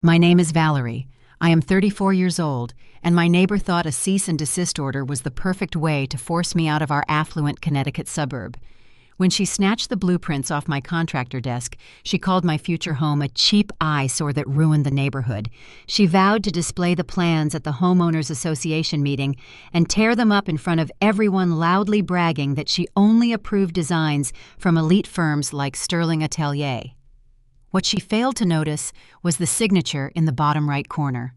My name is Valerie. I am 34 years old, and my neighbor thought a cease-and-desist order was the perfect way to force me out of our affluent Connecticut suburb. When she snatched the blueprints off my contractor desk, she called my future home a cheap eyesore that ruined the neighborhood. She vowed to display the plans at the homeowners association meeting and tear them up in front of everyone, loudly bragging that she only approved designs from elite firms like Sterling Atelier. What she failed to notice was the signature in the bottom right corner.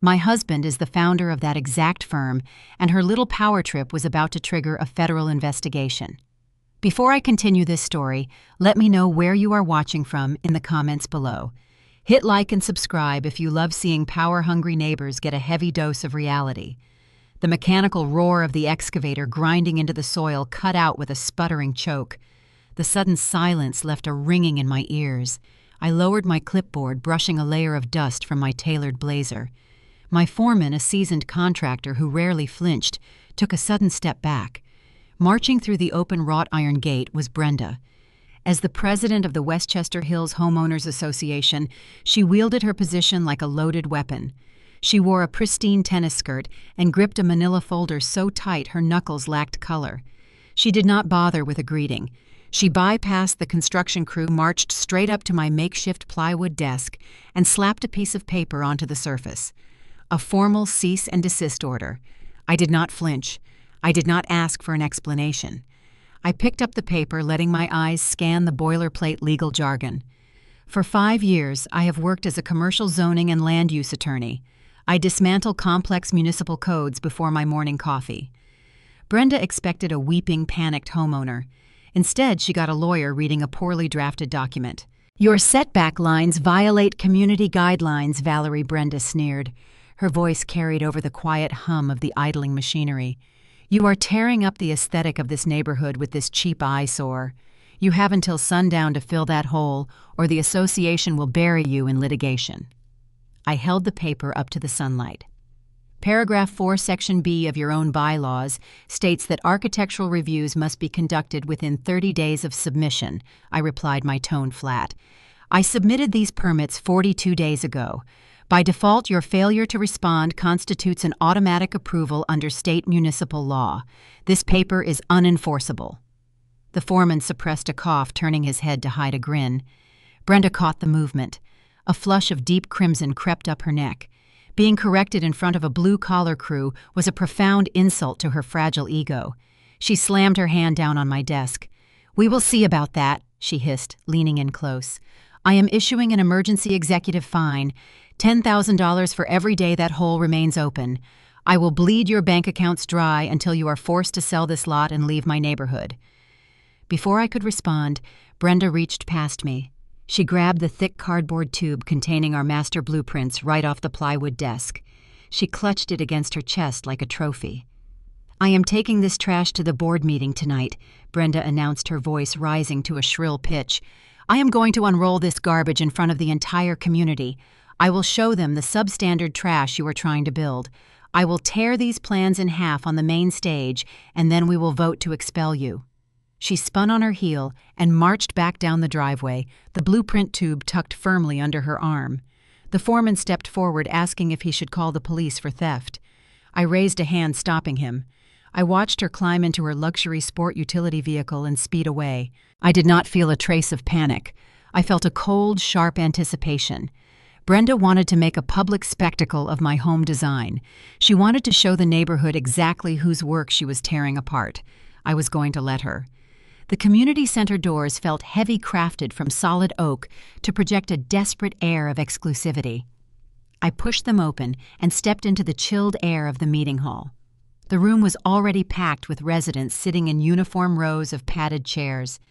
My husband is the founder of that exact firm, and her little power trip was about to trigger a federal investigation. Before I continue this story, let me know where you are watching from in the comments below. Hit like and subscribe if you love seeing power-hungry neighbors get a heavy dose of reality. The mechanical roar of the excavator grinding into the soil cut out with a sputtering choke. The sudden silence left a ringing in my ears. I lowered my clipboard, brushing a layer of dust from my tailored blazer. My foreman, a seasoned contractor who rarely flinched, took a sudden step back. Marching through the open wrought iron gate was Brenda. As the president of the Westchester Hills Homeowners Association, she wielded her position like a loaded weapon. She wore a pristine tennis skirt and gripped a manila folder so tight her knuckles lacked color. She did not bother with a greeting. She bypassed the construction crew, marched straight up to my makeshift plywood desk, and slapped a piece of paper onto the surface. A formal cease-and-desist order. I did not flinch. I did not ask for an explanation. I picked up the paper, letting my eyes scan the boilerplate legal jargon. For 5 years, I have worked as a commercial zoning and land use attorney. I dismantle complex municipal codes before my morning coffee. Brenda expected a weeping, panicked homeowner. Instead, she got a lawyer reading a poorly drafted document. "Your setback lines violate community guidelines," Valerie Brenda sneered. Her voice carried over the quiet hum of the idling machinery. "You are tearing up the aesthetic of this neighborhood with this cheap eyesore. You have until sundown to fill that hole, or the association will bury you in litigation." I held the paper up to the sunlight. Paragraph 4, Section B of your own bylaws states that architectural reviews must be conducted within 30 days of submission, I replied, my tone flat. I submitted these permits 42 days ago. By default, your failure to respond constitutes an automatic approval under state municipal law. This paper is unenforceable. The foreman suppressed a cough, turning his head to hide a grin. Brenda caught the movement. A flush of deep crimson crept up her neck. Being corrected in front of a blue-collar crew was a profound insult to her fragile ego. She slammed her hand down on my desk. "We will see about that," she hissed, leaning in close. "I am issuing an emergency executive fine, $10,000 for every day that hole remains open. I will bleed your bank accounts dry until you are forced to sell this lot and leave my neighborhood." Before I could respond, Brenda reached past me. She grabbed the thick cardboard tube containing our master blueprints right off the plywood desk. She clutched it against her chest like a trophy. "I am taking this trash to the board meeting tonight," Brenda announced, her voice rising to a shrill pitch. "I am going to unroll this garbage in front of the entire community. I will show them the substandard trash you are trying to build. I will tear these plans in half on the main stage, and then we will vote to expel you." She spun on her heel and marched back down the driveway, the blueprint tube tucked firmly under her arm. The foreman stepped forward, asking if he should call the police for theft. I raised a hand, stopping him. I watched her climb into her luxury sport utility vehicle and speed away. I did not feel a trace of panic. I felt a cold, sharp anticipation. Brenda wanted to make a public spectacle of my home design. She wanted to show the neighborhood exactly whose work she was tearing apart. I was going to let her. The community center doors felt heavy, crafted from solid oak to project a desperate air of exclusivity. I pushed them open and stepped into the chilled air of the meeting hall. The room was already packed with residents sitting in uniform rows of padded chairs.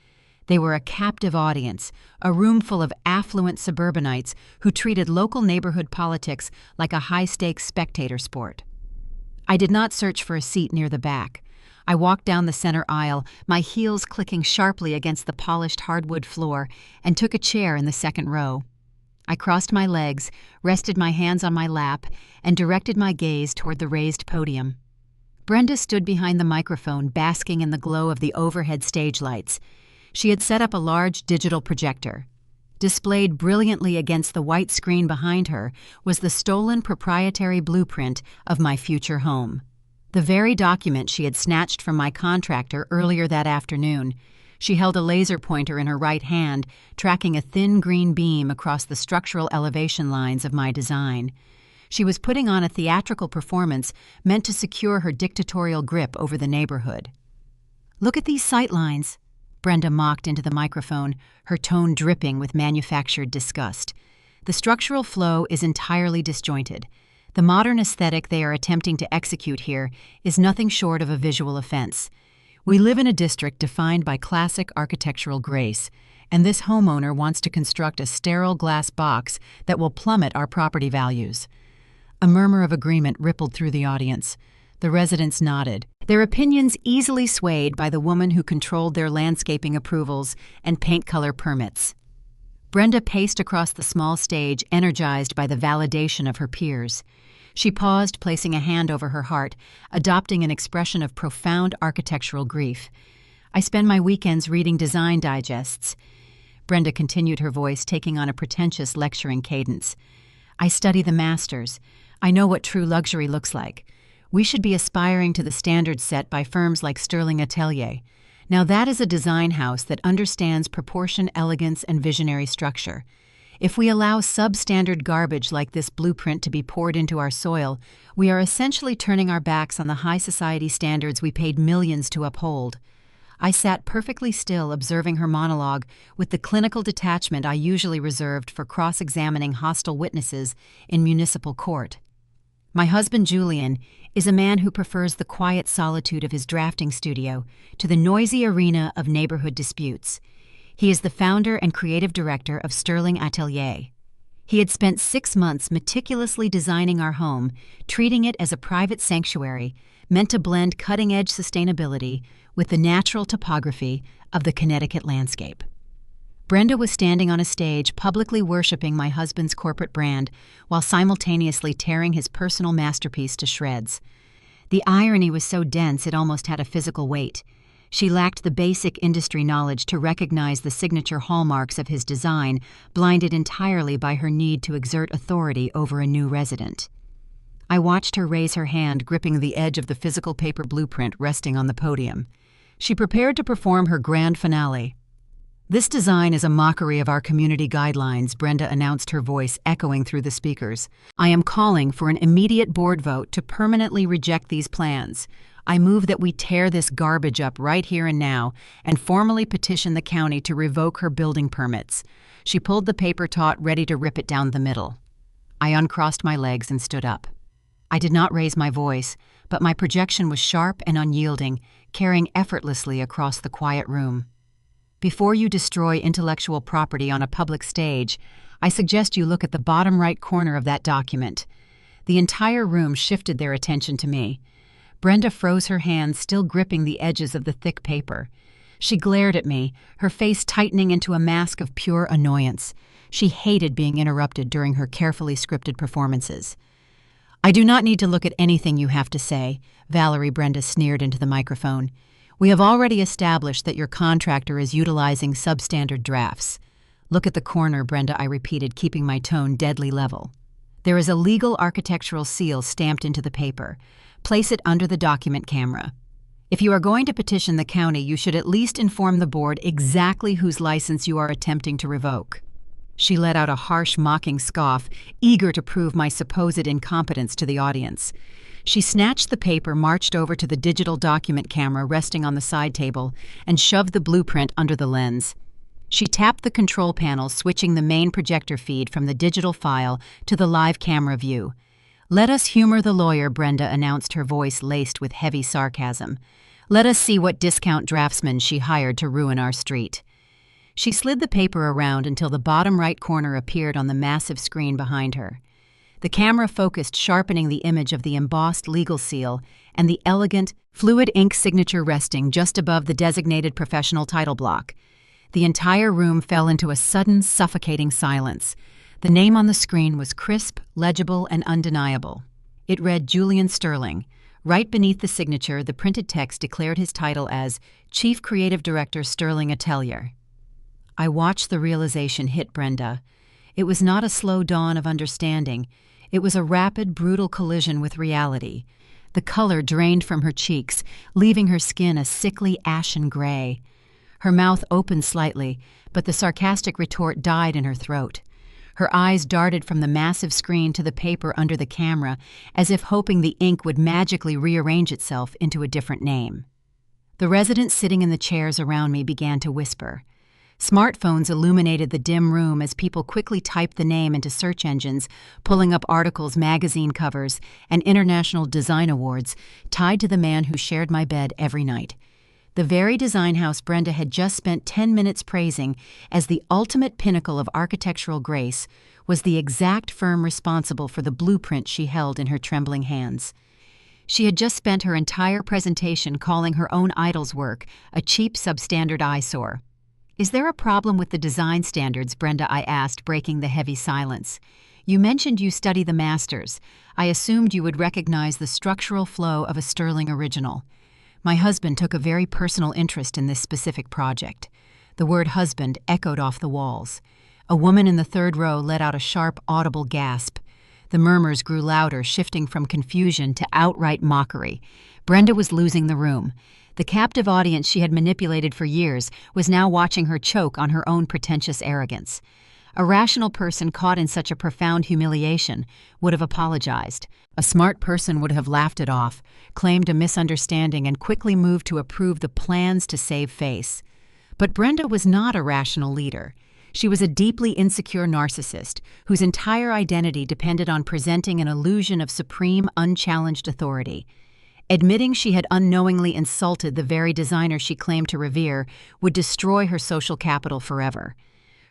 They were a captive audience, a room full of affluent suburbanites who treated local neighborhood politics like a high-stakes spectator sport. I did not search for a seat near the back. I walked down the center aisle, my heels clicking sharply against the polished hardwood floor, and took a chair in the second row. I crossed my legs, rested my hands on my lap, and directed my gaze toward the raised podium. Brenda stood behind the microphone, basking in the glow of the overhead stage lights. She had set up a large digital projector. Displayed brilliantly against the white screen behind her was the stolen proprietary blueprint of my future home. The very document she had snatched from my contractor earlier that afternoon. She held a laser pointer in her right hand, tracking a thin green beam across the structural elevation lines of my design. She was putting on a theatrical performance meant to secure her dictatorial grip over the neighborhood. "Look at these sight lines," Brenda mocked into the microphone, her tone dripping with manufactured disgust. The structural flow is entirely disjointed. The modern aesthetic they are attempting to execute here is nothing short of a visual offense. We live in a district defined by classic architectural grace, and this homeowner wants to construct a sterile glass box that will plummet our property values. A murmur of agreement rippled through the audience. The residents nodded, their opinions easily swayed by the woman who controlled their landscaping approvals and paint color permits. Brenda paced across the small stage, energized by the validation of her peers. She paused, placing a hand over her heart, adopting an expression of profound architectural grief. "I spend my weekends reading design digests." Brenda continued, her voice taking on a pretentious lecturing cadence. "I study the masters. I know what true luxury looks like. We should be aspiring to the standards set by firms like Sterling Atelier. Now that is a design house that understands proportion, elegance, and visionary structure. If we allow substandard garbage like this blueprint to be poured into our soil, we are essentially turning our backs on the high society standards we paid millions to uphold." I sat perfectly still, observing her monologue with the clinical detachment I usually reserved for cross-examining hostile witnesses in municipal court. My husband, Julian, is a man who prefers the quiet solitude of his drafting studio to the noisy arena of neighborhood disputes. He is the founder and creative director of Sterling Atelier. He had spent 6 months meticulously designing our home, treating it as a private sanctuary meant to blend cutting-edge sustainability with the natural topography of the Connecticut landscape. Brenda was standing on a stage, publicly worshiping my husband's corporate brand, while simultaneously tearing his personal masterpiece to shreds. The irony was so dense it almost had a physical weight. She lacked the basic industry knowledge to recognize the signature hallmarks of his design, blinded entirely by her need to exert authority over a new resident. I watched her raise her hand, gripping the edge of the physical paper blueprint resting on the podium. She prepared to perform her grand finale. "This design is a mockery of our community guidelines," Brenda announced, her voice echoing through the speakers. "I am calling for an immediate board vote to permanently reject these plans. I move that we tear this garbage up right here and now and formally petition the county to revoke her building permits." She pulled the paper taut, ready to rip it down the middle. I uncrossed my legs and stood up. I did not raise my voice, but my projection was sharp and unyielding, carrying effortlessly across the quiet room. "Before you destroy intellectual property on a public stage, I suggest you look at the bottom right corner of that document." The entire room shifted their attention to me. Brenda froze her hands, still gripping the edges of the thick paper. She glared at me, her face tightening into a mask of pure annoyance. She hated being interrupted during her carefully scripted performances. "I do not need to look at anything you have to say," Valerie, Brenda sneered into the microphone. "We have already established that your contractor is utilizing substandard drafts." "Look at the corner," Brenda, I repeated, keeping my tone deadly level. "There is a legal architectural seal stamped into the paper. Place it under the document camera. If you are going to petition the county, you should at least inform the board exactly whose license you are attempting to revoke." She let out a harsh, mocking scoff, eager to prove my supposed incompetence to the audience. She snatched the paper, marched over to the digital document camera resting on the side table, and shoved the blueprint under the lens. She tapped the control panel, switching the main projector feed from the digital file to the live camera view. "Let us humor the lawyer," Brenda announced, her voice laced with heavy sarcasm. "Let us see what discount draftsman she hired to ruin our street." She slid the paper around until the bottom right corner appeared on the massive screen behind her. The camera focused, sharpening the image of the embossed legal seal and the elegant, fluid ink signature resting just above the designated professional title block. The entire room fell into a sudden, suffocating silence. The name on the screen was crisp, legible, and undeniable. It read Julian Sterling. Right beneath the signature, the printed text declared his title as Chief Creative Director, Sterling Atelier. I watched the realization hit Brenda. It was not a slow dawn of understanding. It was a rapid, brutal collision with reality. The color drained from her cheeks, leaving her skin a sickly ashen gray. Her mouth opened slightly, but the sarcastic retort died in her throat. Her eyes darted from the massive screen to the paper under the camera, as if hoping the ink would magically rearrange itself into a different name. The residents sitting in the chairs around me began to whisper. Smartphones illuminated the dim room as people quickly typed the name into search engines, pulling up articles, magazine covers, and international design awards tied to the man who shared my bed every night. The very design house Brenda had just spent 10 minutes praising as the ultimate pinnacle of architectural grace was the exact firm responsible for the blueprint she held in her trembling hands. She had just spent her entire presentation calling her own idol's work a cheap, substandard eyesore. "Is there a problem with the design standards?" Brenda, I asked, breaking the heavy silence. "You mentioned you study the masters. I assumed you would recognize the structural flow of a Sterling original." My husband took a very personal interest in this specific project. The word husband echoed off the walls. A woman in the third row let out a sharp, audible gasp. The murmurs grew louder, shifting from confusion to outright mockery. Brenda was losing the room. The captive audience she had manipulated for years was now watching her choke on her own pretentious arrogance. A rational person caught in such a profound humiliation would have apologized. A smart person would have laughed it off, claimed a misunderstanding, and quickly moved to approve the plans to save face. But Brenda was not a rational leader. She was a deeply insecure narcissist whose entire identity depended on presenting an illusion of supreme, unchallenged authority. Admitting she had unknowingly insulted the very designer she claimed to revere would destroy her social capital forever.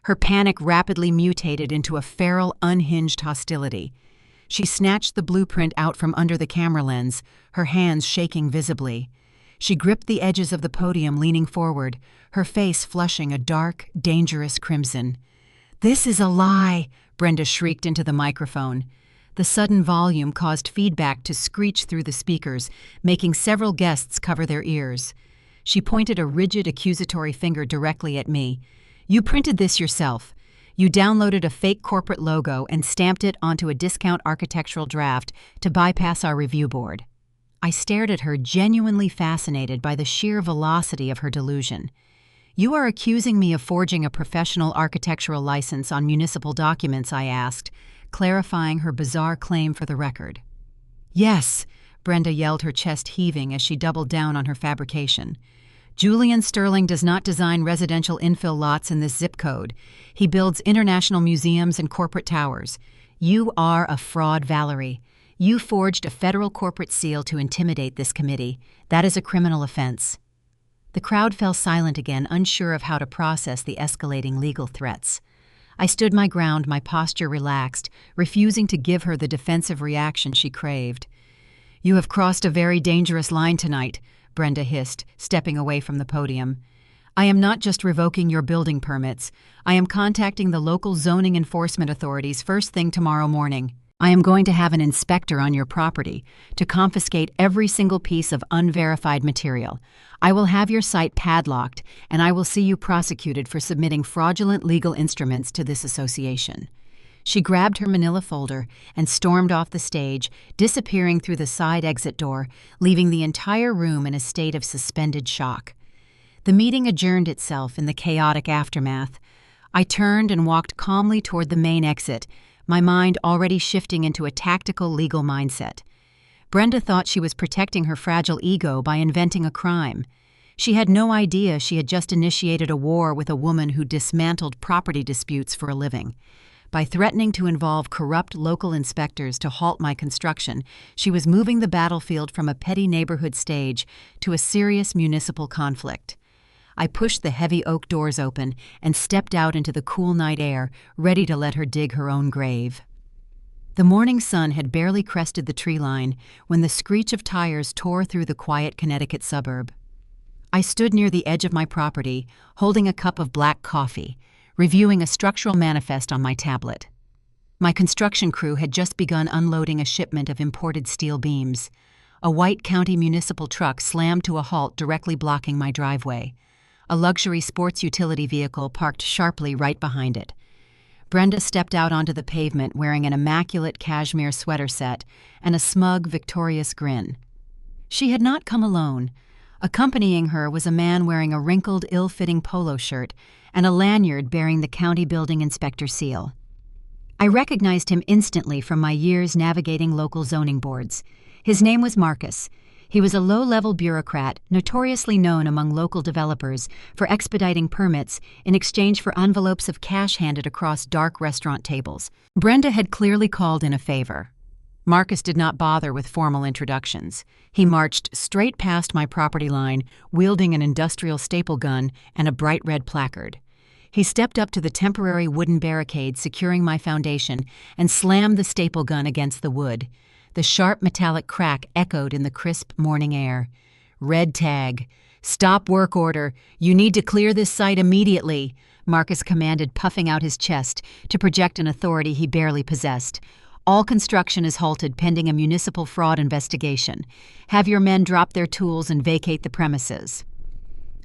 Her panic rapidly mutated into a feral, unhinged hostility. She snatched the blueprint out from under the camera lens, her hands shaking visibly. She gripped the edges of the podium, leaning forward, her face flushing a dark, dangerous crimson. "This is a lie!" Brenda shrieked into the microphone. The sudden volume caused feedback to screech through the speakers, making several guests cover their ears. She pointed a rigid, accusatory finger directly at me. "You printed this yourself. You downloaded a fake corporate logo and stamped it onto a discount architectural draft to bypass our review board." I stared at her, genuinely fascinated by the sheer velocity of her delusion. "You are accusing me of forging a professional architectural license on municipal documents?" I asked, clarifying her bizarre claim for the record. "Yes," Brenda yelled, her chest heaving as she doubled down on her fabrication. "Julian Sterling does not design residential infill lots in this zip code. He builds international museums and corporate towers. You are a fraud, Valerie. You forged a federal corporate seal to intimidate this committee. That is a criminal offense." The crowd fell silent again, unsure of how to process the escalating legal threats. I stood my ground, my posture relaxed, refusing to give her the defensive reaction she craved. "You have crossed a very dangerous line tonight," Brenda hissed, stepping away from the podium. "I am not just revoking your building permits. I am contacting the local zoning enforcement authorities first thing tomorrow morning. I am going to have an inspector on your property to confiscate every single piece of unverified material. I will have your site padlocked, and I will see you prosecuted for submitting fraudulent legal instruments to this association." She grabbed her manila folder and stormed off the stage, disappearing through the side exit door, leaving the entire room in a state of suspended shock. The meeting adjourned itself in the chaotic aftermath. I turned and walked calmly toward the main exit, my mind already shifting into a tactical legal mindset. Brenda thought she was protecting her fragile ego by inventing a crime. She had no idea she had just initiated a war with a woman who dismantled property disputes for a living. By threatening to involve corrupt local inspectors to halt my construction, she was moving the battlefield from a petty neighborhood stage to a serious municipal conflict. I pushed the heavy oak doors open and stepped out into the cool night air, ready to let her dig her own grave. The morning sun had barely crested the tree line when the screech of tires tore through the quiet Connecticut suburb. I stood near the edge of my property, holding a cup of black coffee, reviewing a structural manifest on my tablet. My construction crew had just begun unloading a shipment of imported steel beams. A white county municipal truck slammed to a halt directly blocking my driveway. a luxury sports utility vehicle parked sharply right behind it. Brenda stepped out onto the pavement wearing an immaculate cashmere sweater set and a smug, victorious grin. She had not come alone. Accompanying her was a man wearing a wrinkled, ill-fitting polo shirt and a lanyard bearing the county building inspector seal. I recognized him instantly from my years navigating local zoning boards. His name was Marcus. He was a low-level bureaucrat notoriously known among local developers for expediting permits in exchange for envelopes of cash handed across dark restaurant tables. Brenda had clearly called in a favor. Marcus did not bother with formal introductions. He marched straight past my property line, wielding an industrial staple gun and a bright red placard. He stepped up to the temporary wooden barricade securing my foundation and slammed the staple gun against the wood. The sharp metallic crack echoed in the crisp morning air. Red tag. "Stop work order. You need to clear this site immediately," Marcus commanded, puffing out his chest to project an authority he barely possessed. "All construction is halted pending a municipal fraud investigation. Have your men drop their tools and vacate the premises."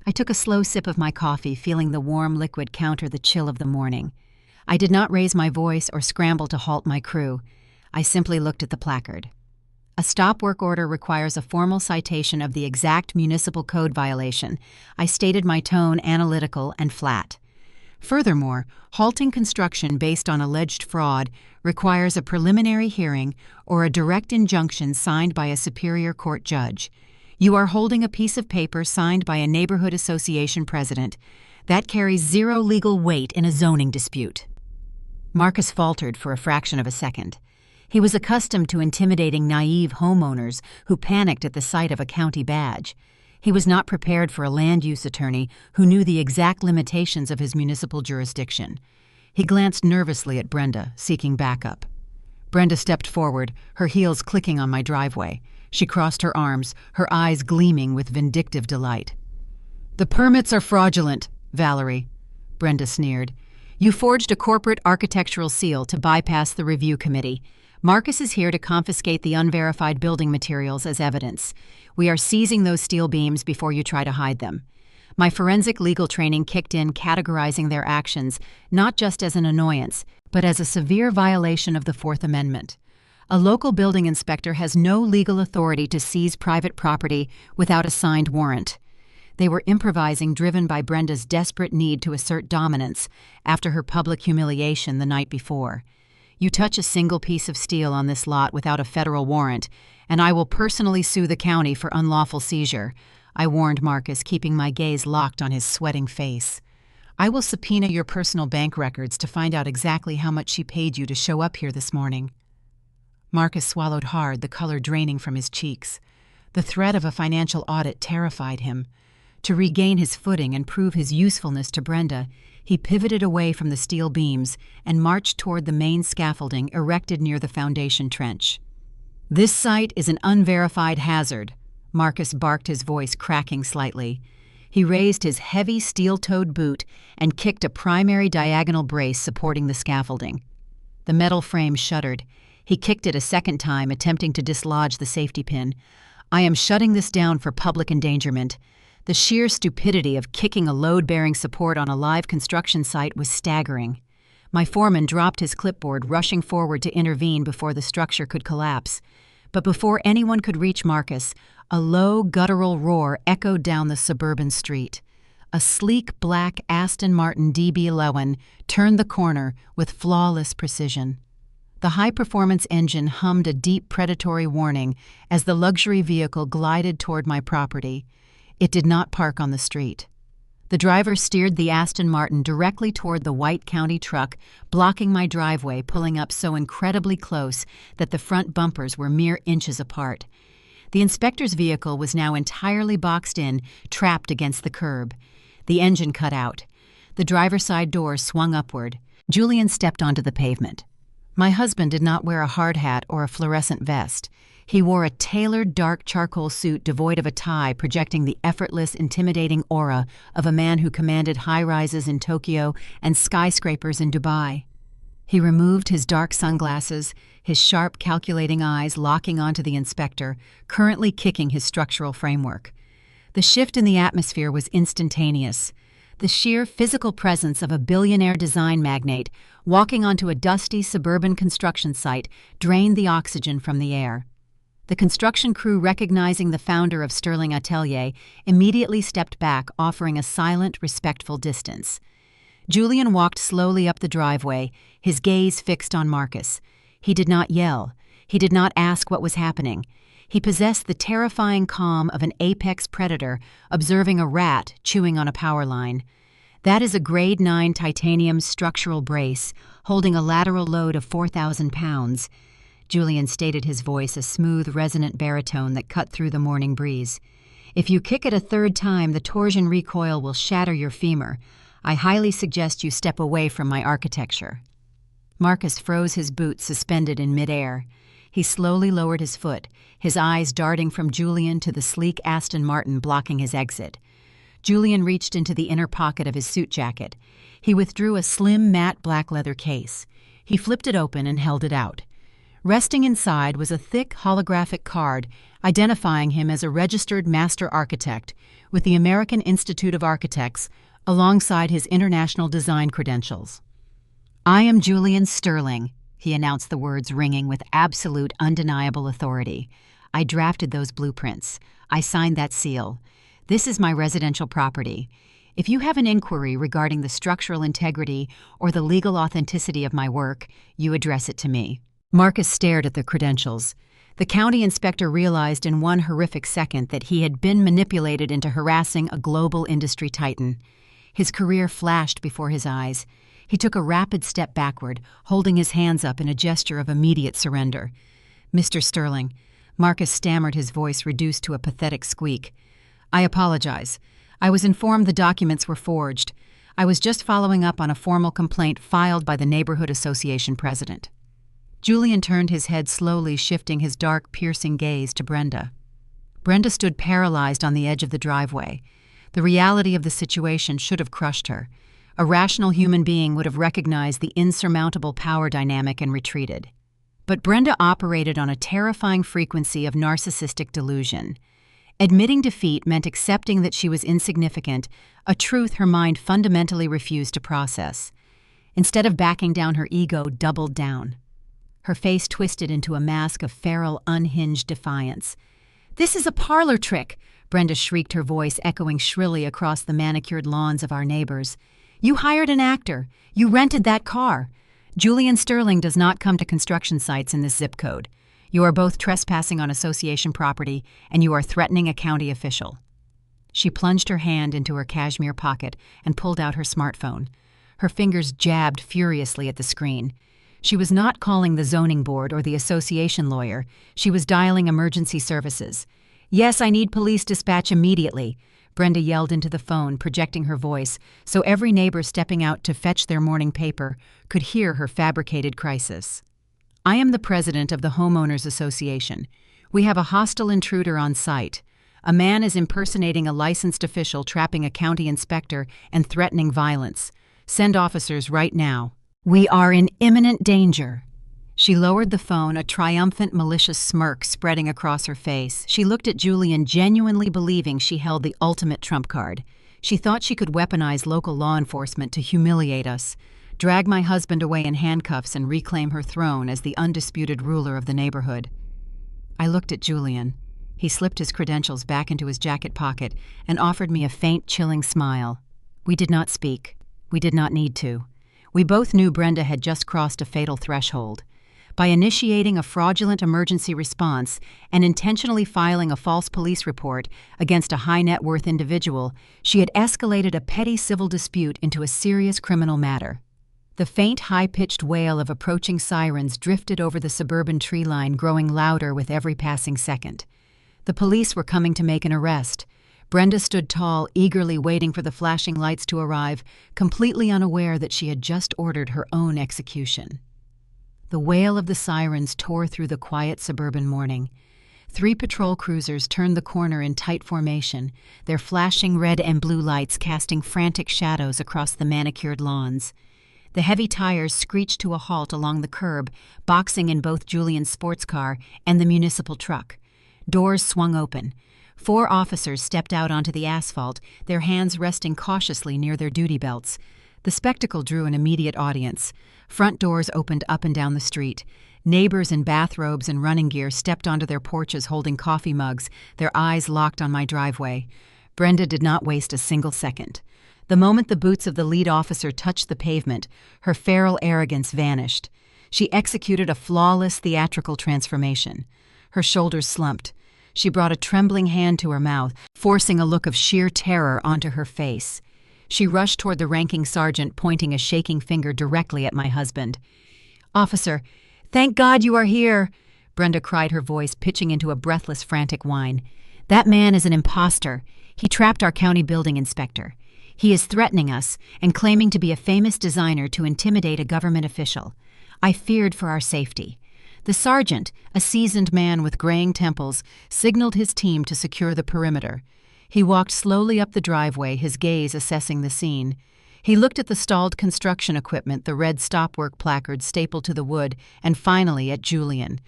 I took a slow sip of my coffee, feeling the warm liquid counter the chill of the morning. I did not raise my voice or scramble to halt my crew. I simply looked at the placard. A stop work order requires a formal citation of the exact municipal code violation. I stated my tone analytical and flat. Furthermore, halting construction based on alleged fraud requires a preliminary hearing or a direct injunction signed by a superior court judge. You are holding a piece of paper signed by a neighborhood association president. That carries zero legal weight in a zoning dispute. Marcus faltered for a fraction of a second. He was accustomed to intimidating naive homeowners who panicked at the sight of a county badge. He was not prepared for a land use attorney who knew the exact limitations of his municipal jurisdiction. He glanced nervously at Brenda, seeking backup. Brenda stepped forward, her heels clicking on my driveway. She crossed her arms, her eyes gleaming with vindictive delight. "The permits are fraudulent, Valerie," Brenda sneered. "You forged a corporate architectural seal to bypass the review committee. Marcus is here to confiscate the unverified building materials as evidence. We are seizing those steel beams before you try to hide them." My forensic legal training kicked in, categorizing their actions not just as an annoyance, but as a severe violation of the Fourth Amendment. A local building inspector has no legal authority to seize private property without a signed warrant. They were improvising, driven by Brenda's desperate need to assert dominance after her public humiliation the night before. "You touch a single piece of steel on this lot without a federal warrant, and I will personally sue the county for unlawful seizure," I warned Marcus, keeping my gaze locked on his sweating face. "I will subpoena your personal bank records to find out exactly how much she paid you to show up here this morning." Marcus swallowed hard, the color draining from his cheeks. The threat of a financial audit terrified him. To regain his footing and prove his usefulness to Brenda, he pivoted away from the steel beams and marched toward the main scaffolding erected near the foundation trench. "This site is an unverified hazard," Marcus barked, his voice cracking slightly. He raised his heavy steel-toed boot and kicked a primary diagonal brace supporting the scaffolding. The metal frame shuddered. He kicked it a second time, attempting to dislodge the safety pin. "I am shutting this down for public endangerment." The sheer stupidity of kicking a load-bearing support on a live construction site was staggering. My foreman dropped his clipboard, rushing forward to intervene before the structure could collapse. But before anyone could reach Marcus, a low, guttural roar echoed down the suburban street. A sleek black Aston Martin DB11 turned the corner with flawless precision. The high-performance engine hummed a deep predatory warning as the luxury vehicle glided toward my property. It did not park on the street. The driver steered the Aston Martin directly toward the white county truck, blocking my driveway, pulling up so incredibly close that the front bumpers were mere inches apart. The inspector's vehicle was now entirely boxed in, trapped against the curb. The engine cut out. The driver's side door swung upward. Julian stepped onto the pavement. My husband did not wear a hard hat or a fluorescent vest. He wore a tailored dark charcoal suit devoid of a tie, projecting the effortless, intimidating aura of a man who commanded high-rises in Tokyo and skyscrapers in Dubai. He removed his dark sunglasses, his sharp, calculating eyes locking onto the inspector, currently kicking his structural framework. The shift in the atmosphere was instantaneous. The sheer physical presence of a billionaire design magnate walking onto a dusty suburban construction site drained the oxygen from the air. The construction crew, recognizing the founder of Sterling Atelier, immediately stepped back, offering a silent, respectful distance. Julian walked slowly up the driveway, his gaze fixed on Marcus. He did not yell. He did not ask what was happening. He possessed the terrifying calm of an apex predator observing a rat chewing on a power line. That is a grade 9 titanium structural brace holding a lateral load of 4,000 pounds. Julian stated, his voice a smooth, resonant baritone that cut through the morning breeze. If you kick it a third time, the torsion recoil will shatter your femur. I highly suggest you step away from my architecture. Marcus froze, his boots suspended in midair. He slowly lowered his foot, his eyes darting from Julian to the sleek Aston Martin blocking his exit. Julian reached into the inner pocket of his suit jacket. He withdrew a slim, matte black leather case. He flipped it open and held it out. Resting inside was a thick, holographic card identifying him as a registered master architect with the American Institute of Architects alongside his international design credentials. "I am Julian Sterling," he announced, the words ringing with absolute, undeniable authority. "I drafted those blueprints. I signed that seal. This is my residential property. If you have an inquiry regarding the structural integrity or the legal authenticity of my work, you address it to me." Marcus stared at the credentials. The county inspector realized in one horrific second that he had been manipulated into harassing a global industry titan. His career flashed before his eyes. He took a rapid step backward, holding his hands up in a gesture of immediate surrender. "Mr. Sterling," Marcus stammered, his voice reduced to a pathetic squeak. "I apologize. I was informed the documents were forged. I was just following up on a formal complaint filed by the Neighborhood Association president." Julian turned his head slowly, shifting his dark, piercing gaze to Brenda. Brenda stood paralyzed on the edge of the driveway. The reality of the situation should have crushed her. A rational human being would have recognized the insurmountable power dynamic and retreated. But Brenda operated on a terrifying frequency of narcissistic delusion. Admitting defeat meant accepting that she was insignificant, a truth her mind fundamentally refused to process. Instead of backing down, her ego doubled down. Her face twisted into a mask of feral, unhinged defiance. "This is a parlor trick," Brenda shrieked, her voice echoing shrilly across the manicured lawns of our neighbors. "You hired an actor. You rented that car. Julian Sterling does not come to construction sites in this zip code. You are both trespassing on association property, and you are threatening a county official." She plunged her hand into her cashmere pocket and pulled out her smartphone. Her fingers jabbed furiously at the screen. She was not calling the zoning board or the association lawyer. She was dialing emergency services. "Yes, I need police dispatch immediately," Brenda yelled into the phone, projecting her voice so every neighbor stepping out to fetch their morning paper could hear her fabricated crisis. "I am the president of the Homeowners Association. We have a hostile intruder on site. A man is impersonating a licensed official, trapping a county inspector, and threatening violence. Send officers right now. We are in imminent danger." She lowered the phone, a triumphant, malicious smirk spreading across her face. She looked at Julian, genuinely believing she held the ultimate trump card. She thought she could weaponize local law enforcement to humiliate us, drag my husband away in handcuffs, and reclaim her throne as the undisputed ruler of the neighborhood. I looked at Julian. He slipped his credentials back into his jacket pocket and offered me a faint, chilling smile. We did not speak. We did not need to. We both knew Brenda had just crossed a fatal threshold. By initiating a fraudulent emergency response and intentionally filing a false police report against a high-net-worth individual, she had escalated a petty civil dispute into a serious criminal matter. The faint, high-pitched wail of approaching sirens drifted over the suburban tree line, growing louder with every passing second. The police were coming to make an arrest. Brenda stood tall, eagerly waiting for the flashing lights to arrive, completely unaware that she had just ordered her own execution. The wail of the sirens tore through the quiet suburban morning. 3 patrol cruisers turned the corner in tight formation, their flashing red and blue lights casting frantic shadows across the manicured lawns. The heavy tires screeched to a halt along the curb, boxing in both Julian's sports car and the municipal truck. Doors swung open. 4 officers stepped out onto the asphalt, their hands resting cautiously near their duty belts. The spectacle drew an immediate audience. Front doors opened up and down the street. Neighbors in bathrobes and running gear stepped onto their porches holding coffee mugs, their eyes locked on my driveway. Brenda did not waste a single second. The moment the boots of the lead officer touched the pavement, her feral arrogance vanished. She executed a flawless theatrical transformation. Her shoulders slumped. She brought a trembling hand to her mouth, forcing a look of sheer terror onto her face. She rushed toward the ranking sergeant, pointing a shaking finger directly at my husband. "Officer, thank God you are here!" Brenda cried, her voice pitching into a breathless, frantic whine. "That man is an imposter. He trapped our county building inspector. He is threatening us and claiming to be a famous designer to intimidate a government official. I feared for our safety." The sergeant, a seasoned man with graying temples, signaled his team to secure the perimeter. He walked slowly up the driveway, his gaze assessing the scene. He looked at the stalled construction equipment, the red stop-work placard stapled to the wood, and finally at Julian.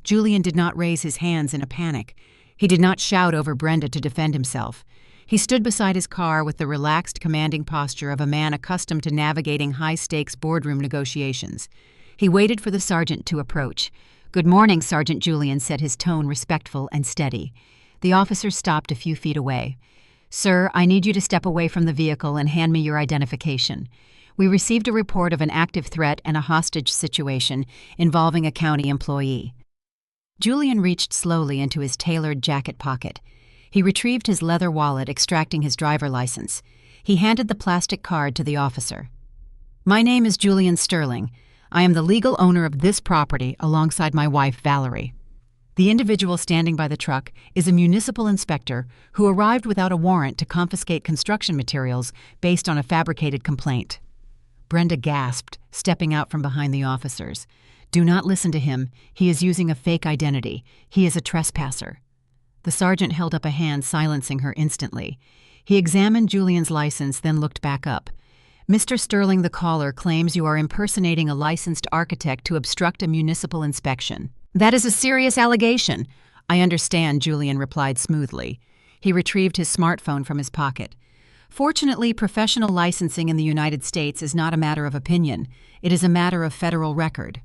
Julian did not raise his hands in a panic. He did not shout over Brenda to defend himself. He stood beside his car with the relaxed, commanding posture of a man accustomed to navigating high-stakes boardroom negotiations. He waited for the sergeant to approach. "Good morning, Sergeant Julian," said, his tone respectful and steady. The officer stopped a few feet away. "Sir, I need you to step away from the vehicle and hand me your identification. We received a report of an active threat and a hostage situation involving a county employee." Julian reached slowly into his tailored jacket pocket. He retrieved his leather wallet, extracting his driver license. He handed the plastic card to the officer. "My name is Julian Sterling. I am the legal owner of this property alongside my wife, Valerie. The individual standing by the truck is a municipal inspector who arrived without a warrant to confiscate construction materials based on a fabricated complaint." Brenda gasped, stepping out from behind the officers. "Do not listen to him. He is using a fake identity. He is a trespasser." The sergeant held up a hand, silencing her instantly. He examined Julian's license, then looked back up. "Mr. Sterling, the caller claims you are impersonating a licensed architect to obstruct a municipal inspection. That is a serious allegation." "I understand," Julian replied smoothly. He retrieved his smartphone from his pocket. "Fortunately, professional licensing in the United States is not a matter of opinion. It is a matter of federal record."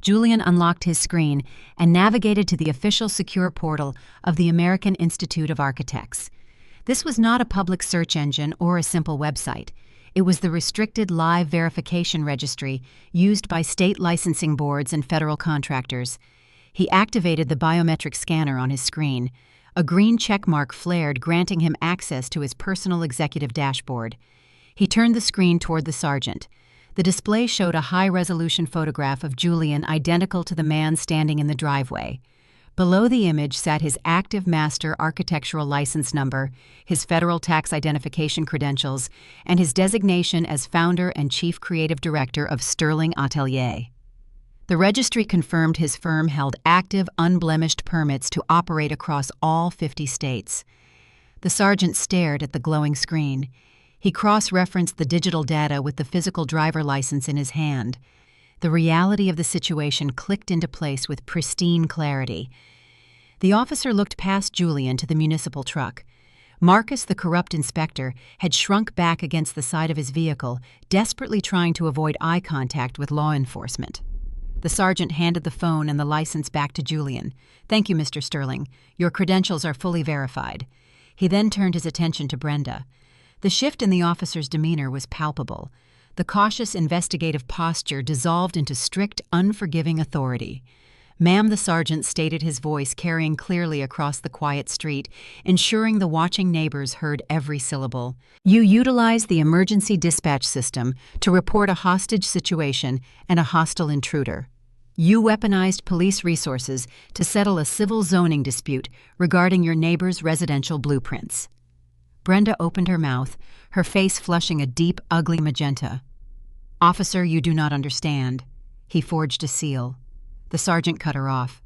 Julian unlocked his screen and navigated to the official secure portal of the American Institute of Architects. This was not a public search engine or a simple website. It was the restricted live verification registry used by state licensing boards and federal contractors. He activated the biometric scanner on his screen. A green checkmark flared, granting him access to his personal executive dashboard. He turned the screen toward the sergeant. The display showed a high-resolution photograph of Julian identical to the man standing in the driveway. Below the image sat his active master architectural license number, his federal tax identification credentials, and his designation as founder and chief creative director of Sterling Atelier. The registry confirmed his firm held active, unblemished permits to operate across all 50 states. The sergeant stared at the glowing screen. He cross-referenced the digital data with the physical driver license in his hand. The reality of the situation clicked into place with pristine clarity. The officer looked past Julian to the municipal truck. Marcus, the corrupt inspector, had shrunk back against the side of his vehicle, desperately trying to avoid eye contact with law enforcement. The sergeant handed the phone and the license back to Julian. "Thank you, Mr. Sterling. Your credentials are fully verified." He then turned his attention to Brenda. The shift in the officer's demeanor was palpable. The cautious, investigative posture dissolved into strict, unforgiving authority. "Ma'am," the sergeant stated, his voice carrying clearly across the quiet street, ensuring the watching neighbors heard every syllable. "You utilized the emergency dispatch system to report a hostage situation and a hostile intruder. You weaponized police resources to settle a civil zoning dispute regarding your neighbor's residential blueprints." Brenda opened her mouth, her face flushing a deep, ugly magenta. "Officer, you do not understand." He forged a seal. The sergeant cut her off.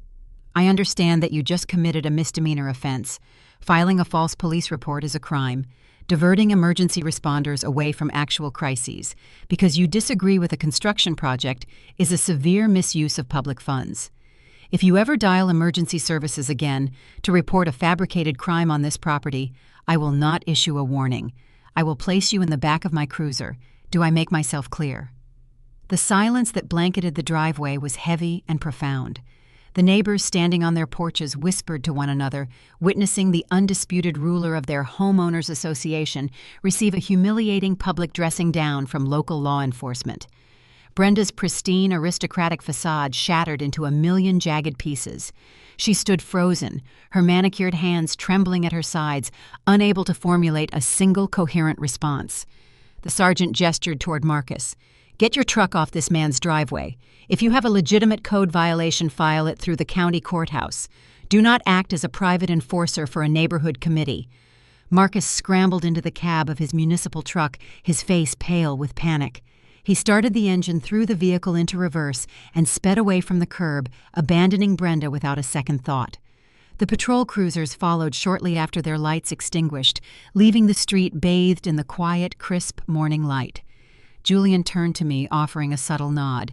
"I understand that you just committed a misdemeanor offense. Filing a false police report is a crime. Diverting emergency responders away from actual crises because you disagree with a construction project is a severe misuse of public funds. If you ever dial emergency services again to report a fabricated crime on this property, I will not issue a warning. I will place you in the back of my cruiser. Do I make myself clear?" The silence that blanketed the driveway was heavy and profound. The neighbors standing on their porches whispered to one another, witnessing the undisputed ruler of their homeowners association receive a humiliating public dressing down from local law enforcement. Brenda's pristine aristocratic facade shattered into a million jagged pieces. She stood frozen, her manicured hands trembling at her sides, unable to formulate a single coherent response. The sergeant gestured toward Marcus. "Get your truck off this man's driveway. If you have a legitimate code violation, file it through the county courthouse. Do not act as a private enforcer for a neighborhood committee." Marcus scrambled into the cab of his municipal truck, his face pale with panic. He started the engine, threw the vehicle into reverse, and sped away from the curb, abandoning Brenda without a second thought. The patrol cruisers followed shortly after, their lights extinguished, leaving the street bathed in the quiet, crisp morning light. Julian turned to me, offering a subtle nod.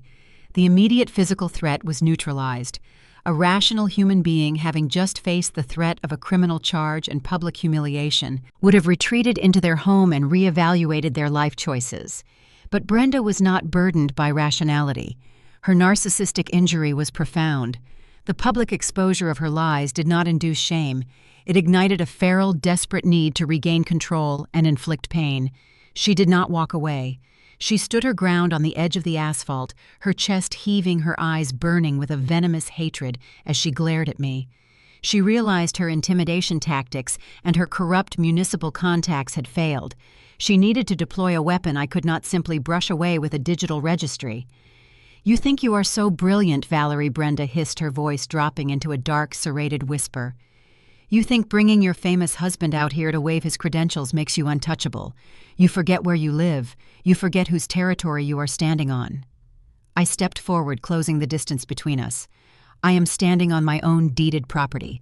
The immediate physical threat was neutralized. A rational human being, having just faced the threat of a criminal charge and public humiliation, would have retreated into their home and reevaluated their life choices. But Brenda was not burdened by rationality. Her narcissistic injury was profound. The public exposure of her lies did not induce shame. It ignited a feral, desperate need to regain control and inflict pain. She did not walk away. She stood her ground on the edge of the asphalt, her chest heaving, her eyes burning with a venomous hatred as she glared at me. She realized her intimidation tactics and her corrupt municipal contacts had failed. She needed to deploy a weapon I could not simply brush away with a digital registry. "You think you are so brilliant, Valerie," Brenda hissed, her voice dropping into a dark, serrated whisper. "You think bringing your famous husband out here to wave his credentials makes you untouchable. You forget where you live. You forget whose territory you are standing on." I stepped forward, closing the distance between us. "I am standing on my own deeded property.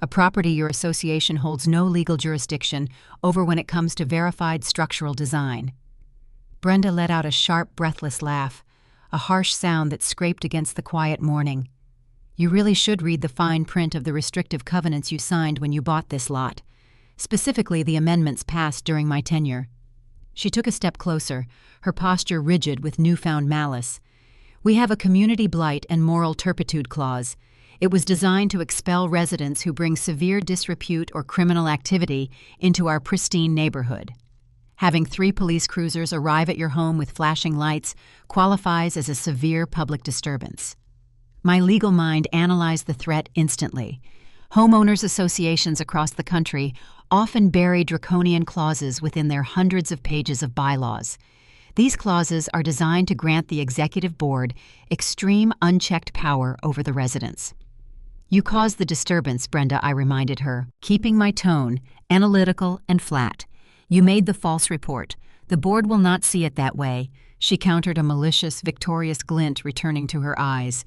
A property your association holds no legal jurisdiction over when it comes to verified structural design." Brenda let out a sharp, breathless laugh, a harsh sound that scraped against the quiet morning. "You really should read the fine print of the restrictive covenants you signed when you bought this lot, specifically the amendments passed during my tenure." She took a step closer, her posture rigid with newfound malice. "We have a community blight and moral turpitude clause. It was designed to expel residents who bring severe disrepute or criminal activity into our pristine neighborhood. Having 3 police cruisers arrive at your home with flashing lights qualifies as a severe public disturbance." My legal mind analyzed the threat instantly. Homeowners associations across the country often bury draconian clauses within their hundreds of pages of bylaws. These clauses are designed to grant the executive board extreme, unchecked power over the residents. "You caused the disturbance, Brenda," I reminded her, keeping my tone analytical and flat. "You made the false report. The board will not see it that way." She countered, a malicious, victorious glint returning to her eyes.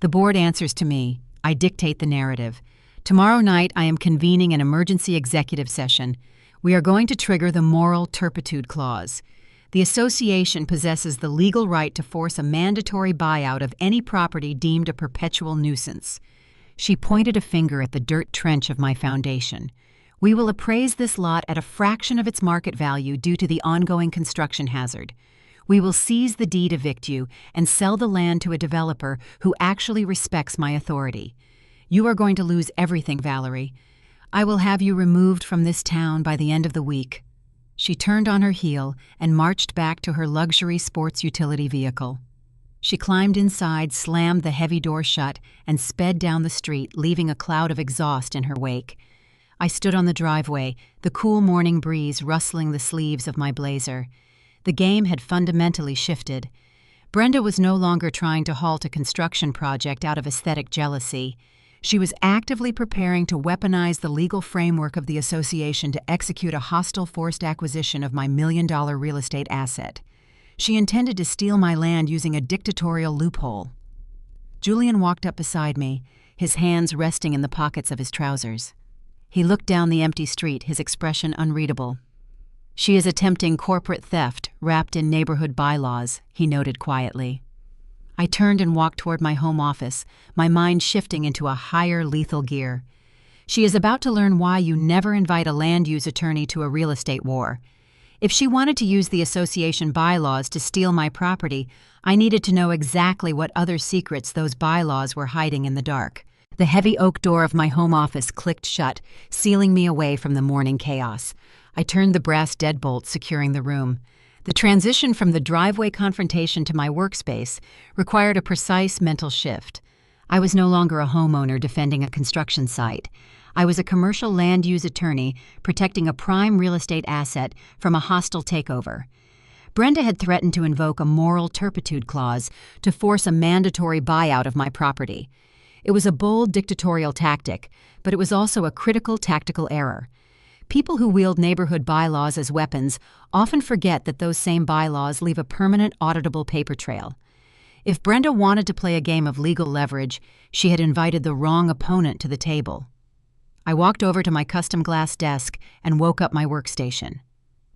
"The board answers to me. I dictate the narrative. Tomorrow night I am convening an emergency executive session. We are going to trigger the moral turpitude clause. The association possesses the legal right to force a mandatory buyout of any property deemed a perpetual nuisance." She pointed a finger at the dirt trench of my foundation. "We will appraise this lot at a fraction of its market value due to the ongoing construction hazard. We will seize the deed, evict you, and sell the land to a developer who actually respects my authority. You are going to lose everything, Valerie. I will have you removed from this town by the end of the week." She turned on her heel and marched back to her luxury sports utility vehicle. She climbed inside, slammed the heavy door shut, and sped down the street, leaving a cloud of exhaust in her wake. I stood on the driveway, the cool morning breeze rustling the sleeves of my blazer. The game had fundamentally shifted. Brenda was no longer trying to halt a construction project out of aesthetic jealousy. She was actively preparing to weaponize the legal framework of the association to execute a hostile forced acquisition of my million-dollar real estate asset. She intended to steal my land using a dictatorial loophole. Julian walked up beside me, his hands resting in the pockets of his trousers. He looked down the empty street, his expression unreadable. "She is attempting corporate theft wrapped in neighborhood bylaws," he noted quietly. I turned and walked toward my home office, my mind shifting into a higher lethal gear. She is about to learn why you never invite a land use attorney to a real estate war. If she wanted to use the association bylaws to steal my property, I needed to know exactly what other secrets those bylaws were hiding in the dark. The heavy oak door of my home office clicked shut, sealing me away from the morning chaos. I turned the brass deadbolt securing the room. The transition from the driveway confrontation to my workspace required a precise mental shift. I was no longer a homeowner defending a construction site. I was a commercial land use attorney protecting a prime real estate asset from a hostile takeover. Brenda had threatened to invoke a moral turpitude clause to force a mandatory buyout of my property. It was a bold dictatorial tactic, but it was also a critical tactical error. People who wield neighborhood bylaws as weapons often forget that those same bylaws leave a permanent auditable paper trail. If Brenda wanted to play a game of legal leverage, she had invited the wrong opponent to the table. I walked over to my custom glass desk and woke up my workstation.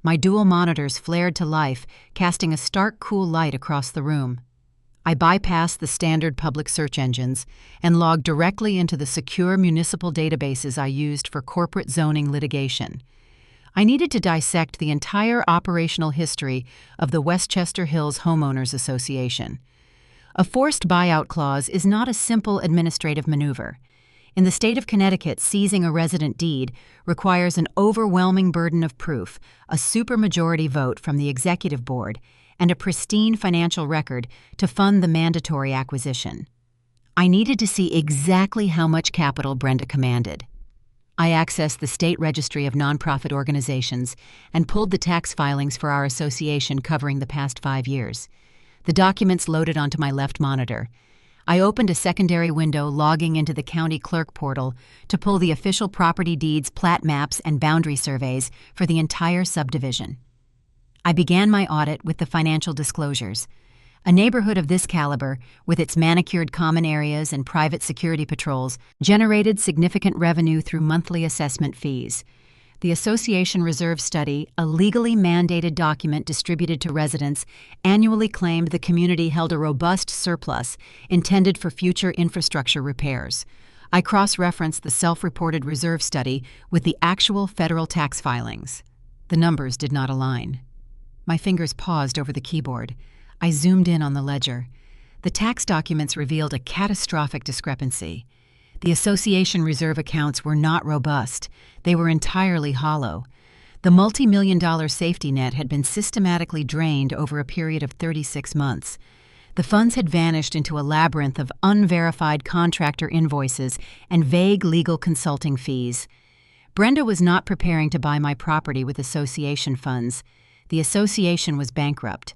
My dual monitors flared to life, casting a stark, cool light across the room. I bypassed the standard public search engines and logged directly into the secure municipal databases I used for corporate zoning litigation. I needed to dissect the entire operational history of the Westchester Hills Homeowners Association. A forced buyout clause is not a simple administrative maneuver. In the state of Connecticut, seizing a resident deed requires an overwhelming burden of proof, a supermajority vote from the executive board, and a pristine financial record to fund the mandatory acquisition. I needed to see exactly how much capital Brenda commanded. I accessed the State Registry of Nonprofit Organizations and pulled the tax filings for our association covering the past 5 years. The documents loaded onto my left monitor. I opened a secondary window logging into the county clerk portal to pull the official property deeds, plat maps, and boundary surveys for the entire subdivision. I began my audit with the financial disclosures. A neighborhood of this caliber, with its manicured common areas and private security patrols, generated significant revenue through monthly assessment fees. The Association Reserve Study, a legally mandated document distributed to residents, annually claimed the community held a robust surplus intended for future infrastructure repairs. I cross-referenced the self-reported reserve study with the actual federal tax filings. The numbers did not align. My fingers paused over the keyboard. I zoomed in on the ledger. The tax documents revealed a catastrophic discrepancy. The association reserve accounts were not robust. They were entirely hollow. The multi-million-dollar safety net had been systematically drained over a period of 36 months. The funds had vanished into a labyrinth of unverified contractor invoices and vague legal consulting fees. Brenda was not preparing to buy my property with association funds. The association was bankrupt.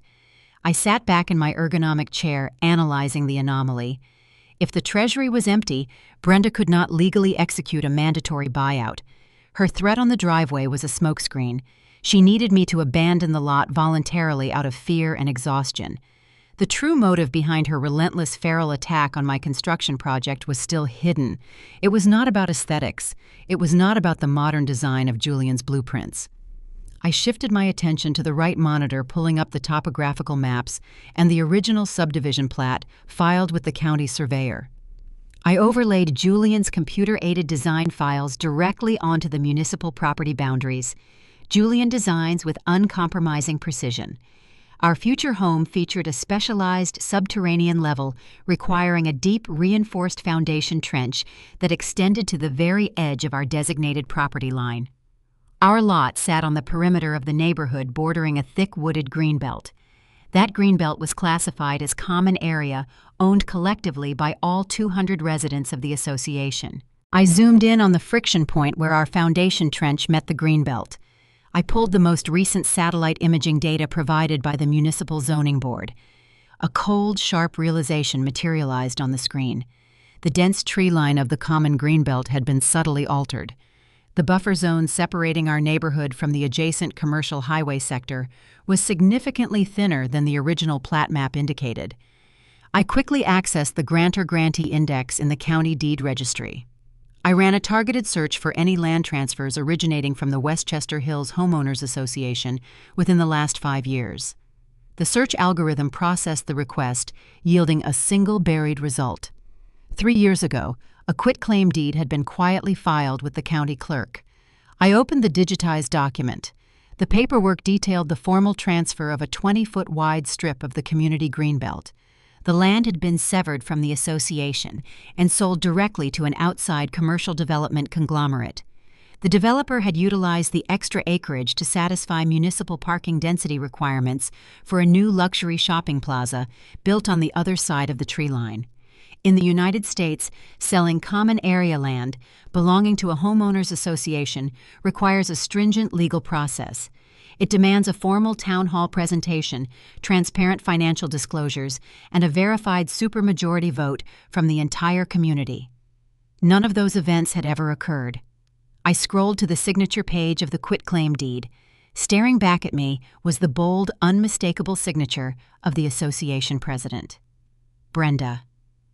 I sat back in my ergonomic chair, analyzing the anomaly. If the treasury was empty, Brenda could not legally execute a mandatory buyout. Her threat on the driveway was a smokescreen. She needed me to abandon the lot voluntarily out of fear and exhaustion. The true motive behind her relentless feral attack on my construction project was still hidden. It was not about aesthetics. It was not about the modern design of Julian's blueprints. I shifted my attention to the right monitor, pulling up the topographical maps and the original subdivision plat filed with the county surveyor. I overlaid Julian's computer-aided design files directly onto the municipal property boundaries. Julian designs with uncompromising precision. Our future home featured a specialized subterranean level requiring a deep reinforced foundation trench that extended to the very edge of our designated property line. Our lot sat on the perimeter of the neighborhood bordering a thick wooded greenbelt. That greenbelt was classified as common area owned collectively by all 200 residents of the association. I zoomed in on the friction point where our foundation trench met the greenbelt. I pulled the most recent satellite imaging data provided by the Municipal Zoning Board. A cold, sharp realization materialized on the screen. The dense tree line of the common greenbelt had been subtly altered. The buffer zone separating our neighborhood from the adjacent commercial highway sector was significantly thinner than the original plat map indicated. I quickly accessed the grantor-grantee index in the county deed registry. I ran a targeted search for any land transfers originating from the Westchester Hills Homeowners Association within the last 5 years. The search algorithm processed the request, yielding a single buried result. 3 years ago, a quitclaim deed had been quietly filed with the county clerk. I opened the digitized document. The paperwork detailed the formal transfer of a 20-foot wide strip of the community greenbelt. The land had been severed from the association and sold directly to an outside commercial development conglomerate. The developer had utilized the extra acreage to satisfy municipal parking density requirements for a new luxury shopping plaza built on the other side of the tree line. In the United States, selling common area land belonging to a homeowners association requires a stringent legal process. It demands a formal town hall presentation, transparent financial disclosures, and a verified supermajority vote from the entire community. None of those events had ever occurred. I scrolled to the signature page of the quitclaim deed. Staring back at me was the bold, unmistakable signature of the association president. Brenda.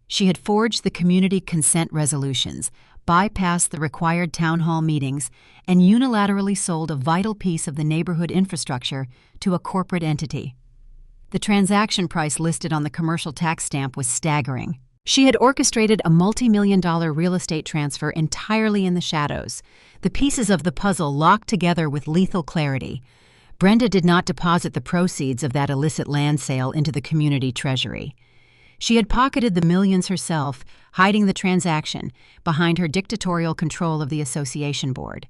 She had forged the community consent resolutions, bypassed the required town hall meetings, and unilaterally sold a vital piece of the neighborhood infrastructure to a corporate entity. The transaction price listed on the commercial tax stamp was staggering. She had orchestrated a multi-million-dollar real estate transfer entirely in the shadows, the pieces of the puzzle locked together with lethal clarity. Brenda did not deposit the proceeds of that illicit land sale into the community treasury. She had pocketed the millions herself, hiding the transaction behind her dictatorial control of the association board.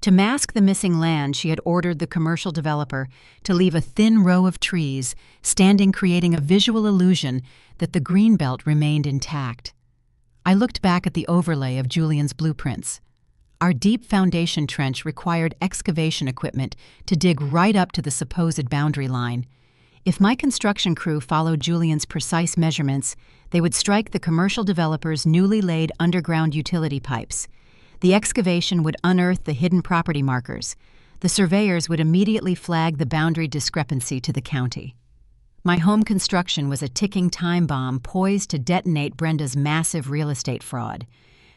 To mask the missing land, she had ordered the commercial developer to leave a thin row of trees standing, creating a visual illusion that the greenbelt remained intact. I looked back at the overlay of Julian's blueprints. Our deep foundation trench required excavation equipment to dig right up to the supposed boundary line. If my construction crew followed Julian's precise measurements, they would strike the commercial developer's newly laid underground utility pipes. The excavation would unearth the hidden property markers. The surveyors would immediately flag the boundary discrepancy to the county. My home construction was a ticking time bomb poised to detonate Brenda's massive real estate fraud.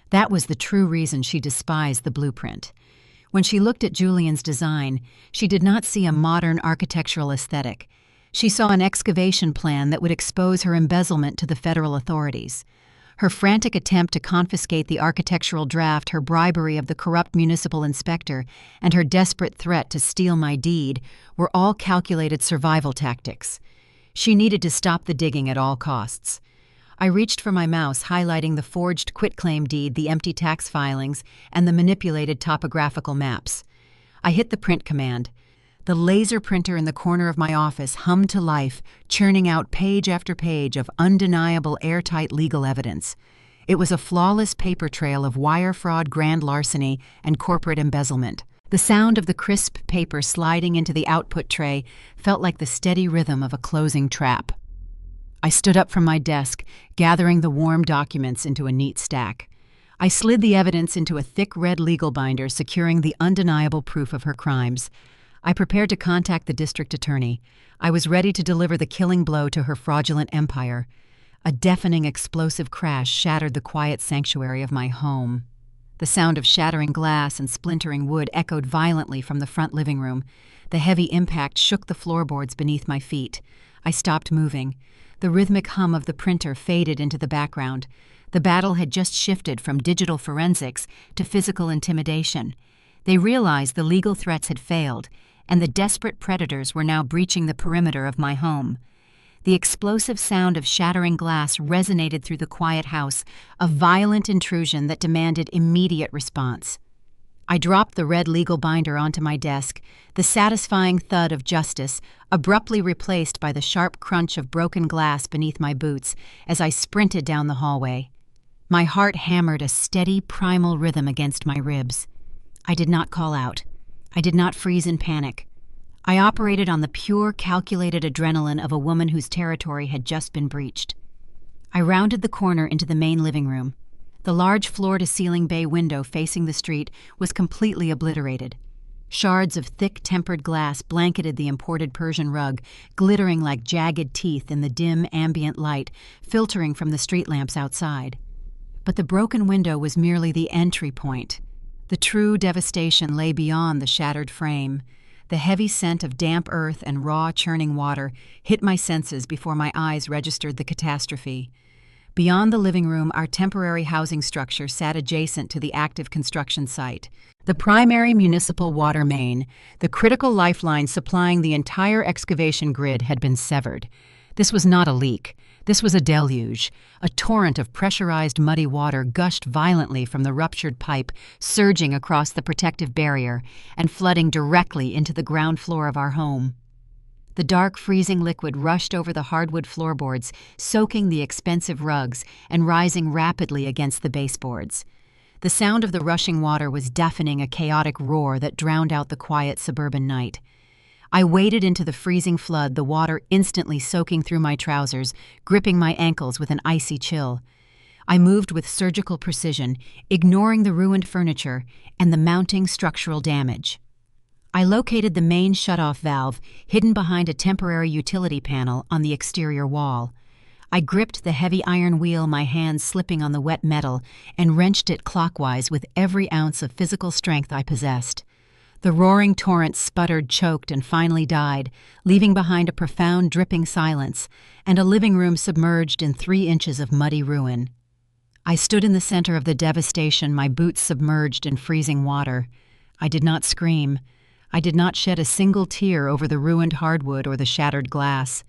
That was the true reason she despised the blueprint. When she looked at Julian's design, she did not see a modern architectural aesthetic. She saw an excavation plan that would expose her embezzlement to the federal authorities. Her frantic attempt to confiscate the architectural draft, her bribery of the corrupt municipal inspector, and her desperate threat to steal my deed were all calculated survival tactics. She needed to stop the digging at all costs. I reached for my mouse, highlighting the forged quitclaim deed, the empty tax filings, and the manipulated topographical maps. I hit the print command. The laser printer in the corner of my office hummed to life, churning out page after page of undeniable, airtight legal evidence. It was a flawless paper trail of wire fraud, grand larceny, and corporate embezzlement. The sound of the crisp paper sliding into the output tray felt like the steady rhythm of a closing trap. I stood up from my desk, gathering the warm documents into a neat stack. I slid the evidence into a thick red legal binder, securing the undeniable proof of her crimes. I prepared to contact the district attorney. I was ready to deliver the killing blow to her fraudulent empire. A deafening explosive crash shattered the quiet sanctuary of my home. The sound of shattering glass and splintering wood echoed violently from the front living room. The heavy impact shook the floorboards beneath my feet. I stopped moving. The rhythmic hum of the printer faded into the background. The battle had just shifted from digital forensics to physical intimidation. They realized the legal threats had failed, and the desperate predators were now breaching the perimeter of my home. The explosive sound of shattering glass resonated through the quiet house, a violent intrusion that demanded immediate response. I dropped the red legal binder onto my desk, the satisfying thud of justice abruptly replaced by the sharp crunch of broken glass beneath my boots as I sprinted down the hallway. My heart hammered a steady, primal rhythm against my ribs. I did not call out. I did not freeze in panic. I operated on the pure, calculated adrenaline of a woman whose territory had just been breached. I rounded the corner into the main living room. The large floor-to-ceiling bay window facing the street was completely obliterated. Shards of thick, tempered glass blanketed the imported Persian rug, glittering like jagged teeth in the dim, ambient light filtering from the street lamps outside. But the broken window was merely the entry point. The true devastation lay beyond the shattered frame. The heavy scent of damp earth and raw, churning water hit my senses before my eyes registered the catastrophe. Beyond the living room, our temporary housing structure sat adjacent to the active construction site. The primary municipal water main, the critical lifeline supplying the entire excavation grid, had been severed. This was not a leak. This was a deluge. A torrent of pressurized muddy water gushed violently from the ruptured pipe, surging across the protective barrier and flooding directly into the ground floor of our home. The dark, freezing liquid rushed over the hardwood floorboards, soaking the expensive rugs and rising rapidly against the baseboards. The sound of the rushing water was deafening, a chaotic roar that drowned out the quiet suburban night. I waded into the freezing flood, the water instantly soaking through my trousers, gripping my ankles with an icy chill. I moved with surgical precision, ignoring the ruined furniture and the mounting structural damage. I located the main shutoff valve, hidden behind a temporary utility panel on the exterior wall. I gripped the heavy iron wheel, my hands slipping on the wet metal, and wrenched it clockwise with every ounce of physical strength I possessed. The roaring torrent sputtered, choked, and finally died, leaving behind a profound, dripping silence and a living room submerged in 3 inches of muddy ruin. I stood in the center of the devastation, my boots submerged in freezing water. I did not scream. I did not shed a single tear over the ruined hardwood or the shattered glass.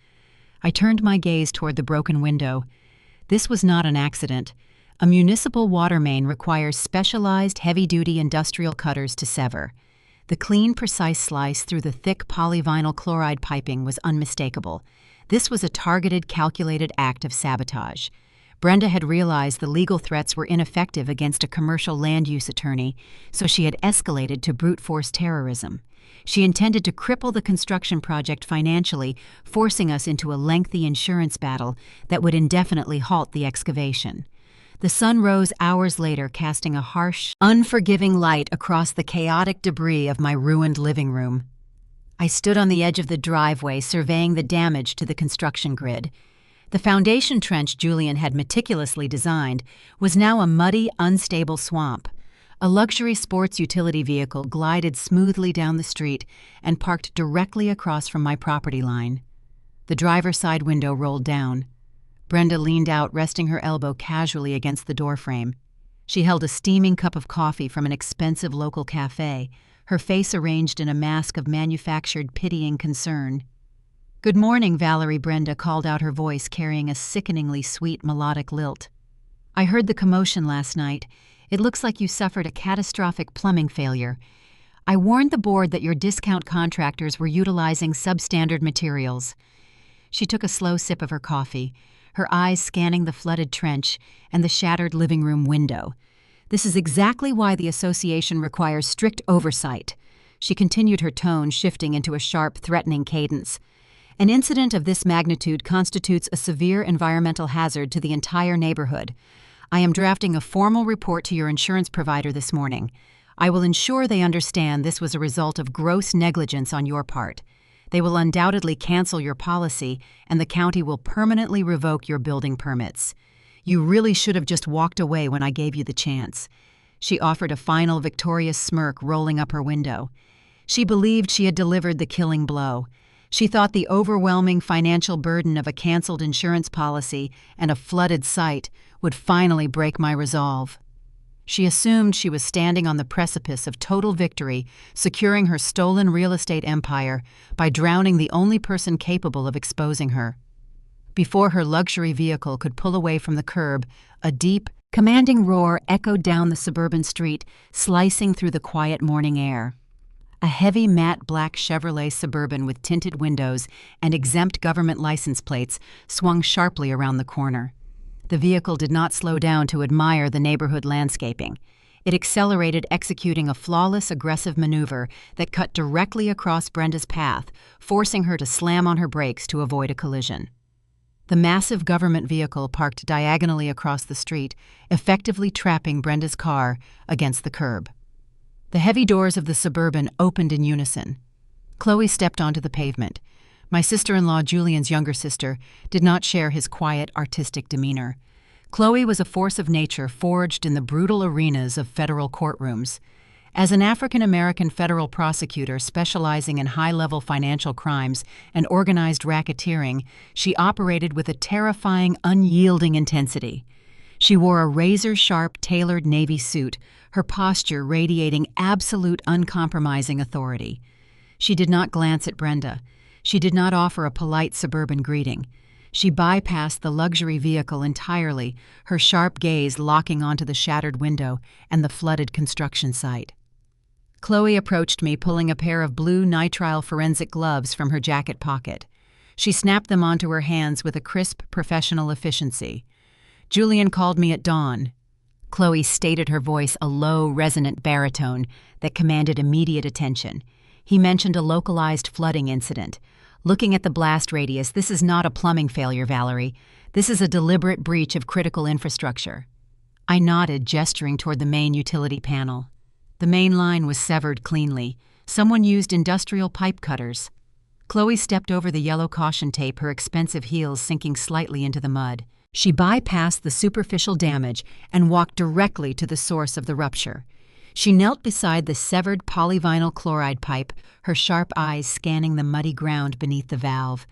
I turned my gaze toward the broken window. This was not an accident. A municipal water main requires specialized, heavy-duty industrial cutters to sever. The clean, precise slice through the thick polyvinyl chloride piping was unmistakable. This was a targeted, calculated act of sabotage. Brenda had realized the legal threats were ineffective against a commercial land use attorney, so she had escalated to brute force terrorism. She intended to cripple the construction project financially, forcing us into a lengthy insurance battle that would indefinitely halt the excavation. The sun rose hours later, casting a harsh, unforgiving light across the chaotic debris of my ruined living room. I stood on the edge of the driveway, surveying the damage to the construction grid. The foundation trench Julian had meticulously designed was now a muddy, unstable swamp. A luxury sports utility vehicle glided smoothly down the street and parked directly across from my property line. The driver's side window rolled down. Brenda leaned out, resting her elbow casually against the doorframe. She held a steaming cup of coffee from an expensive local cafe, her face arranged in a mask of manufactured, pitying concern. "Good morning, Valerie," Brenda called out, her voice carrying a sickeningly sweet melodic lilt. "I heard the commotion last night. It looks like you suffered a catastrophic plumbing failure. I warned the board that your discount contractors were utilizing substandard materials." She took a slow sip of her coffee, her eyes scanning the flooded trench and the shattered living room window. "This is exactly why the association requires strict oversight." She continued, her tone shifting into a sharp, threatening cadence. "An incident of this magnitude constitutes a severe environmental hazard to the entire neighborhood. I am drafting a formal report to your insurance provider this morning. I will ensure they understand this was a result of gross negligence on your part. They will undoubtedly cancel your policy, and the county will permanently revoke your building permits. You really should have just walked away when I gave you the chance." She offered a final victorious smirk, rolling up her window. She believed she had delivered the killing blow. She thought the overwhelming financial burden of a canceled insurance policy and a flooded site would finally break my resolve. She assumed she was standing on the precipice of total victory, securing her stolen real estate empire by drowning the only person capable of exposing her. Before her luxury vehicle could pull away from the curb, a deep, commanding roar echoed down the suburban street, slicing through the quiet morning air. A heavy matte black Chevrolet Suburban with tinted windows and exempt government license plates swung sharply around the corner. The vehicle did not slow down to admire the neighborhood landscaping. It accelerated, executing a flawless, aggressive maneuver that cut directly across Brenda's path, forcing her to slam on her brakes to avoid a collision. The massive government vehicle parked diagonally across the street, effectively trapping Brenda's car against the curb. The heavy doors of the Suburban opened in unison. Chloe stepped onto the pavement. My sister-in-law, Julian's younger sister, did not share his quiet, artistic demeanor. Chloe was a force of nature forged in the brutal arenas of federal courtrooms. As an African-American federal prosecutor specializing in high-level financial crimes and organized racketeering, she operated with a terrifying, unyielding intensity. She wore a razor-sharp, tailored navy suit, her posture radiating absolute, uncompromising authority. She did not glance at Brenda. She did not offer a polite suburban greeting. She bypassed the luxury vehicle entirely, her sharp gaze locking onto the shattered window and the flooded construction site. Chloe approached me, pulling a pair of blue nitrile forensic gloves from her jacket pocket. She snapped them onto her hands with a crisp, professional efficiency. "Julian called me at dawn." Chloe stated, her voice a low, resonant baritone that commanded immediate attention. "He mentioned a localized flooding incident. Looking at the blast radius, this is not a plumbing failure, Valerie. This is a deliberate breach of critical infrastructure." I nodded, gesturing toward the main utility panel. The main line was severed cleanly. Someone used industrial pipe cutters. Chloe stepped over the yellow caution tape, her expensive heels sinking slightly into the mud. She bypassed the superficial damage and walked directly to the source of the rupture. She knelt beside the severed polyvinyl chloride pipe, her sharp eyes scanning the muddy ground beneath the valve.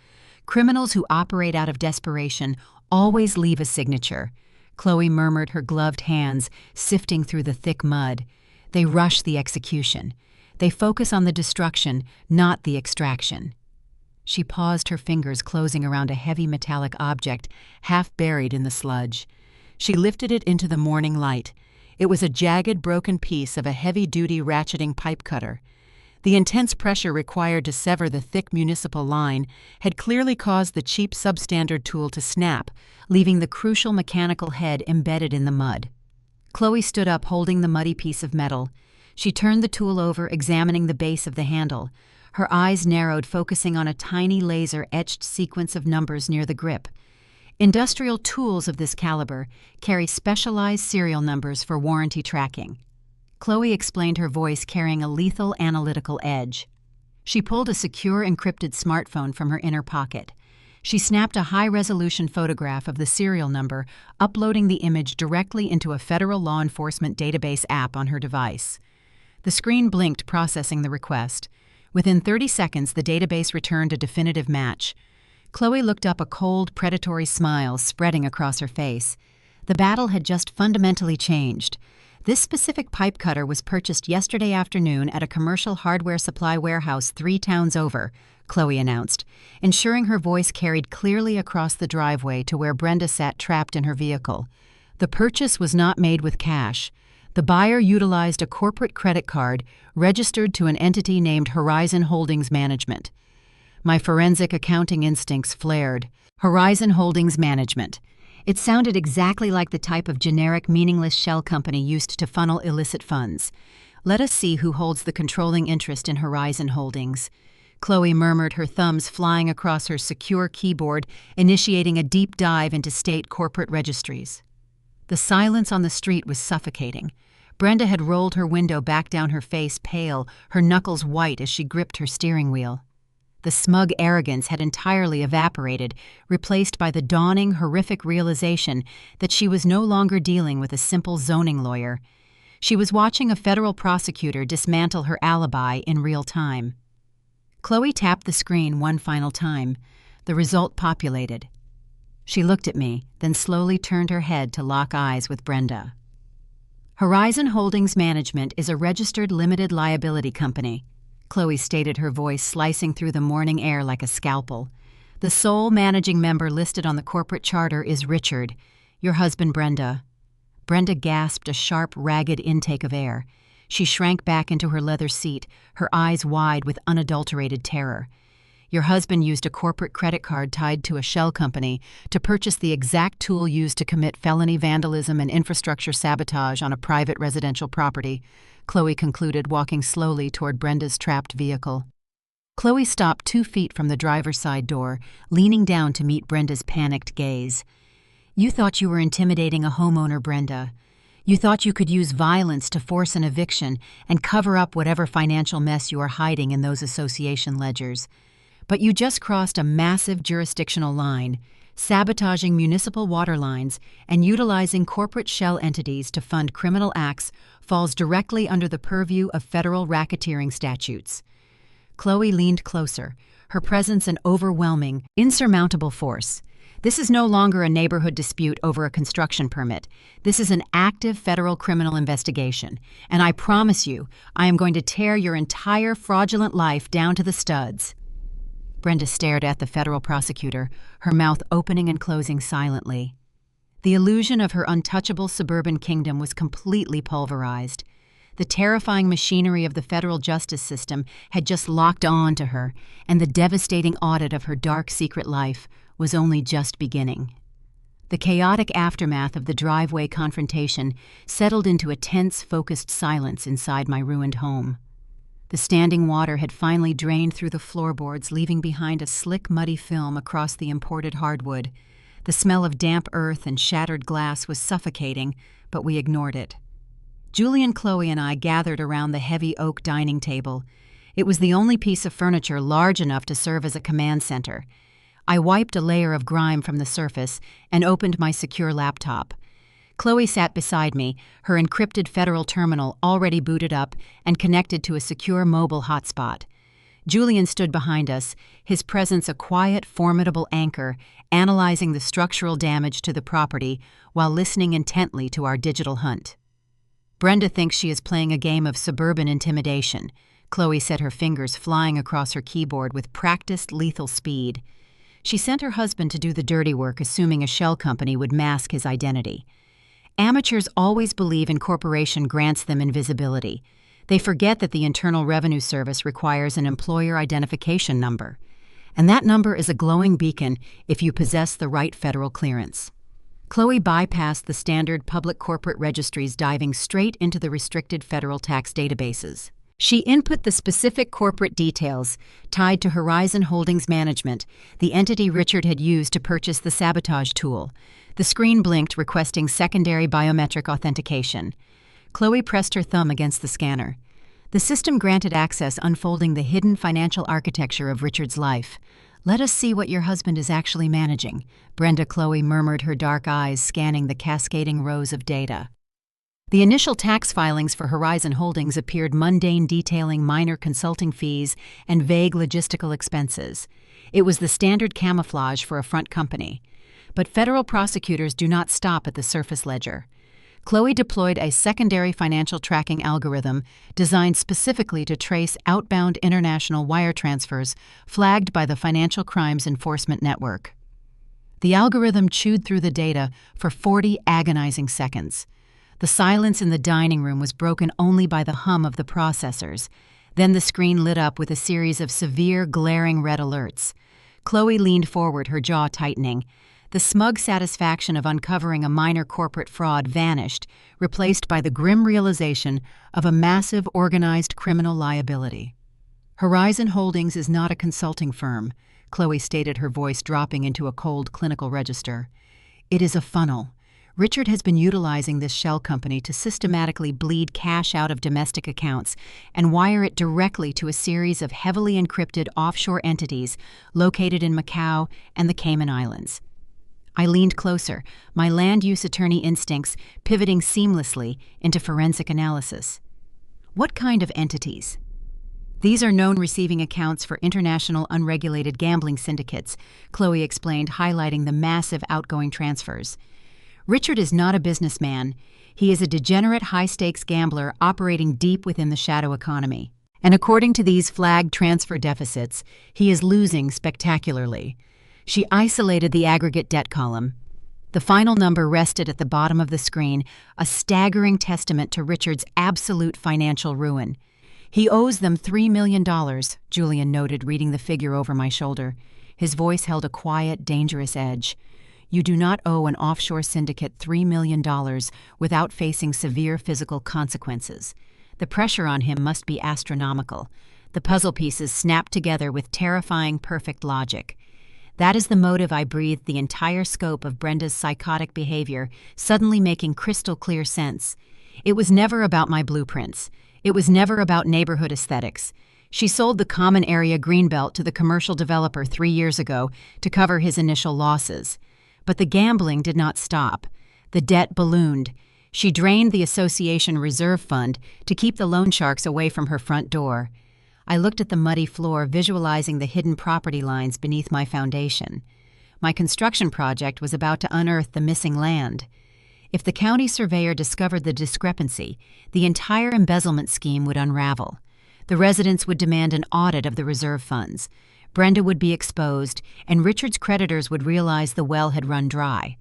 Criminals who operate out of desperation always leave a signature. Chloe murmured, her gloved hands sifting through the thick mud. They rush the execution. They focus on the destruction, not the extraction. She paused, her fingers closing around a heavy metallic object half buried in the sludge. She lifted it into the morning light. It was a jagged, broken piece of a heavy-duty ratcheting pipe cutter. The intense pressure required to sever the thick municipal line had clearly caused the cheap substandard tool to snap, leaving the crucial mechanical head embedded in the mud. Chloe stood up, holding the muddy piece of metal. She turned the tool over, examining the base of the handle. Her eyes narrowed, focusing on a tiny laser-etched sequence of numbers near the grip. Industrial tools of this caliber carry specialized serial numbers for warranty tracking. Chloe explained, her voice carrying a lethal analytical edge. She pulled a secure encrypted smartphone from her inner pocket. She snapped a high-resolution photograph of the serial number, uploading the image directly into a federal law enforcement database app on her device. The screen blinked, processing the request. Within 30 seconds, the database returned a definitive match. Chloe looked up, a cold, predatory smile spreading across her face. The battle had just fundamentally changed. This specific pipe cutter was purchased yesterday afternoon at a commercial hardware supply warehouse 3 towns over, Chloe announced, ensuring her voice carried clearly across the driveway to where Brenda sat trapped in her vehicle. The purchase was not made with cash. The buyer utilized a corporate credit card registered to an entity named Horizon Holdings Management. My forensic accounting instincts flared. Horizon Holdings Management. It sounded exactly like the type of generic, meaningless shell company used to funnel illicit funds. "Let us see who holds the controlling interest in Horizon Holdings." Chloe murmured, her thumbs flying across her secure keyboard, initiating a deep dive into state corporate registries. The silence on the street was suffocating. Brenda had rolled her window back down, her face pale, her knuckles white as she gripped her steering wheel. The smug arrogance had entirely evaporated, replaced by the dawning, horrific realization that she was no longer dealing with a simple zoning lawyer. She was watching a federal prosecutor dismantle her alibi in real time. Chloe tapped the screen one final time. The result populated. She looked at me, then slowly turned her head to lock eyes with Brenda. "Horizon Holdings Management is a registered limited liability company," Chloe stated, her voice slicing through the morning air like a scalpel. "The sole managing member listed on the corporate charter is Richard, your husband Brenda." Brenda gasped, a sharp, ragged intake of air. She shrank back into her leather seat, her eyes wide with unadulterated terror. "Your husband used a corporate credit card tied to a shell company to purchase the exact tool used to commit felony vandalism and infrastructure sabotage on a private residential property," Chloe concluded, walking slowly toward Brenda's trapped vehicle. Chloe stopped 2 feet from the driver's side door, leaning down to meet Brenda's panicked gaze. "You thought you were intimidating a homeowner, Brenda. You thought you could use violence to force an eviction and cover up whatever financial mess you are hiding in those association ledgers. But you just crossed a massive jurisdictional line. sabotaging municipal water lines, and utilizing corporate shell entities to fund criminal acts falls directly under the purview of federal racketeering statutes. Chloe leaned closer, her presence an overwhelming, insurmountable force. This is no longer a neighborhood dispute over a construction permit. This is an active federal criminal investigation, and I promise you, I am going to tear your entire fraudulent life down to the studs. Brenda stared at the federal prosecutor, her mouth opening and closing silently. The illusion of her untouchable suburban kingdom was completely pulverized. The terrifying machinery of the federal justice system had just locked on to her, and the devastating audit of her dark secret life was only just beginning. The chaotic aftermath of the driveway confrontation settled into a tense, focused silence inside my ruined home. The standing water had finally drained through the floorboards, leaving behind a slick, muddy film across the imported hardwood. The smell of damp earth and shattered glass was suffocating, but we ignored it. Julian, Chloe, and I gathered around the heavy oak dining table. It was the only piece of furniture large enough to serve as a command center. I wiped a layer of grime from the surface and opened my secure laptop. Chloe sat beside me, her encrypted federal terminal already booted up and connected to a secure mobile hotspot. Julian stood behind us, his presence a quiet, formidable anchor, analyzing the structural damage to the property while listening intently to our digital hunt. Brenda thinks she is playing a game of suburban intimidation, Chloe said, her fingers flying across her keyboard with practiced, lethal speed. She sent her husband to do the dirty work, assuming a shell company would mask his identity. Amateurs always believe incorporation grants them invisibility. They forget that the Internal Revenue Service requires an employer identification number. And that number is a glowing beacon if you possess the right federal clearance. Chloe bypassed the standard public corporate registries, diving straight into the restricted federal tax databases. She input the specific corporate details tied to Horizon Holdings Management, the entity Richard had used to purchase the sabotage tool. The screen blinked, requesting secondary biometric authentication. Chloe pressed her thumb against the scanner. The system granted access, unfolding the hidden financial architecture of Richard's life. "Let us see what your husband is actually managing," Brenda Chloe murmured, her dark eyes scanning the cascading rows of data. The initial tax filings for Horizon Holdings appeared mundane, detailing minor consulting fees and vague logistical expenses. It was the standard camouflage for a front company. But federal prosecutors do not stop at the surface ledger. Chloe deployed a secondary financial tracking algorithm designed specifically to trace outbound international wire transfers flagged by the Financial Crimes Enforcement Network. The algorithm chewed through the data for 40 agonizing seconds. The silence in the dining room was broken only by the hum of the processors. Then the screen lit up with a series of severe, glaring red alerts. Chloe leaned forward, her jaw tightening. The smug satisfaction of uncovering a minor corporate fraud vanished, replaced by the grim realization of a massive, organized criminal liability. "Horizon Holdings is not a consulting firm," Chloe stated, her voice dropping into a cold clinical register. "It is a funnel. Richard has been utilizing this shell company to systematically bleed cash out of domestic accounts and wire it directly to a series of heavily encrypted offshore entities located in Macau and the Cayman Islands." I leaned closer, my land use attorney instincts pivoting seamlessly into forensic analysis. "What kind of entities?" "These are known receiving accounts for international unregulated gambling syndicates," Chloe explained, highlighting the massive outgoing transfers. "Richard is not a businessman. He is a degenerate high-stakes gambler operating deep within the shadow economy. And according to these flagged transfer deficits, he is losing spectacularly." She isolated the aggregate debt column. The final number rested at the bottom of the screen, a staggering testament to Richard's absolute financial ruin. "He owes them $3 million, Julian noted, reading the figure over my shoulder. His voice held a quiet, dangerous edge. "You do not owe an offshore syndicate $3 million without facing severe physical consequences. The pressure on him must be astronomical." The puzzle pieces snapped together with terrifying, perfect logic. That is the motive, I breathed, the entire scope of Brenda's psychotic behavior suddenly making crystal clear sense. It was never about my blueprints. It was never about neighborhood aesthetics. She sold the common area greenbelt to the commercial developer 3 years ago to cover his initial losses. But the gambling did not stop. The debt ballooned. She drained the association reserve fund to keep the loan sharks away from her front door. I looked at the muddy floor, visualizing the hidden property lines beneath my foundation. My construction project was about to unearth the missing land. If the county surveyor discovered the discrepancy, the entire embezzlement scheme would unravel. The residents would demand an audit of the reserve funds. Brenda would be exposed, and Richard's creditors would realize the well had run dry.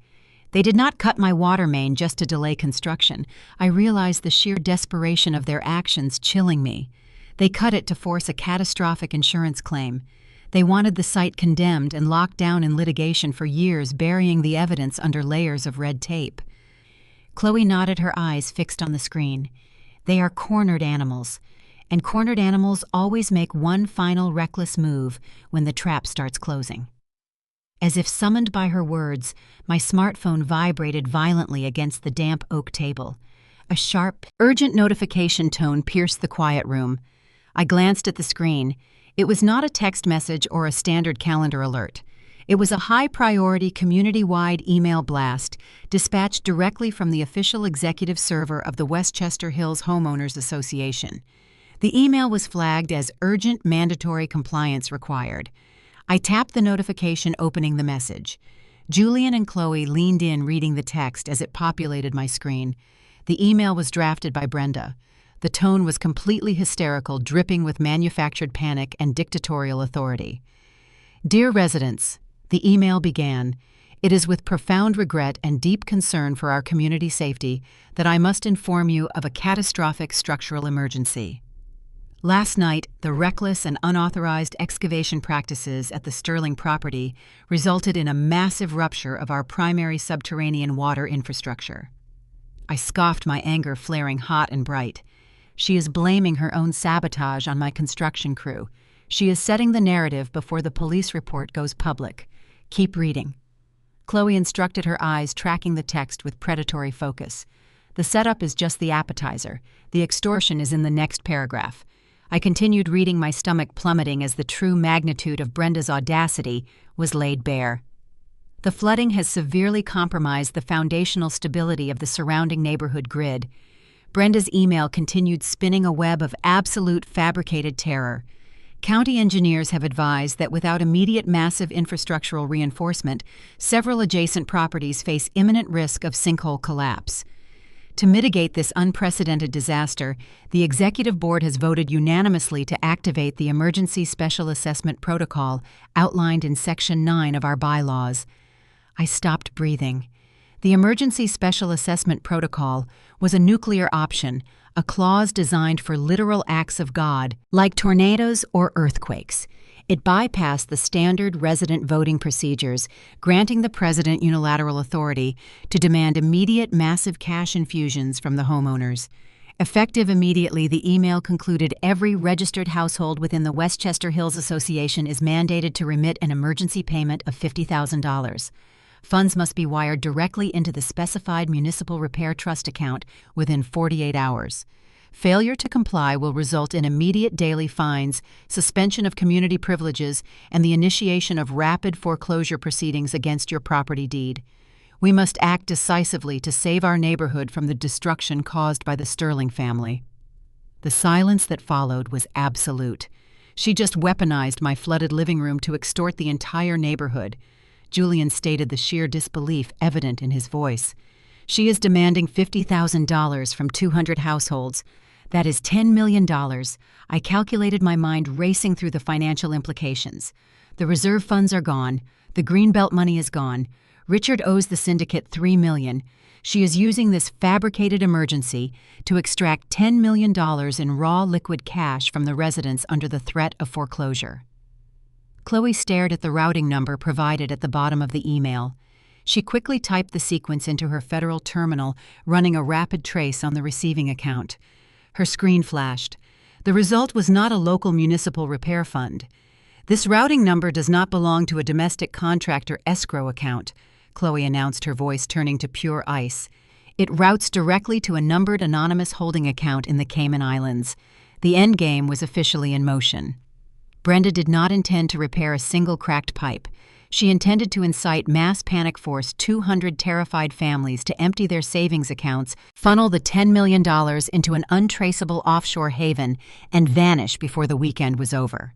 They did not cut my water main just to delay construction. I realized the sheer desperation of their actions, chilling me. They cut it to force a catastrophic insurance claim. They wanted the site condemned and locked down in litigation for years, burying the evidence under layers of red tape. Chloe nodded, her eyes fixed on the screen. They are cornered animals, and cornered animals always make one final reckless move when the trap starts closing. As if summoned by her words, my smartphone vibrated violently against the damp oak table. A sharp, urgent notification tone pierced the quiet room. I glanced at the screen. It was not a text message or a standard calendar alert. It was a high-priority, community-wide email blast dispatched directly from the official executive server of the Westchester Hills Homeowners Association. The email was flagged as urgent mandatory compliance required. I tapped the notification, opening the message. Julian and Chloe leaned in, reading the text as it populated my screen. The email was drafted by Brenda. The tone was completely hysterical, dripping with manufactured panic and dictatorial authority. Dear residents, the email began, "It is with profound regret and deep concern for our community safety that I must inform you of a catastrophic structural emergency. Last night, the reckless and unauthorized excavation practices at the Sterling property resulted in a massive rupture of our primary subterranean water infrastructure." I scoffed, my anger flaring hot and bright. She is blaming her own sabotage on my construction crew. She is setting the narrative before the police report goes public. Keep reading. Chloe instructed, her eyes tracking the text with predatory focus. The setup is just the appetizer. The extortion is in the next paragraph. I continued reading, my stomach plummeting as the true magnitude of Brenda's audacity was laid bare. The flooding has severely compromised the foundational stability of the surrounding neighborhood grid. Brenda's email continued, spinning a web of absolute fabricated terror. County engineers have advised that without immediate massive infrastructural reinforcement, several adjacent properties face imminent risk of sinkhole collapse. To mitigate this unprecedented disaster, the Executive Board has voted unanimously to activate the Emergency Special Assessment Protocol outlined in Section 9 of our bylaws. I stopped breathing. The Emergency Special Assessment Protocol was a nuclear option, a clause designed for literal acts of God, like tornadoes or earthquakes. It bypassed the standard resident voting procedures, granting the president unilateral authority to demand immediate massive cash infusions from the homeowners. Effective immediately, the email concluded every registered household within the Westchester Hills Association is mandated to remit an emergency payment of $50,000. Funds must be wired directly into the specified municipal repair trust account within 48 hours. Failure to comply will result in immediate daily fines, suspension of community privileges, and the initiation of rapid foreclosure proceedings against your property deed. We must act decisively to save our neighborhood from the destruction caused by the Sterling family. The silence that followed was absolute. She just weaponized my flooded living room to extort the entire neighborhood. Julian stated, the sheer disbelief evident in his voice. She is demanding $50,000 from 200 households. That is $10 million. I calculated, my mind racing through the financial implications. The reserve funds are gone. The Greenbelt money is gone. Richard owes the syndicate $3 million. She is using this fabricated emergency to extract $10 million in raw liquid cash from the residents under the threat of foreclosure. Chloe stared at the routing number provided at the bottom of the email. She quickly typed the sequence into her federal terminal, running a rapid trace on the receiving account. Her screen flashed. The result was not a local municipal repair fund. "This routing number does not belong to a domestic contractor escrow account," Chloe announced, her voice turning to pure ice. "It routes directly to a numbered anonymous holding account in the Cayman Islands. The endgame was officially in motion." Brenda did not intend to repair a single cracked pipe. She intended to incite mass panic, force 200 terrified families to empty their savings accounts, funnel the $10 million into an untraceable offshore haven, and vanish before the weekend was over.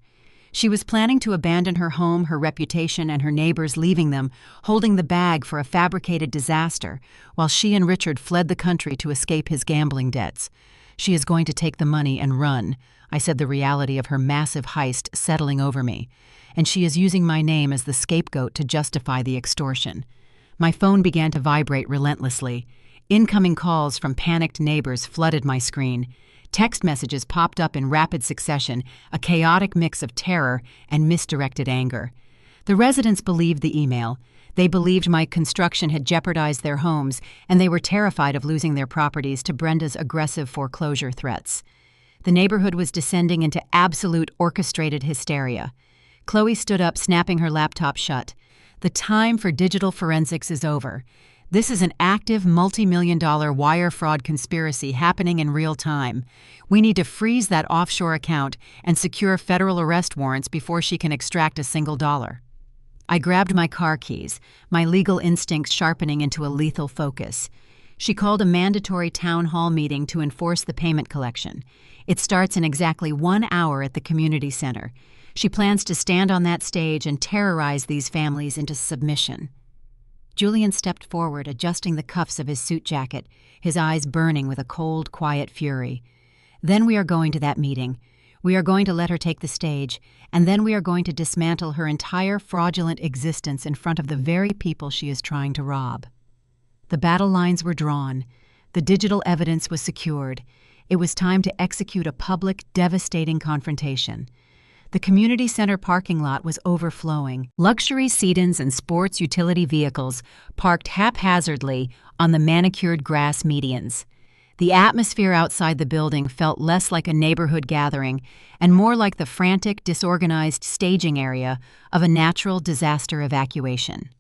She was planning to abandon her home, her reputation, and her neighbors, leaving them, holding the bag for a fabricated disaster, while she and Richard fled the country to escape his gambling debts. She is going to take the money and run, I said, the reality of her massive heist settling over me. And she is using my name as the scapegoat to justify the extortion. My phone began to vibrate relentlessly. Incoming calls from panicked neighbors flooded my screen. Text messages popped up in rapid succession, a chaotic mix of terror and misdirected anger. The residents believed the email. They believed my construction had jeopardized their homes, and they were terrified of losing their properties to Brenda's aggressive foreclosure threats. The neighborhood was descending into absolute orchestrated hysteria. Chloe stood up, snapping her laptop shut. The time for digital forensics is over. This is an active multi-million-dollar wire fraud conspiracy happening in real time. We need to freeze that offshore account and secure federal arrest warrants before she can extract a single dollar. I grabbed my car keys, my legal instincts sharpening into a lethal focus. She called a mandatory town hall meeting to enforce the payment collection. It starts in exactly 1 hour at the community center. She plans to stand on that stage and terrorize these families into submission. Julian stepped forward, adjusting the cuffs of his suit jacket, his eyes burning with a cold, quiet fury. Then we are going to that meeting. We are going to let her take the stage, and then we are going to dismantle her entire fraudulent existence in front of the very people she is trying to rob. The battle lines were drawn. The digital evidence was secured. It was time to execute a public, devastating confrontation. The community center parking lot was overflowing. Luxury sedans and sports utility vehicles parked haphazardly on the manicured grass medians. The atmosphere outside the building felt less like a neighborhood gathering and more like the frantic, disorganized staging area of a natural disaster evacuation.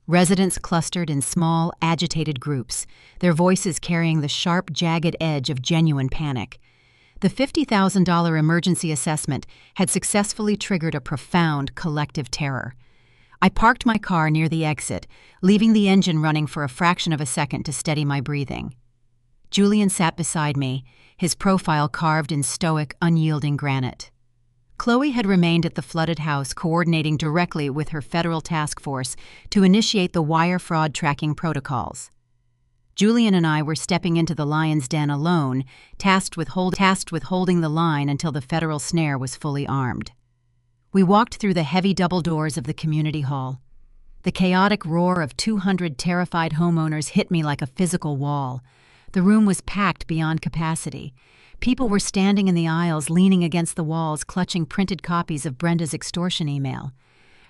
Residents clustered in small, agitated groups, their voices carrying the sharp, jagged edge of genuine panic. The $50,000 emergency assessment had successfully triggered a profound collective terror. I parked my car near the exit, leaving the engine running for a fraction of a second to steady my breathing. Julian sat beside me, his profile carved in stoic, unyielding granite. Chloe had remained at the flooded house, coordinating directly with her federal task force to initiate the wire fraud tracking protocols. Julian and I were stepping into the lion's den alone, tasked with holding the line until the federal snare was fully armed. We walked through the heavy double doors of the community hall. The chaotic roar of 200 terrified homeowners hit me like a physical wall. The room was packed beyond capacity. People were standing in the aisles, leaning against the walls, clutching printed copies of Brenda's extortion email.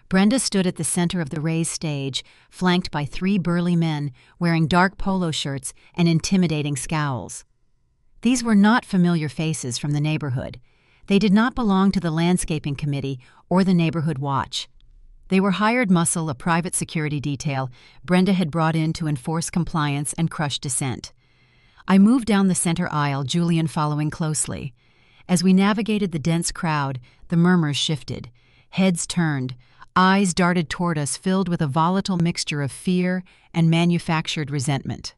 Brenda stood at the center of the raised stage, flanked by 3 burly men wearing dark polo shirts and intimidating scowls. These were not familiar faces from the neighborhood. They did not belong to the landscaping committee or the neighborhood watch. They were hired muscle, a private security detail Brenda had brought in to enforce compliance and crush dissent. I moved down the center aisle, Julian following closely. As we navigated the dense crowd, the murmurs shifted. Heads turned. Eyes darted toward us, filled with a volatile mixture of fear and manufactured resentment.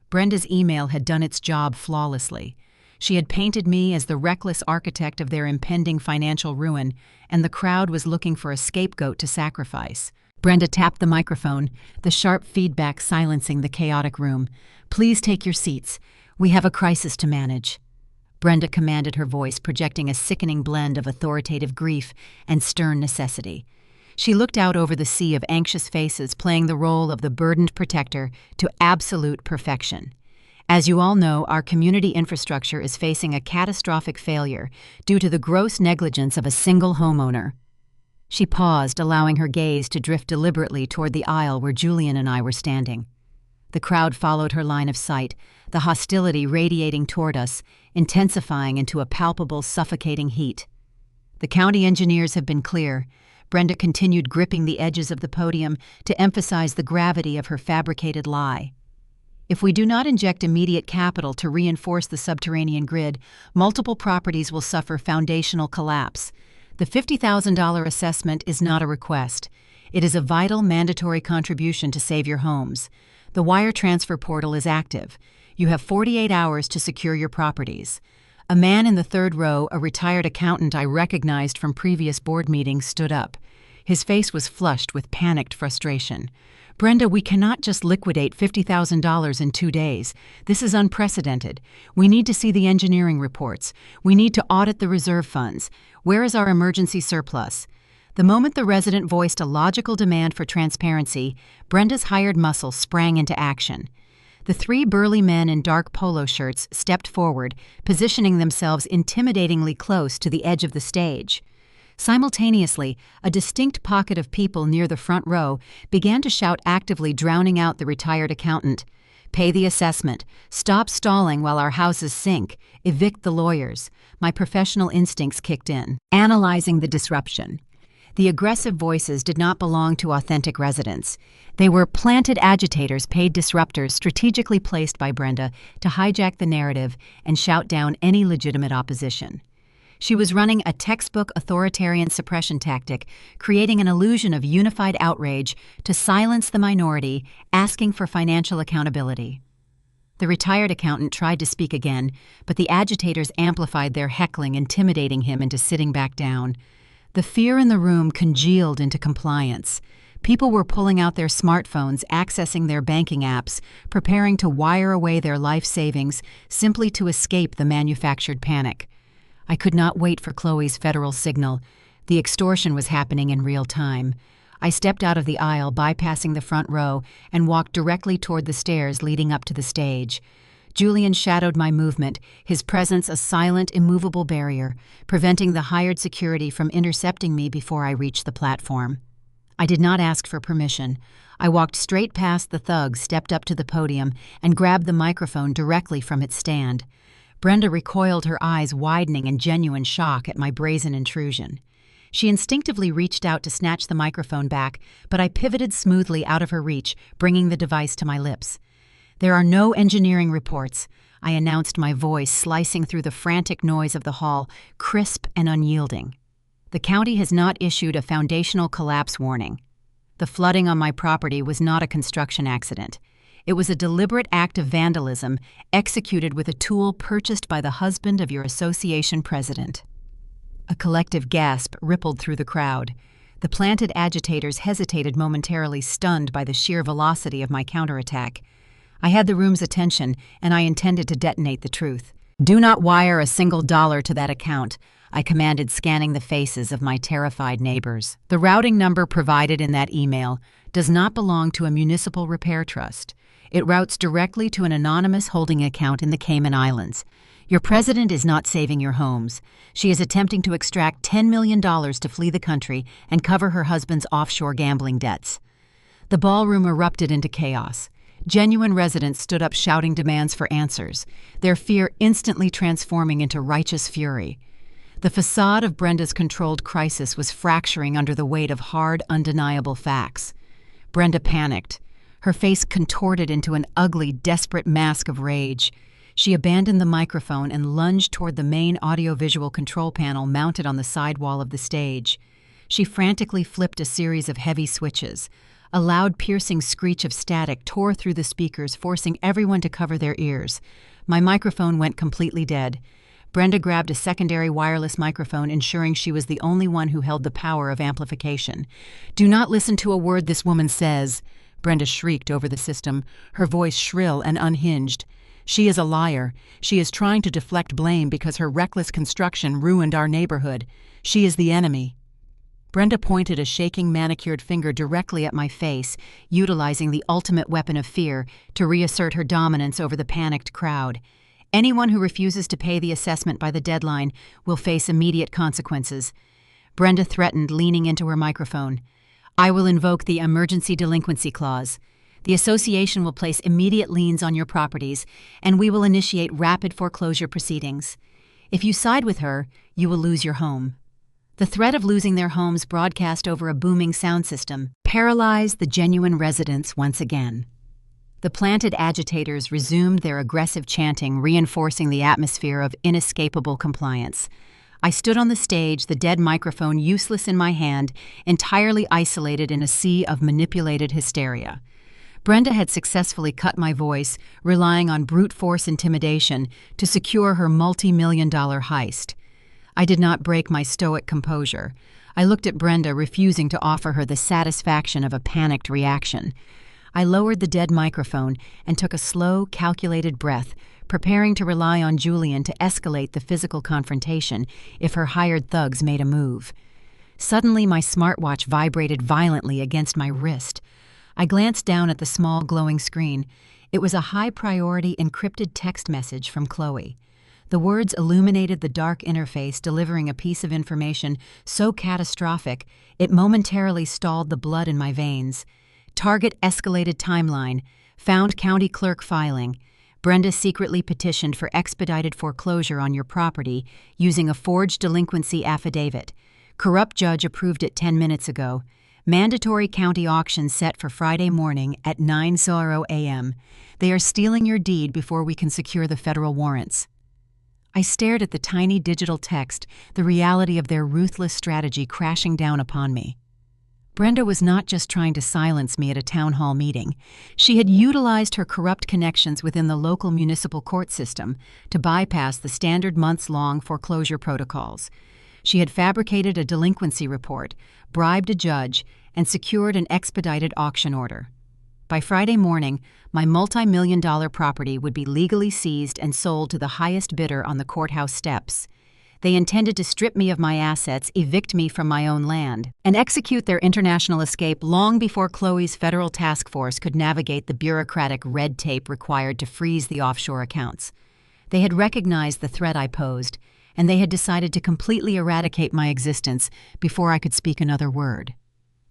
Brenda's email had done its job flawlessly. She had painted me as the reckless architect of their impending financial ruin, and the crowd was looking for a scapegoat to sacrifice. Brenda tapped the microphone, the sharp feedback silencing the chaotic room. "Please take your seats. We have a crisis to manage." Brenda commanded, her voice projecting a sickening blend of authoritative grief and stern necessity. She looked out over the sea of anxious faces, playing the role of the burdened protector to absolute perfection. As you all know, our community infrastructure is facing a catastrophic failure due to the gross negligence of a single homeowner. She paused, allowing her gaze to drift deliberately toward the aisle where Julian and I were standing. The crowd followed her line of sight, the hostility radiating toward us, intensifying into a palpable, suffocating heat. "The county engineers have been clear." Brenda continued, gripping the edges of the podium to emphasize the gravity of her fabricated lie. "If we do not inject immediate capital to reinforce the subterranean grid, multiple properties will suffer foundational collapse. The $50,000 assessment is not a request. It is a vital, mandatory contribution to save your homes. The wire transfer portal is active. You have 48 hours to secure your properties. A man in the third row, a retired accountant I recognized from previous board meetings, stood up. His face was flushed with panicked frustration. "Brenda, we cannot just liquidate $50,000 in 2 days. This is unprecedented. We need to see the engineering reports. We need to audit the reserve funds. Where is our emergency surplus?" The moment the resident voiced a logical demand for transparency, Brenda's hired muscle sprang into action. The 3 burly men in dark polo shirts stepped forward, positioning themselves intimidatingly close to the edge of the stage. Simultaneously, a distinct pocket of people near the front row began to shout, actively drowning out the retired accountant. "Pay the assessment. Stop stalling while our houses sink. Evict the lawyers." My professional instincts kicked in, analyzing the disruption. The aggressive voices did not belong to authentic residents. They were planted agitators, paid disruptors strategically placed by Brenda to hijack the narrative and shout down any legitimate opposition. She was running a textbook authoritarian suppression tactic, creating an illusion of unified outrage to silence the minority, asking for financial accountability. The retired accountant tried to speak again, but the agitators amplified their heckling, intimidating him into sitting back down. The fear in the room congealed into compliance. People were pulling out their smartphones, accessing their banking apps, preparing to wire away their life savings simply to escape the manufactured panic. I could not wait for Chloe's federal signal. The extortion was happening in real time. I stepped out of the aisle, bypassing the front row, and walked directly toward the stairs leading up to the stage. Julian shadowed my movement, his presence a silent, immovable barrier, preventing the hired security from intercepting me before I reached the platform. I did not ask for permission. I walked straight past the thugs, stepped up to the podium, and grabbed the microphone directly from its stand. Brenda recoiled, her eyes widening in genuine shock at my brazen intrusion. She instinctively reached out to snatch the microphone back, but I pivoted smoothly out of her reach, bringing the device to my lips. "There are no engineering reports," I announced, my voice slicing through the frantic noise of the hall, crisp and unyielding. "The county has not issued a foundational collapse warning. The flooding on my property was not a construction accident. It was a deliberate act of vandalism executed with a tool purchased by the husband of your association president." A collective gasp rippled through the crowd. The planted agitators hesitated momentarily, stunned by the sheer velocity of my counterattack. I had the room's attention, and I intended to detonate the truth. "Do not wire a single dollar to that account," I commanded, scanning the faces of my terrified neighbors. "The routing number provided in that email does not belong to a municipal repair trust. It routes directly to an anonymous holding account in the Cayman Islands. Your president is not saving your homes. She is attempting to extract $10 million to flee the country and cover her husband's offshore gambling debts." The ballroom erupted into chaos. Genuine residents stood up shouting demands for answers, their fear instantly transforming into righteous fury. The facade of Brenda's controlled crisis was fracturing under the weight of hard, undeniable facts. Brenda panicked. Her face contorted into an ugly, desperate mask of rage. She abandoned the microphone and lunged toward the main audiovisual control panel mounted on the side wall of the stage. She frantically flipped a series of heavy switches. A loud, piercing screech of static tore through the speakers, forcing everyone to cover their ears. My microphone went completely dead. Brenda grabbed a secondary wireless microphone, ensuring she was the only one who held the power of amplification. "Do not listen to a word this woman says," Brenda shrieked over the system, her voice shrill and unhinged. "She is a liar. She is trying to deflect blame because her reckless construction ruined our neighborhood. She is the enemy." Brenda pointed a shaking, manicured finger directly at my face, utilizing the ultimate weapon of fear to reassert her dominance over the panicked crowd. "Anyone who refuses to pay the assessment by the deadline will face immediate consequences." Brenda threatened, leaning into her microphone. "I will invoke the emergency delinquency clause. The association will place immediate liens on your properties, and we will initiate rapid foreclosure proceedings. If you side with her, you will lose your home." The threat of losing their homes, broadcast over a booming sound system, paralyzed the genuine residents once again. The planted agitators resumed their aggressive chanting, reinforcing the atmosphere of inescapable compliance. I stood on the stage, the dead microphone useless in my hand, entirely isolated in a sea of manipulated hysteria. Brenda had successfully cut my voice, relying on brute force intimidation to secure her multi-million-dollar heist. I did not break my stoic composure. I looked at Brenda, refusing to offer her the satisfaction of a panicked reaction. I lowered the dead microphone and took a slow, calculated breath, preparing to rely on Julian to escalate the physical confrontation if her hired thugs made a move. Suddenly, my smartwatch vibrated violently against my wrist. I glanced down at the small, glowing screen. It was a high-priority encrypted text message from Chloe. The words illuminated the dark interface, delivering a piece of information so catastrophic it momentarily stalled the blood in my veins. Target escalated timeline. Found county clerk filing. Brenda secretly petitioned for expedited foreclosure on your property using a forged delinquency affidavit. Corrupt judge approved it 10 minutes ago. Mandatory county auction set for Friday morning at 9:00 a.m. They are stealing your deed before we can secure the federal warrants. I stared at the tiny digital text, the reality of their ruthless strategy crashing down upon me. Brenda was not just trying to silence me at a town hall meeting. She had utilized her corrupt connections within the local municipal court system to bypass the standard months-long foreclosure protocols. She had fabricated a delinquency report, bribed a judge, and secured an expedited auction order. By Friday morning, my multi-million-dollar property would be legally seized and sold to the highest bidder on the courthouse steps. They intended to strip me of my assets, evict me from my own land, and execute their international escape long before Chloe's federal task force could navigate the bureaucratic red tape required to freeze the offshore accounts. They had recognized the threat I posed, and they had decided to completely eradicate my existence before I could speak another word.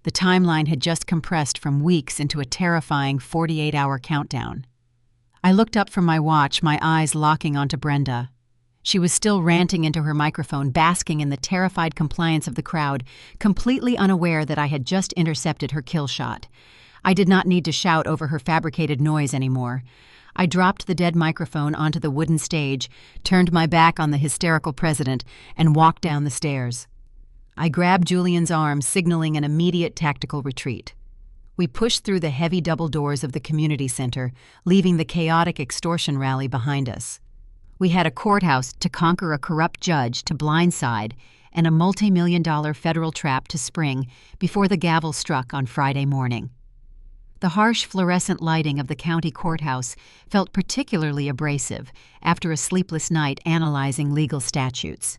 The timeline had just compressed from weeks into a terrifying 48-hour countdown. I looked up from my watch, my eyes locking onto Brenda. She was still ranting into her microphone, basking in the terrified compliance of the crowd, completely unaware that I had just intercepted her kill shot. I did not need to shout over her fabricated noise anymore. I dropped the dead microphone onto the wooden stage, turned my back on the hysterical president, and walked down the stairs. I grabbed Julian's arm, signaling an immediate tactical retreat. We pushed through the heavy double doors of the community center, leaving the chaotic extortion rally behind us. We had a courthouse to conquer, a corrupt judge to blindside, and a multi-million-dollar federal trap to spring before the gavel struck on Friday morning. The harsh fluorescent lighting of the county courthouse felt particularly abrasive after a sleepless night analyzing legal statutes.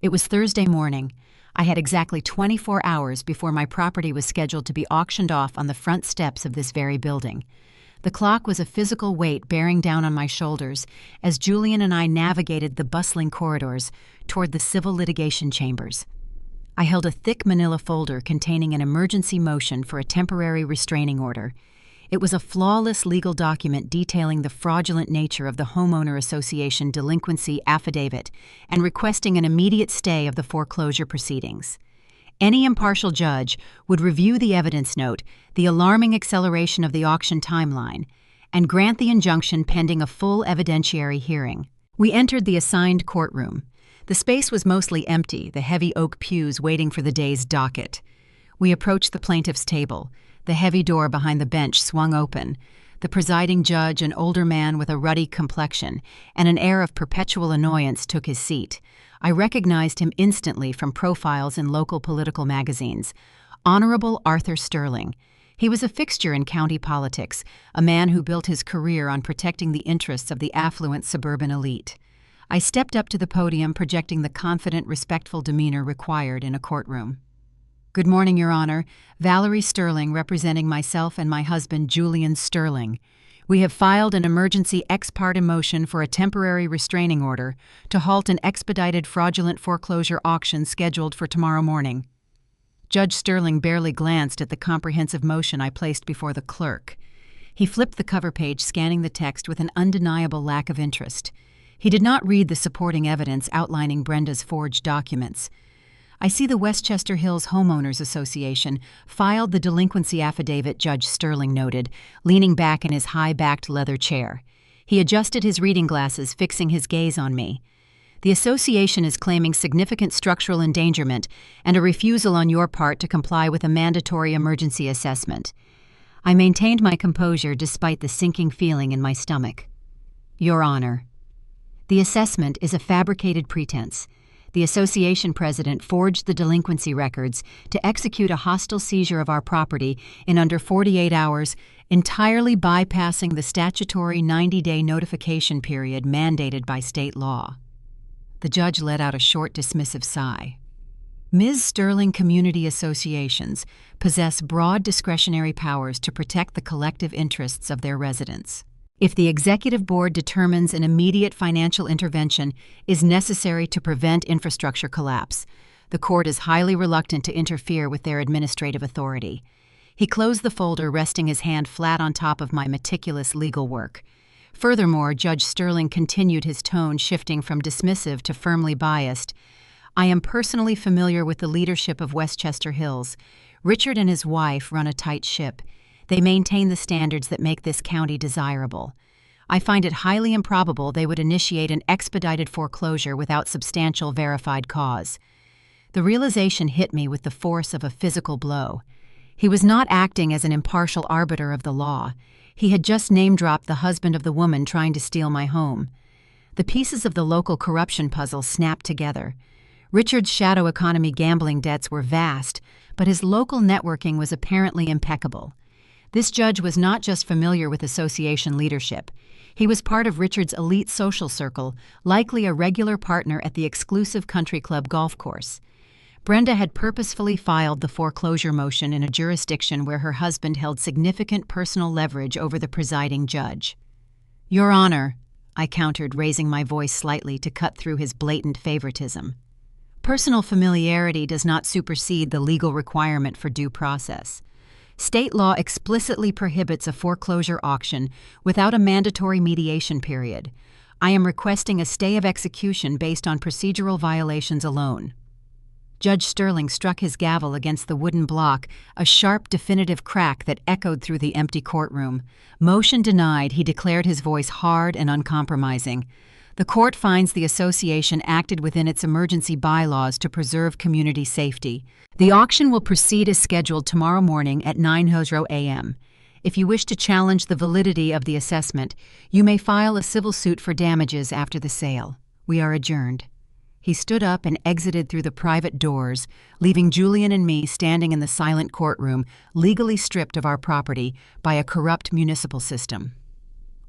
It was Thursday morning. I had exactly 24 hours before my property was scheduled to be auctioned off on the front steps of this very building. The clock was a physical weight bearing down on my shoulders as Julian and I navigated the bustling corridors toward the civil litigation chambers. I held a thick manila folder containing an emergency motion for a temporary restraining order. It was a flawless legal document detailing the fraudulent nature of the homeowner association delinquency affidavit and requesting an immediate stay of the foreclosure proceedings. Any impartial judge would review the evidence note, the alarming acceleration of the auction timeline, and grant the injunction pending a full evidentiary hearing. We entered the assigned courtroom. The space was mostly empty, the heavy oak pews waiting for the day's docket. We approached the plaintiff's table. The heavy door behind the bench swung open. The presiding judge, an older man with a ruddy complexion and an air of perpetual annoyance, took his seat. I recognized him instantly from profiles in local political magazines. Honorable Arthur Sterling. He was a fixture in county politics, a man who built his career on protecting the interests of the affluent suburban elite. I stepped up to the podium, projecting the confident, respectful demeanor required in a courtroom. Good morning, Your Honor. Valerie Sterling, representing myself and my husband, Julian Sterling. We have filed an emergency ex parte motion for a temporary restraining order to halt an expedited fraudulent foreclosure auction scheduled for tomorrow morning. Judge Sterling barely glanced at the comprehensive motion I placed before the clerk. He flipped the cover page, scanning the text with an undeniable lack of interest. He did not read the supporting evidence outlining Brenda's forged documents. I see the Westchester Hills Homeowners Association filed the delinquency affidavit, Judge Sterling noted, leaning back in his high-backed leather chair. He adjusted his reading glasses, fixing his gaze on me. The association is claiming significant structural endangerment and a refusal on your part to comply with a mandatory emergency assessment. I maintained my composure despite the sinking feeling in my stomach. Your Honor, the assessment is a fabricated pretense. The association president forged the delinquency records to execute a hostile seizure of our property in under 48 hours, entirely bypassing the statutory 90-day notification period mandated by state law. The judge let out a short dismissive sigh. Ms. Sterling community associations possess broad discretionary powers to protect the collective interests of their residents. If the executive board determines an immediate financial intervention is necessary to prevent infrastructure collapse, the court is highly reluctant to interfere with their administrative authority. He closed the folder, resting his hand flat on top of my meticulous legal work. Furthermore, Judge Sterling continued, his tone shifting from dismissive to firmly biased. I am personally familiar with the leadership of Westchester Hills. Richard and his wife run a tight ship. They maintain the standards that make this county desirable. I find it highly improbable they would initiate an expedited foreclosure without substantial verified cause. The realization hit me with the force of a physical blow. He was not acting as an impartial arbiter of the law. He had just name-dropped the husband of the woman trying to steal my home. The pieces of the local corruption puzzle snapped together. Richard's shadow economy gambling debts were vast, but his local networking was apparently impeccable. This judge was not just familiar with association leadership. He was part of Richard's elite social circle, likely a regular partner at the exclusive country club golf course. Brenda had purposefully filed the foreclosure motion in a jurisdiction where her husband held significant personal leverage over the presiding judge. Your Honor, I countered, raising my voice slightly to cut through his blatant favoritism. Personal familiarity does not supersede the legal requirement for due process. State law explicitly prohibits a foreclosure auction without a mandatory mediation period. I am requesting a stay of execution based on procedural violations alone. Judge Sterling struck his gavel against the wooden block, a sharp, definitive crack that echoed through the empty courtroom. Motion denied, he declared, his voice hard and uncompromising. The court finds the association acted within its emergency bylaws to preserve community safety. The auction will proceed as scheduled tomorrow morning at 9:00 a.m. If you wish to challenge the validity of the assessment, you may file a civil suit for damages after the sale. We are adjourned. He stood up and exited through the private doors, leaving Julian and me standing in the silent courtroom, legally stripped of our property by a corrupt municipal system.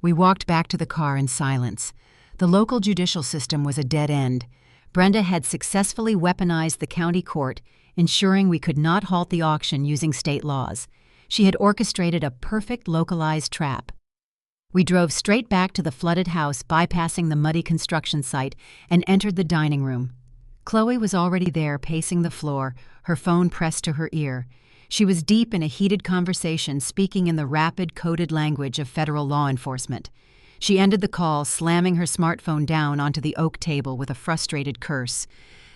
We walked back to the car in silence. The local judicial system was a dead end. Brenda had successfully weaponized the county court, ensuring we could not halt the auction using state laws. She had orchestrated a perfect localized trap. We drove straight back to the flooded house, bypassing the muddy construction site, and entered the dining room. Chloe was already there, pacing the floor, her phone pressed to her ear. She was deep in a heated conversation, speaking in the rapid, coded language of federal law enforcement. She ended the call, slamming her smartphone down onto the oak table with a frustrated curse.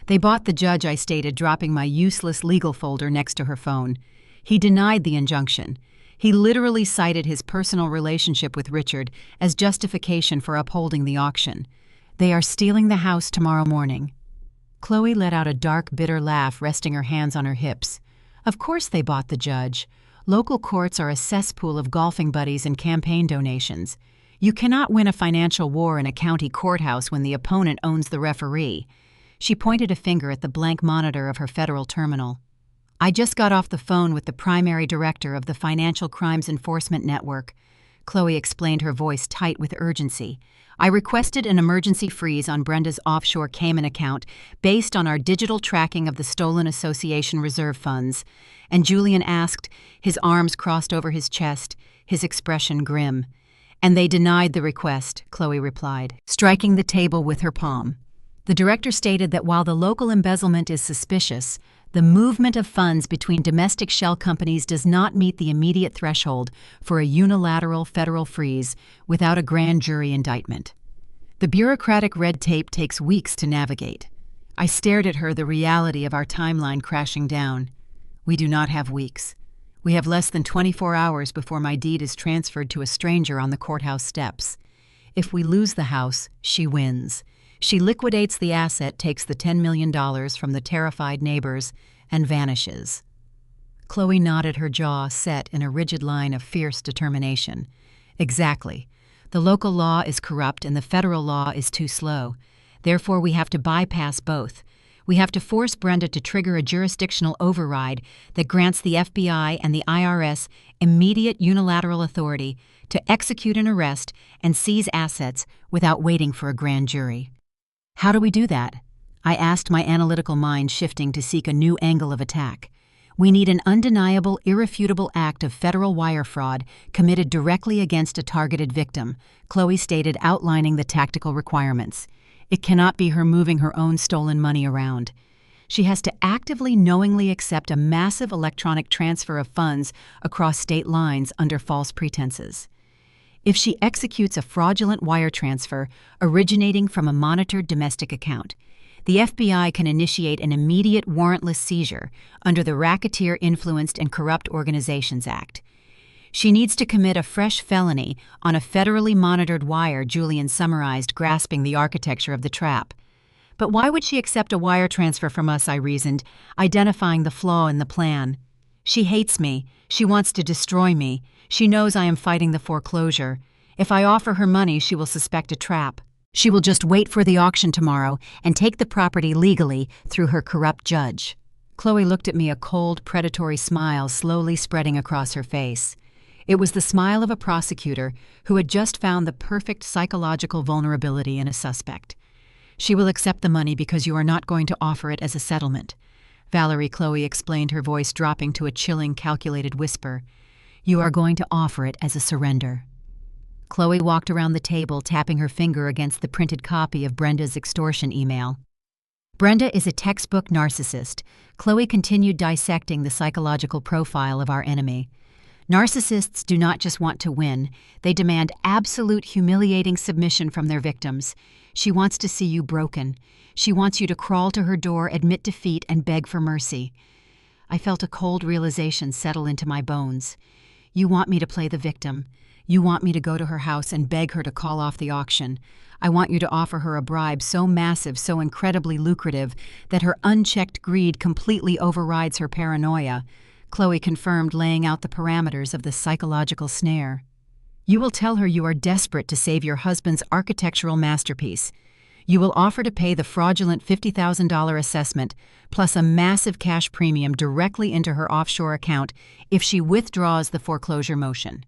They bought the judge, I stated, dropping my useless legal folder next to her phone. He denied the injunction. He literally cited his personal relationship with Richard as justification for upholding the auction. They are stealing the house tomorrow morning. Chloe let out a dark, bitter laugh, resting her hands on her hips. Of course they bought the judge. Local courts are a cesspool of golfing buddies and campaign donations. You cannot win a financial war in a county courthouse when the opponent owns the referee. She pointed a finger at the blank monitor of her federal terminal. I just got off the phone with the primary director of the Financial Crimes Enforcement Network. Chloe explained, her voice tight with urgency. I requested an emergency freeze on Brenda's offshore Cayman account based on our digital tracking of the stolen association reserve funds. And Julian asked, his arms crossed over his chest, his expression grim. And they denied the request, Chloe replied, striking the table with her palm. The director stated that while the local embezzlement is suspicious, the movement of funds between domestic shell companies does not meet the immediate threshold for a unilateral federal freeze without a grand jury indictment. The bureaucratic red tape takes weeks to navigate. I stared at her, the reality of our timeline crashing down. We do not have weeks. We have less than 24 hours before my deed is transferred to a stranger on the courthouse steps. If we lose the house, she wins. She liquidates the asset, takes the $10 million from the terrified neighbors, and vanishes. Chloe nodded, her jaw set in a rigid line of fierce determination. Exactly. The local law is corrupt and the federal law is too slow. Therefore, we have to bypass both. We have to force Brenda to trigger a jurisdictional override that grants the FBI and the IRS immediate unilateral authority to execute an arrest and seize assets without waiting for a grand jury. How do we do that? I asked, my analytical mind shifting to seek a new angle of attack. We need an undeniable, irrefutable act of federal wire fraud committed directly against a targeted victim, Chloe stated, outlining the tactical requirements. It cannot be her moving her own stolen money around. She has to actively, knowingly accept a massive electronic transfer of funds across state lines under false pretenses. If she executes a fraudulent wire transfer originating from a monitored domestic account, the FBI can initiate an immediate warrantless seizure under the Racketeer-Influenced and Corrupt Organizations Act. She needs to commit a fresh felony on a federally monitored wire, Julian summarized, grasping the architecture of the trap. But why would she accept a wire transfer from us, I reasoned, identifying the flaw in the plan. She hates me. She wants to destroy me. She knows I am fighting the foreclosure. If I offer her money, she will suspect a trap. She will just wait for the auction tomorrow and take the property legally through her corrupt judge. Chloe looked at me, a cold, predatory smile slowly spreading across her face. It was the smile of a prosecutor who had just found the perfect psychological vulnerability in a suspect. She will accept the money because you are not going to offer it as a settlement. Valerie, Chloe explained, her voice dropping to a chilling, calculated whisper. You are going to offer it as a surrender. Chloe walked around the table, tapping her finger against the printed copy of Brenda's extortion email. Brenda is a textbook narcissist. Chloe continued dissecting the psychological profile of our enemy. Narcissists do not just want to win, they demand absolute humiliating submission from their victims. She wants to see you broken. She wants you to crawl to her door, admit defeat, and beg for mercy. I felt a cold realization settle into my bones. You want me to play the victim. You want me to go to her house and beg her to call off the auction. I want you to offer her a bribe so massive, so incredibly lucrative, that her unchecked greed completely overrides her paranoia. Chloe confirmed, laying out the parameters of the psychological snare. You will tell her you are desperate to save your husband's architectural masterpiece. You will offer to pay the fraudulent $50,000 assessment, plus a massive cash premium directly into her offshore account if she withdraws the foreclosure motion.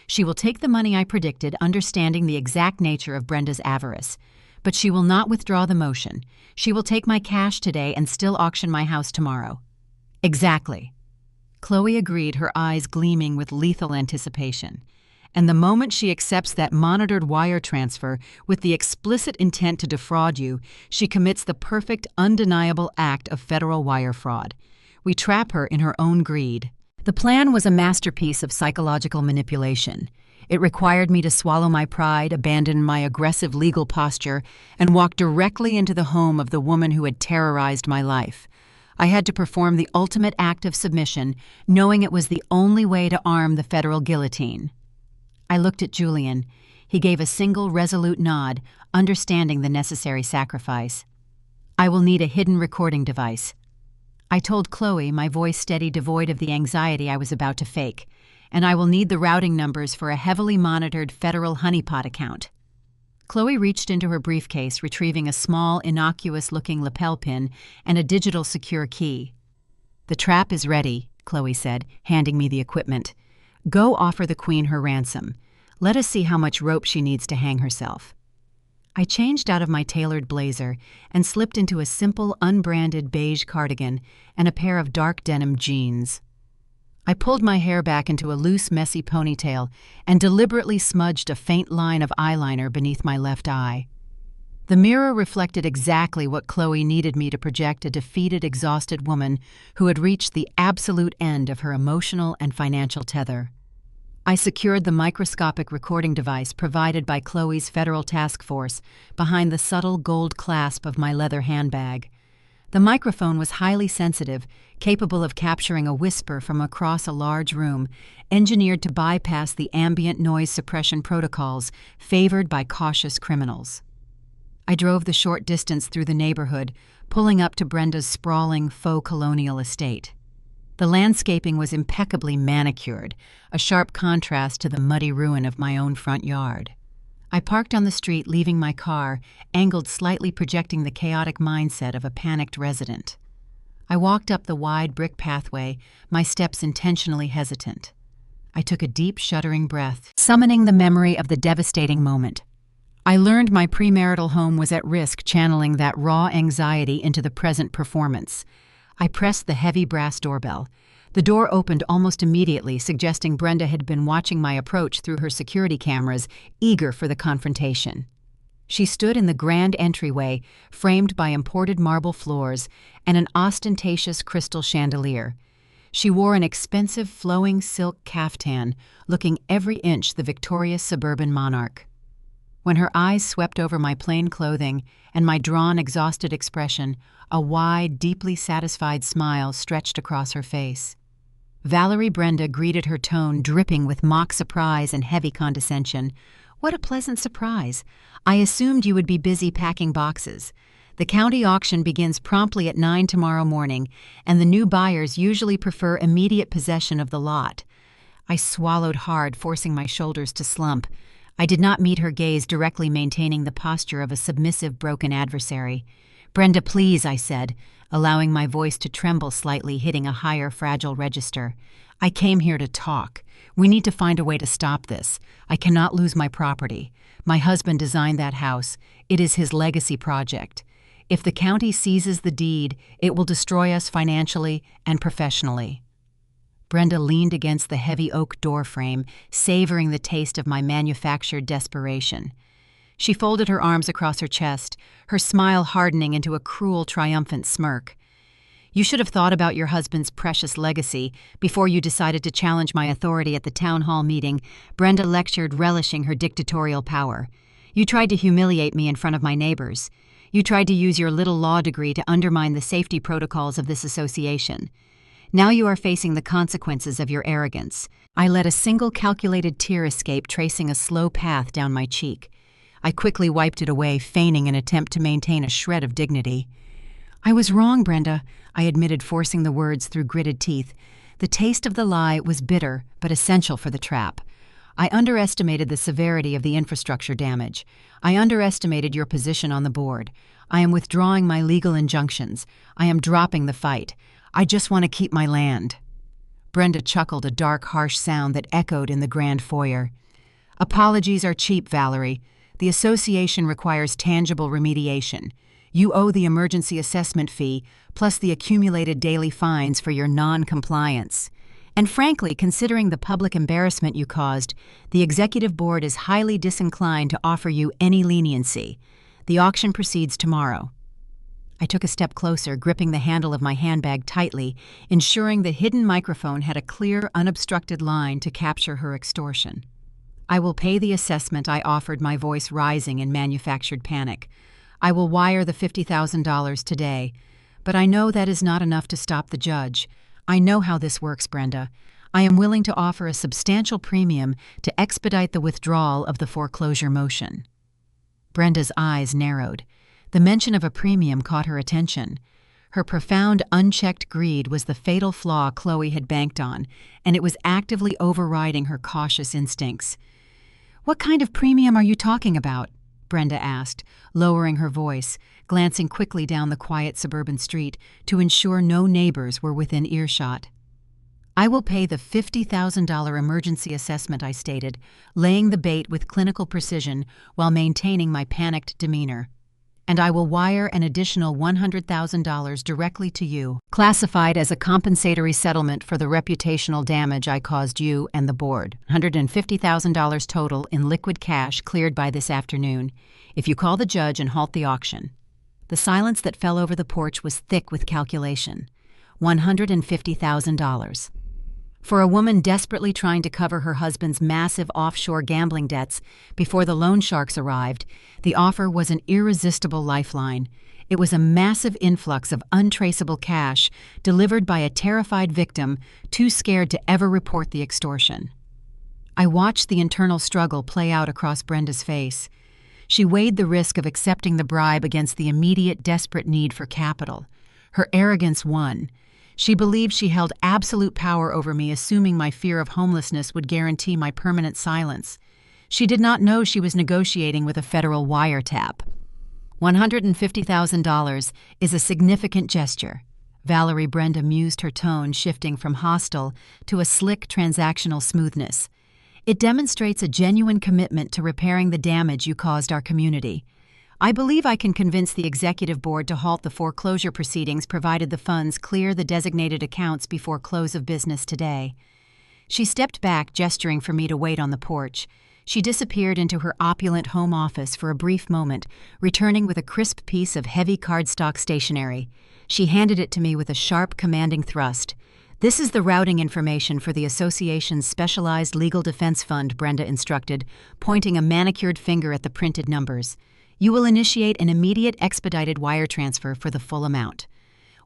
She will take the money I predicted, understanding the exact nature of Brenda's avarice. But she will not withdraw the motion. She will take my cash today and still auction my house tomorrow. Exactly. Chloe agreed, her eyes gleaming with lethal anticipation. And the moment she accepts that monitored wire transfer with the explicit intent to defraud you, she commits the perfect, undeniable act of federal wire fraud. We trap her in her own greed. The plan was a masterpiece of psychological manipulation. It required me to swallow my pride, abandon my aggressive legal posture, and walk directly into the home of the woman who had terrorized my life. I had to perform the ultimate act of submission, knowing it was the only way to arm the federal guillotine. I looked at Julian. He gave a single resolute nod, understanding the necessary sacrifice. I will need a hidden recording device. I told Chloe, my voice steady, devoid of the anxiety I was about to fake, and I will need the routing numbers for a heavily monitored federal honeypot account. Chloe reached into her briefcase, retrieving a small, innocuous-looking lapel pin and a digital secure key. The trap is ready, Chloe said, handing me the equipment. Go offer the queen her ransom. Let us see how much rope she needs to hang herself. I changed out of my tailored blazer and slipped into a simple, unbranded beige cardigan and a pair of dark denim jeans. I pulled my hair back into a loose, messy ponytail and deliberately smudged a faint line of eyeliner beneath my left eye. The mirror reflected exactly what Chloe needed me to project: a defeated, exhausted woman who had reached the absolute end of her emotional and financial tether. I secured the microscopic recording device provided by Chloe's federal task force behind the subtle gold clasp of my leather handbag. The microphone was highly sensitive, capable of capturing a whisper from across a large room, engineered to bypass the ambient noise suppression protocols favored by cautious criminals. I drove the short distance through the neighborhood, pulling up to Brenda's sprawling faux colonial estate. The landscaping was impeccably manicured, a sharp contrast to the muddy ruin of my own front yard. I parked on the street, leaving my car, angled slightly, projecting the chaotic mindset of a panicked resident. I walked up the wide brick pathway, my steps intentionally hesitant. I took a deep, shuddering breath, summoning the memory of the devastating moment. I learned my premarital home was at risk, channeling that raw anxiety into the present performance. I pressed the heavy brass doorbell. The door opened almost immediately, suggesting Brenda had been watching my approach through her security cameras, eager for the confrontation. She stood in the grand entryway, framed by imported marble floors and an ostentatious crystal chandelier. She wore an expensive flowing silk caftan, looking every inch the victorious suburban monarch. When her eyes swept over my plain clothing and my drawn, exhausted expression, a wide, deeply satisfied smile stretched across her face. Valerie, Brenda greeted her tone dripping with mock surprise and heavy condescension. "What a pleasant surprise. I assumed you would be busy packing boxes. The county auction begins promptly at 9 tomorrow morning, and the new buyers usually prefer immediate possession of the lot." I swallowed hard, forcing my shoulders to slump. I did not meet her gaze directly, maintaining the posture of a submissive, broken adversary. "Brenda, please," I said, allowing my voice to tremble slightly, hitting a higher, fragile register. "I came here to talk. We need to find a way to stop this. I cannot lose my property. My husband designed that house. It is his legacy project. If the county seizes the deed, it will destroy us financially and professionally." Brenda leaned against the heavy oak door frame, savoring the taste of my manufactured desperation. She folded her arms across her chest, her smile hardening into a cruel, triumphant smirk. "You should have thought about your husband's precious legacy before you decided to challenge my authority at the town hall meeting," Brenda lectured, relishing her dictatorial power. "You tried to humiliate me in front of my neighbors. You tried to use your little law degree to undermine the safety protocols of this association. Now you are facing the consequences of your arrogance." I let a single calculated tear escape, tracing a slow path down my cheek. I quickly wiped it away, feigning an attempt to maintain a shred of dignity. "I was wrong, Brenda," I admitted, forcing the words through gritted teeth. The taste of the lie was bitter, but essential for the trap. "I underestimated the severity of the infrastructure damage. I underestimated your position on the board. I am withdrawing my legal injunctions. I am dropping the fight. I just want to keep my land." Brenda chuckled, a dark, harsh sound that echoed in the grand foyer. "Apologies are cheap, Valerie. The association requires tangible remediation. You owe the emergency assessment fee, plus the accumulated daily fines for your non-compliance. And frankly, considering the public embarrassment you caused, the executive board is highly disinclined to offer you any leniency. The auction proceeds tomorrow." I took a step closer, gripping the handle of my handbag tightly, ensuring the hidden microphone had a clear, unobstructed line to capture her extortion. "I will pay the assessment," I offered, my voice rising in manufactured panic. "I will wire the $50,000 today. But I know that is not enough to stop the judge. I know how this works, Brenda. I am willing to offer a substantial premium to expedite the withdrawal of the foreclosure motion." Brenda's eyes narrowed. The mention of a premium caught her attention. Her profound, unchecked greed was the fatal flaw Chloe had banked on, and it was actively overriding her cautious instincts. "What kind of premium are you talking about?" Brenda asked, lowering her voice, glancing quickly down the quiet suburban street to ensure no neighbors were within earshot. "I will pay the $50,000 emergency assessment," I stated, laying the bait with clinical precision while maintaining my panicked demeanor. "And I will wire an additional $100,000 directly to you, classified as a compensatory settlement for the reputational damage I caused you and the board. $150,000 total in liquid cash cleared by this afternoon, if you call the judge and halt the auction." The silence that fell over the porch was thick with calculation. $150,000. For a woman desperately trying to cover her husband's massive offshore gambling debts before the loan sharks arrived, the offer was an irresistible lifeline. It was a massive influx of untraceable cash delivered by a terrified victim too scared to ever report the extortion. I watched the internal struggle play out across Brenda's face. She weighed the risk of accepting the bribe against the immediate desperate need for capital. Her arrogance won. She believed she held absolute power over me, assuming my fear of homelessness would guarantee my permanent silence. She did not know she was negotiating with a federal wiretap. $150,000 is a significant gesture. Valerie Brenda mused, her tone shifting from hostile to a slick transactional smoothness. It demonstrates a genuine commitment to repairing the damage you caused our community. I believe I can convince the executive board to halt the foreclosure proceedings provided the funds clear the designated accounts before close of business today. She stepped back, gesturing for me to wait on the porch. She disappeared into her opulent home office for a brief moment, returning with a crisp piece of heavy cardstock stationery. She handed it to me with a sharp, commanding thrust. "This is the routing information for the association's specialized legal defense fund," Brenda instructed, pointing a manicured finger at the printed numbers. "You will initiate an immediate expedited wire transfer for the full amount.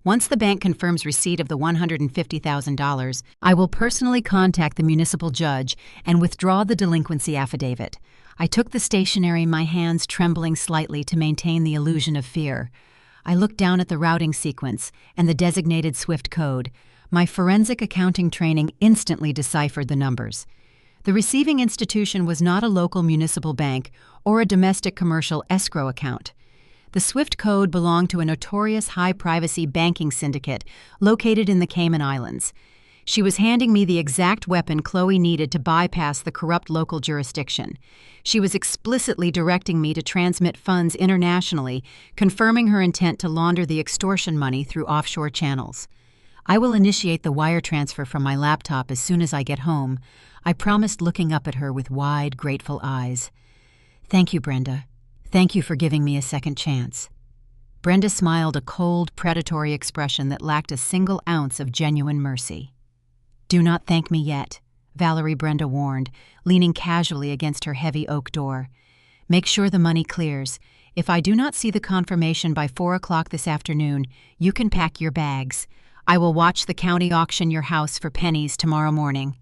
Once the bank confirms receipt of the $150,000, I will personally contact the municipal judge and withdraw the delinquency affidavit." I took the stationery, my hands trembling slightly to maintain the illusion of fear. I looked down at the routing sequence and the designated SWIFT code. My forensic accounting training instantly deciphered the numbers. The receiving institution was not a local municipal bank or a domestic commercial escrow account. The SWIFT code belonged to a notorious high-privacy banking syndicate located in the Cayman Islands. She was handing me the exact weapon Chloe needed to bypass the corrupt local jurisdiction. She was explicitly directing me to transmit funds internationally, confirming her intent to launder the extortion money through offshore channels. "I will initiate the wire transfer from my laptop as soon as I get home," I promised, looking up at her with wide, grateful eyes. "Thank you, Brenda. Thank you for giving me a second chance." Brenda smiled, a cold, predatory expression that lacked a single ounce of genuine mercy. "Do not thank me yet," Valerie Brenda warned, leaning casually against her heavy oak door. "Make sure the money clears. If I do not see the confirmation by 4 o'clock this afternoon, you can pack your bags. I will watch the county auction your house for pennies tomorrow morning."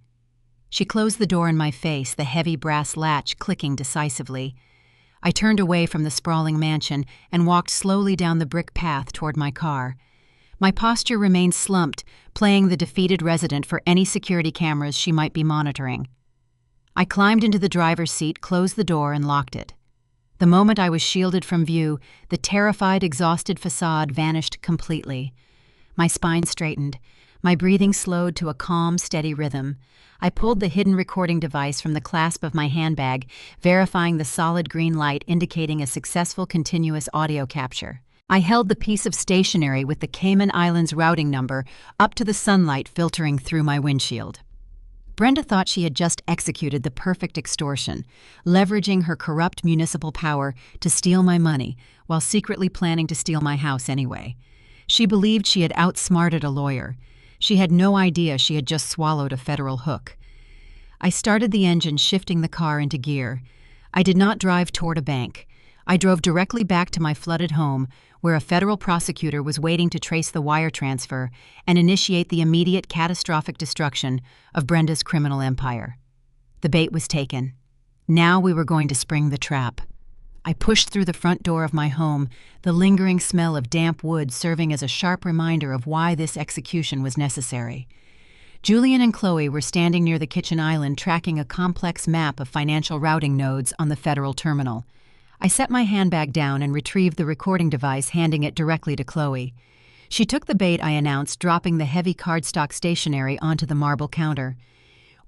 She closed the door in my face, the heavy brass latch clicking decisively. I turned away from the sprawling mansion and walked slowly down the brick path toward my car. My posture remained slumped, playing the defeated resident for any security cameras she might be monitoring. I climbed into the driver's seat, closed the door, and locked it. The moment I was shielded from view, the terrified, exhausted facade vanished completely. My spine straightened. My breathing slowed to a calm, steady rhythm. I pulled the hidden recording device from the clasp of my handbag, verifying the solid green light indicating a successful continuous audio capture. I held the piece of stationery with the Cayman Islands routing number up to the sunlight filtering through my windshield. Brenda thought she had just executed the perfect extortion, leveraging her corrupt municipal power to steal my money while secretly planning to steal my house anyway. She believed she had outsmarted a lawyer. She had no idea she had just swallowed a federal hook. I started the engine, shifting the car into gear. I did not drive toward a bank. I drove directly back to my flooded home, where a federal prosecutor was waiting to trace the wire transfer and initiate the immediate catastrophic destruction of Brenda's criminal empire. The bait was taken. Now we were going to spring the trap. I pushed through the front door of my home, the lingering smell of damp wood serving as a sharp reminder of why this execution was necessary. Julian and Chloe were standing near the kitchen island, tracking a complex map of financial routing nodes on the federal terminal. I set my handbag down and retrieved the recording device, handing it directly to Chloe. She took the bait, I announced, dropping the heavy cardstock stationery onto the marble counter.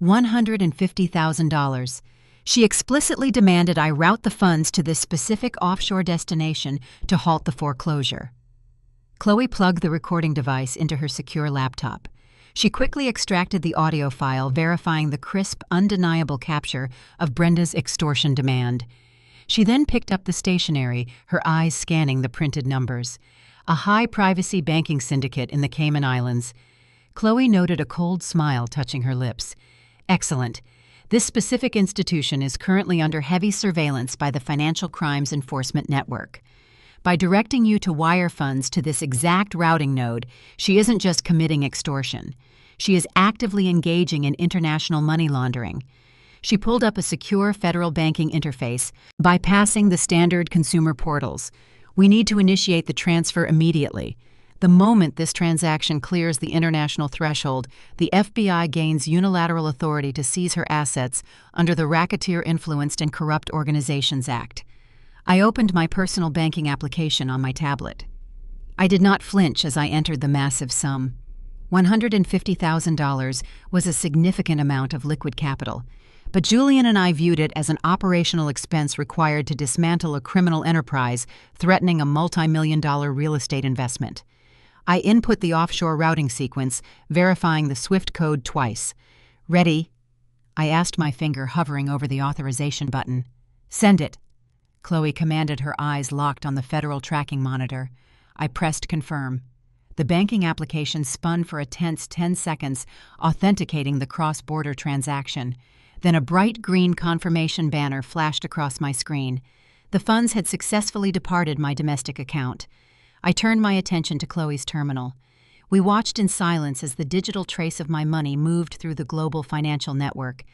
$150,000. She explicitly demanded I route the funds to this specific offshore destination to halt the foreclosure. Chloe plugged the recording device into her secure laptop. She quickly extracted the audio file, verifying the crisp, undeniable capture of Brenda's extortion demand. She then picked up the stationery, her eyes scanning the printed numbers. A high-privacy banking syndicate in the Cayman Islands. Chloe noted a cold smile touching her lips. "Excellent. This specific institution is currently under heavy surveillance by the Financial Crimes Enforcement Network. By directing you to wire funds to this exact routing node, she isn't just committing extortion. She is actively engaging in international money laundering. She pulled up a secure federal banking interface, bypassing the standard consumer portals. We need to initiate the transfer immediately. The moment this transaction clears the international threshold, the FBI gains unilateral authority to seize her assets under the Racketeer-Influenced and Corrupt Organizations Act. I opened my personal banking application on my tablet. I did not flinch as I entered the massive sum. $150,000 was a significant amount of liquid capital, but Julian and I viewed it as an operational expense required to dismantle a criminal enterprise threatening a multi-million-dollar real estate investment. I input the offshore routing sequence, verifying the SWIFT code twice. "Ready?" I asked, my finger hovering over the authorization button. "Send it," Chloe commanded, her eyes locked on the federal tracking monitor. I pressed confirm. The banking application spun for a tense 10 seconds, authenticating the cross-border transaction. Then a bright green confirmation banner flashed across my screen. The funds had successfully departed my domestic account. I turned my attention to Chloe's terminal. We watched in silence as the digital trace of my money moved through the global financial network.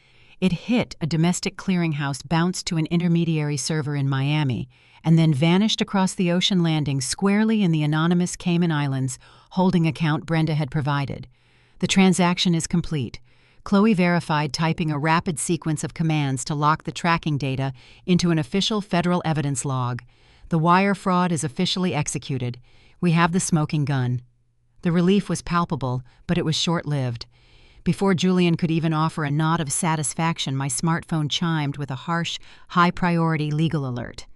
It hit a domestic clearinghouse, bounced to an intermediary server in Miami, and then vanished across the ocean, landing squarely in the anonymous Cayman Islands holding account Brenda had provided. "The transaction is complete," Chloe verified, typing a rapid sequence of commands to lock the tracking data into an official federal evidence log. "The wire fraud is officially executed. We have the smoking gun." The relief was palpable, but it was short-lived. Before Julian could even offer a nod of satisfaction, my smartphone chimed with a harsh, high-priority legal alert.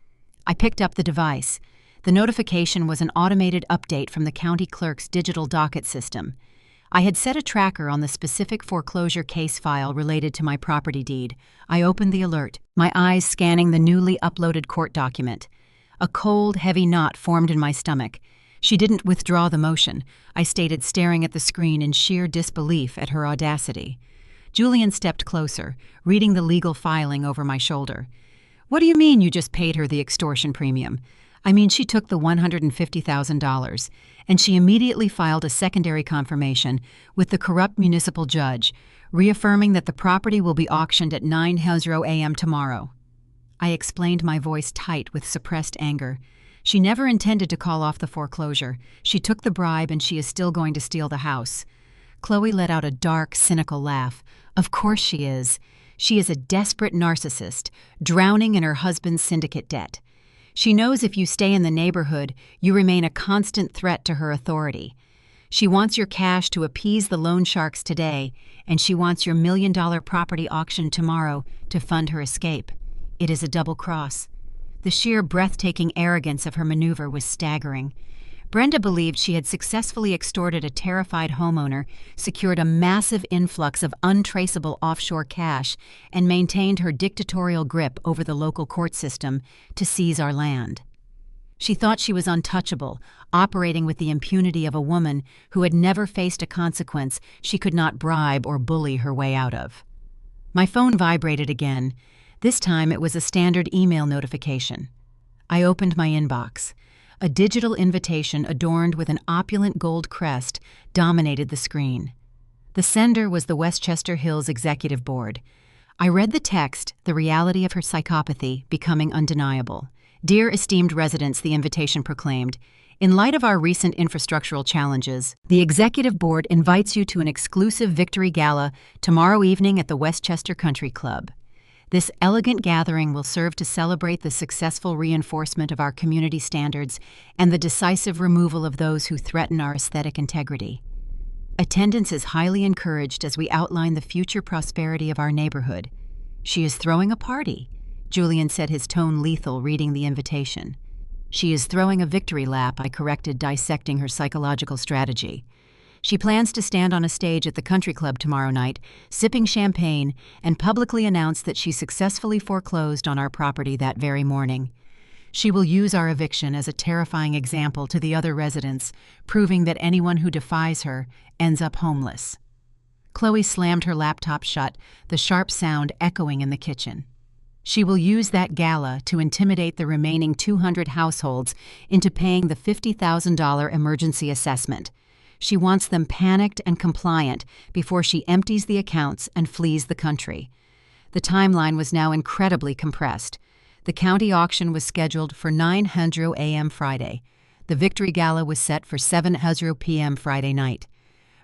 I picked up the device. The notification was an automated update from the county clerk's digital docket system. I had set a tracker on the specific foreclosure case file related to my property deed. I opened the alert, my eyes scanning the newly uploaded court document. A cold, heavy knot formed in my stomach. She didn't withdraw the motion, I stated, staring at the screen in sheer disbelief at her audacity. Julian stepped closer, reading the legal filing over my shoulder. "What do you mean you just paid her the extortion premium?" "I mean, she took the $150,000, and she immediately filed a secondary confirmation with the corrupt municipal judge, reaffirming that the property will be auctioned at 9:00 a.m. tomorrow." I explained, my voice tight with suppressed anger. "She never intended to call off the foreclosure. She took the bribe, and she is still going to steal the house." Chloe let out a dark, cynical laugh. "Of course she is. She is a desperate narcissist, drowning in her husband's syndicate debt. She knows if you stay in the neighborhood, you remain a constant threat to her authority. She wants your cash to appease the loan sharks today, and she wants your $1 million property auction tomorrow to fund her escape. It is a double cross." The sheer breathtaking arrogance of her maneuver was staggering. Brenda believed she had successfully extorted a terrified homeowner, secured a massive influx of untraceable offshore cash, and maintained her dictatorial grip over the local court system to seize our land. She thought she was untouchable, operating with the impunity of a woman who had never faced a consequence she could not bribe or bully her way out of. My phone vibrated again. This time it was a standard email notification. I opened my inbox. A digital invitation adorned with an opulent gold crest dominated the screen. The sender was the Westchester Hills Executive Board. I read the text, the reality of her psychopathy becoming undeniable. "Dear esteemed residents," the invitation proclaimed, "in light of our recent infrastructural challenges, the Executive Board invites you to an exclusive victory gala tomorrow evening at the Westchester Country Club. This elegant gathering will serve to celebrate the successful reinforcement of our community standards and the decisive removal of those who threaten our aesthetic integrity. Attendance is highly encouraged as we outline the future prosperity of our neighborhood." "She is throwing a party," Julian said, his tone lethal, reading the invitation. "She is throwing a victory lap," I corrected, dissecting her psychological strategy. "She plans to stand on a stage at the country club tomorrow night, sipping champagne, and publicly announce that she successfully foreclosed on our property that very morning. She will use our eviction as a terrifying example to the other residents, proving that anyone who defies her ends up homeless." Chloe slammed her laptop shut, the sharp sound echoing in the kitchen. "She will use that gala to intimidate the remaining 200 households into paying the $50,000 emergency assessment. She wants them panicked and compliant before she empties the accounts and flees the country. The timeline was now incredibly compressed. The county auction was scheduled for 9:00 a.m. Friday. The victory gala was set for 7:00 p.m. Friday night.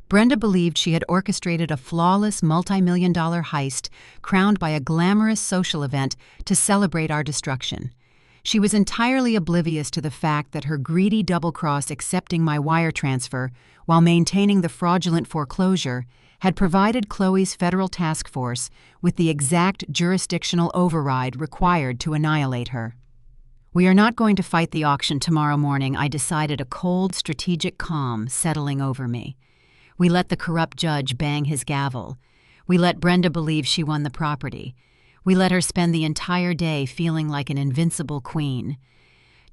Brenda believed she had orchestrated a flawless multi-million-dollar heist crowned by a glamorous social event to celebrate our destruction. She was entirely oblivious to the fact that her greedy double-cross accepting my wire transfer while maintaining the fraudulent foreclosure had provided Chloe's federal task force with the exact jurisdictional override required to annihilate her. "We are not going to fight the auction tomorrow morning," I decided, a cold, strategic calm settling over me. We let the corrupt judge bang his gavel. We let Brenda believe she won the property. We let her spend the entire day feeling like an invincible queen.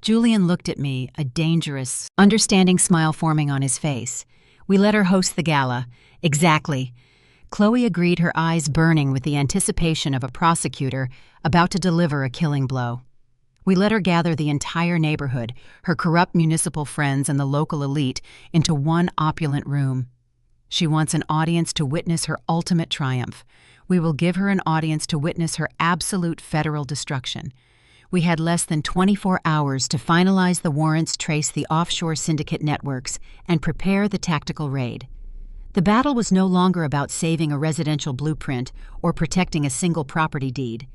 Julian looked at me, a dangerous, understanding smile forming on his face. We let her host the gala. Exactly. Chloe agreed, her eyes burning with the anticipation of a prosecutor about to deliver a killing blow. We let her gather the entire neighborhood, her corrupt municipal friends and the local elite, into one opulent room. She wants an audience to witness her ultimate triumph. We will give her an audience to witness her absolute federal destruction. We had less than 24 hours to finalize the warrants, trace the offshore syndicate networks, and prepare the tactical raid. The battle was no longer about saving a residential blueprint or protecting a single property deed.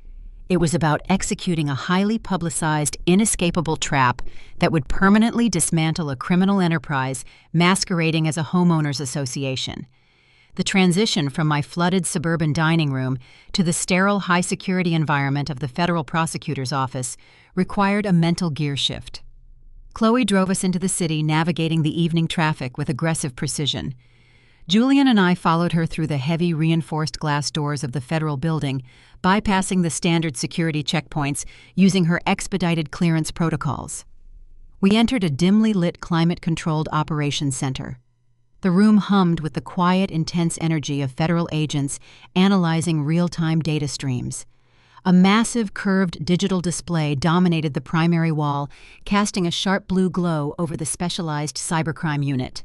It was about executing a highly publicized, inescapable trap that would permanently dismantle a criminal enterprise masquerading as a homeowners association. The transition from my flooded suburban dining room to the sterile, high-security environment of the federal prosecutor's office required a mental gear shift. Chloe drove us into the city, navigating the evening traffic with aggressive precision. Julian and I followed her through the heavy, reinforced glass doors of the federal building, bypassing the standard security checkpoints using her expedited clearance protocols. We entered a dimly lit, climate-controlled operations center. The room hummed with the quiet, intense energy of federal agents analyzing real-time data streams. A massive, curved digital display dominated the primary wall, casting a sharp blue glow over the specialized cybercrime unit.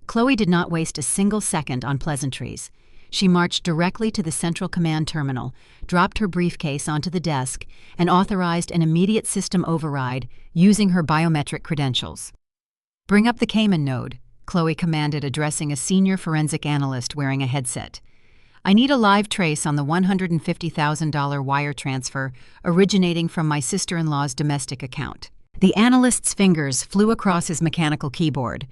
Chloe did not waste a single second on pleasantries. She marched directly to the Central Command Terminal, dropped her briefcase onto the desk, and authorized an immediate system override using her biometric credentials. "Bring up the Cayman node," Chloe commanded, addressing a senior forensic analyst wearing a headset. "I need a live trace on the $150,000 wire transfer originating from my sister-in-law's domestic account." The analyst's fingers flew across his mechanical keyboard.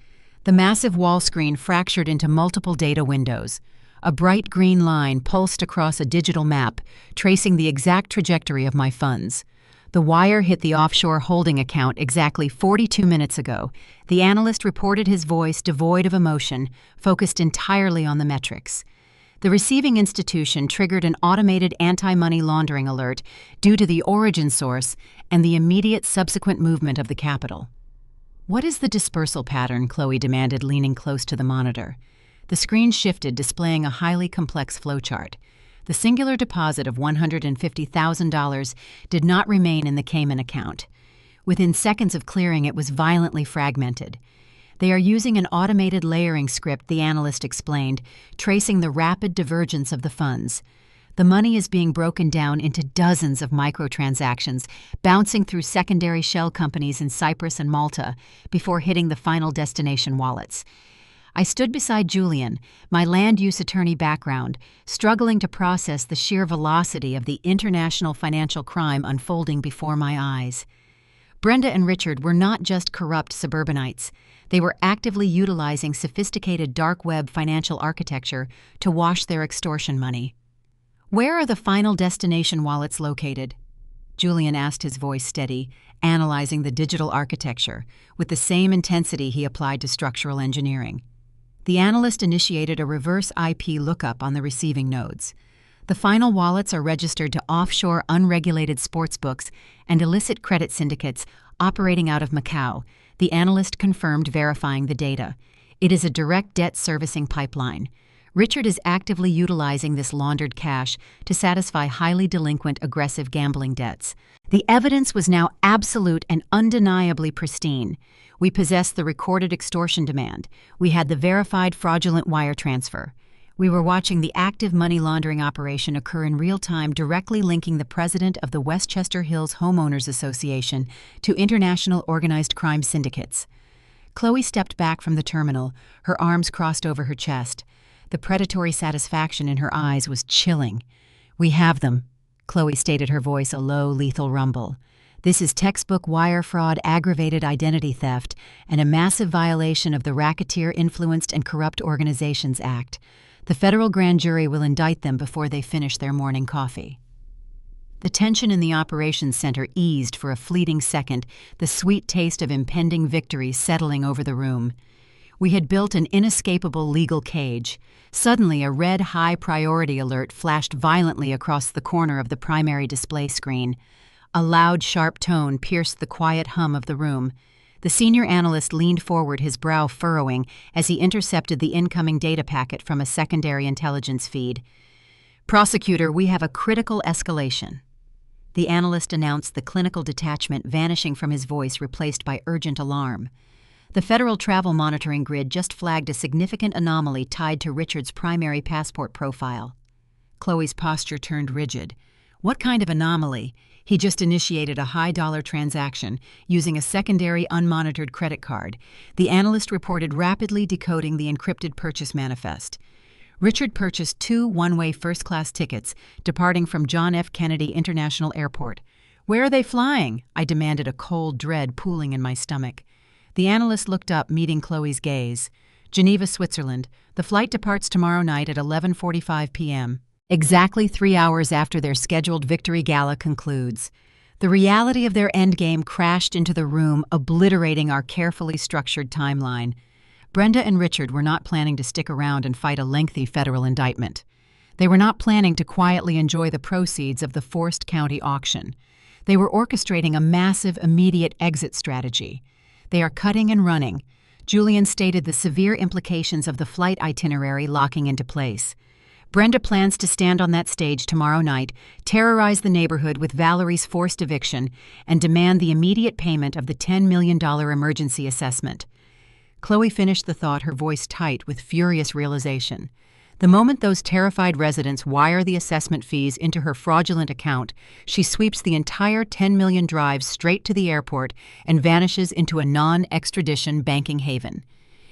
The massive wall screen fractured into multiple data windows. A bright green line pulsed across a digital map, tracing the exact trajectory of my funds. The wire hit the offshore holding account exactly 42 minutes ago. The analyst reported, his voice devoid of emotion, focused entirely on the metrics. The receiving institution triggered an automated anti-money laundering alert due to the origin source and the immediate subsequent movement of the capital. "What is the dispersal pattern?" Chloe demanded, leaning close to the monitor. The screen shifted, displaying a highly complex flowchart. The singular deposit of $150,000 did not remain in the Cayman account. Within seconds of clearing, it was violently fragmented. "They are using an automated layering script," the analyst explained, tracing the rapid divergence of the funds. "The money is being broken down into dozens of microtransactions, bouncing through secondary shell companies in Cyprus and Malta before hitting the final destination wallets." I stood beside Julian, my land use attorney background, struggling to process the sheer velocity of the international financial crime unfolding before my eyes. Brenda and Richard were not just corrupt suburbanites. They were actively utilizing sophisticated dark web financial architecture to wash their extortion money. "Where are the final destination wallets located?" Julian asked, his voice steady, analyzing the digital architecture with the same intensity he applied to structural engineering. The analyst initiated a reverse IP lookup on the receiving nodes. "The final wallets are registered to offshore unregulated sportsbooks and illicit credit syndicates operating out of Macau," the analyst confirmed, verifying the data. "It is a direct debt servicing pipeline. Richard is actively utilizing this laundered cash to satisfy highly delinquent, aggressive gambling debts." The evidence was now absolute and undeniably pristine. We possessed the recorded extortion demand. We had the verified fraudulent wire transfer. We were watching the active money laundering operation occur in real time, directly linking the president of the Westchester Hills Homeowners Association to international organized crime syndicates. Chloe stepped back from the terminal, her arms crossed over her chest. The predatory satisfaction in her eyes was chilling. "We have them," Chloe stated, her voice a low, lethal rumble. "This is textbook wire fraud, aggravated identity theft, and a massive violation of the Racketeer Influenced and Corrupt Organizations Act. The federal grand jury will indict them before they finish their morning coffee." The tension in the operations center eased for a fleeting second, the sweet taste of impending victory settling over the room. We had built an inescapable legal cage. Suddenly, a red high-priority alert flashed violently across the corner of the primary display screen. A loud, sharp tone pierced the quiet hum of the room. The senior analyst leaned forward, his brow furrowing, as he intercepted the incoming data packet from a secondary intelligence feed. "Prosecutor, we have a critical escalation." The analyst announced, the clinical detachment vanishing from his voice, replaced by urgent alarm. The federal travel monitoring grid just flagged a significant anomaly tied to Richard's primary passport profile. Chloe's posture turned rigid. What kind of anomaly? He just initiated a high-dollar transaction using a secondary unmonitored credit card. The analyst reported, rapidly decoding the encrypted purchase manifest. Richard purchased 2 one-way first-class tickets departing from John F. Kennedy International Airport. "Where are they flying?" I demanded, a cold dread pooling in my stomach. The analyst looked up, meeting Chloe's gaze. "Geneva, Switzerland. The flight departs tomorrow night at 11:45 p.m. Exactly 3 hours after their scheduled victory gala concludes." The reality of their endgame crashed into the room, obliterating our carefully structured timeline. Brenda and Richard were not planning to stick around and fight a lengthy federal indictment. They were not planning to quietly enjoy the proceeds of the forced county auction. They were orchestrating a massive, immediate exit strategy. "They are cutting and running." Julian stated, the severe implications of the flight itinerary locking into place. "Brenda plans to stand on that stage tomorrow night, terrorize the neighborhood with Valerie's forced eviction, and demand the immediate payment of the $10 million emergency assessment." Chloe finished the thought, her voice tight with furious realization. The moment those terrified residents wire the assessment fees into her fraudulent account, she sweeps the entire $10 million drive straight to the airport and vanishes into a non-extradition banking haven.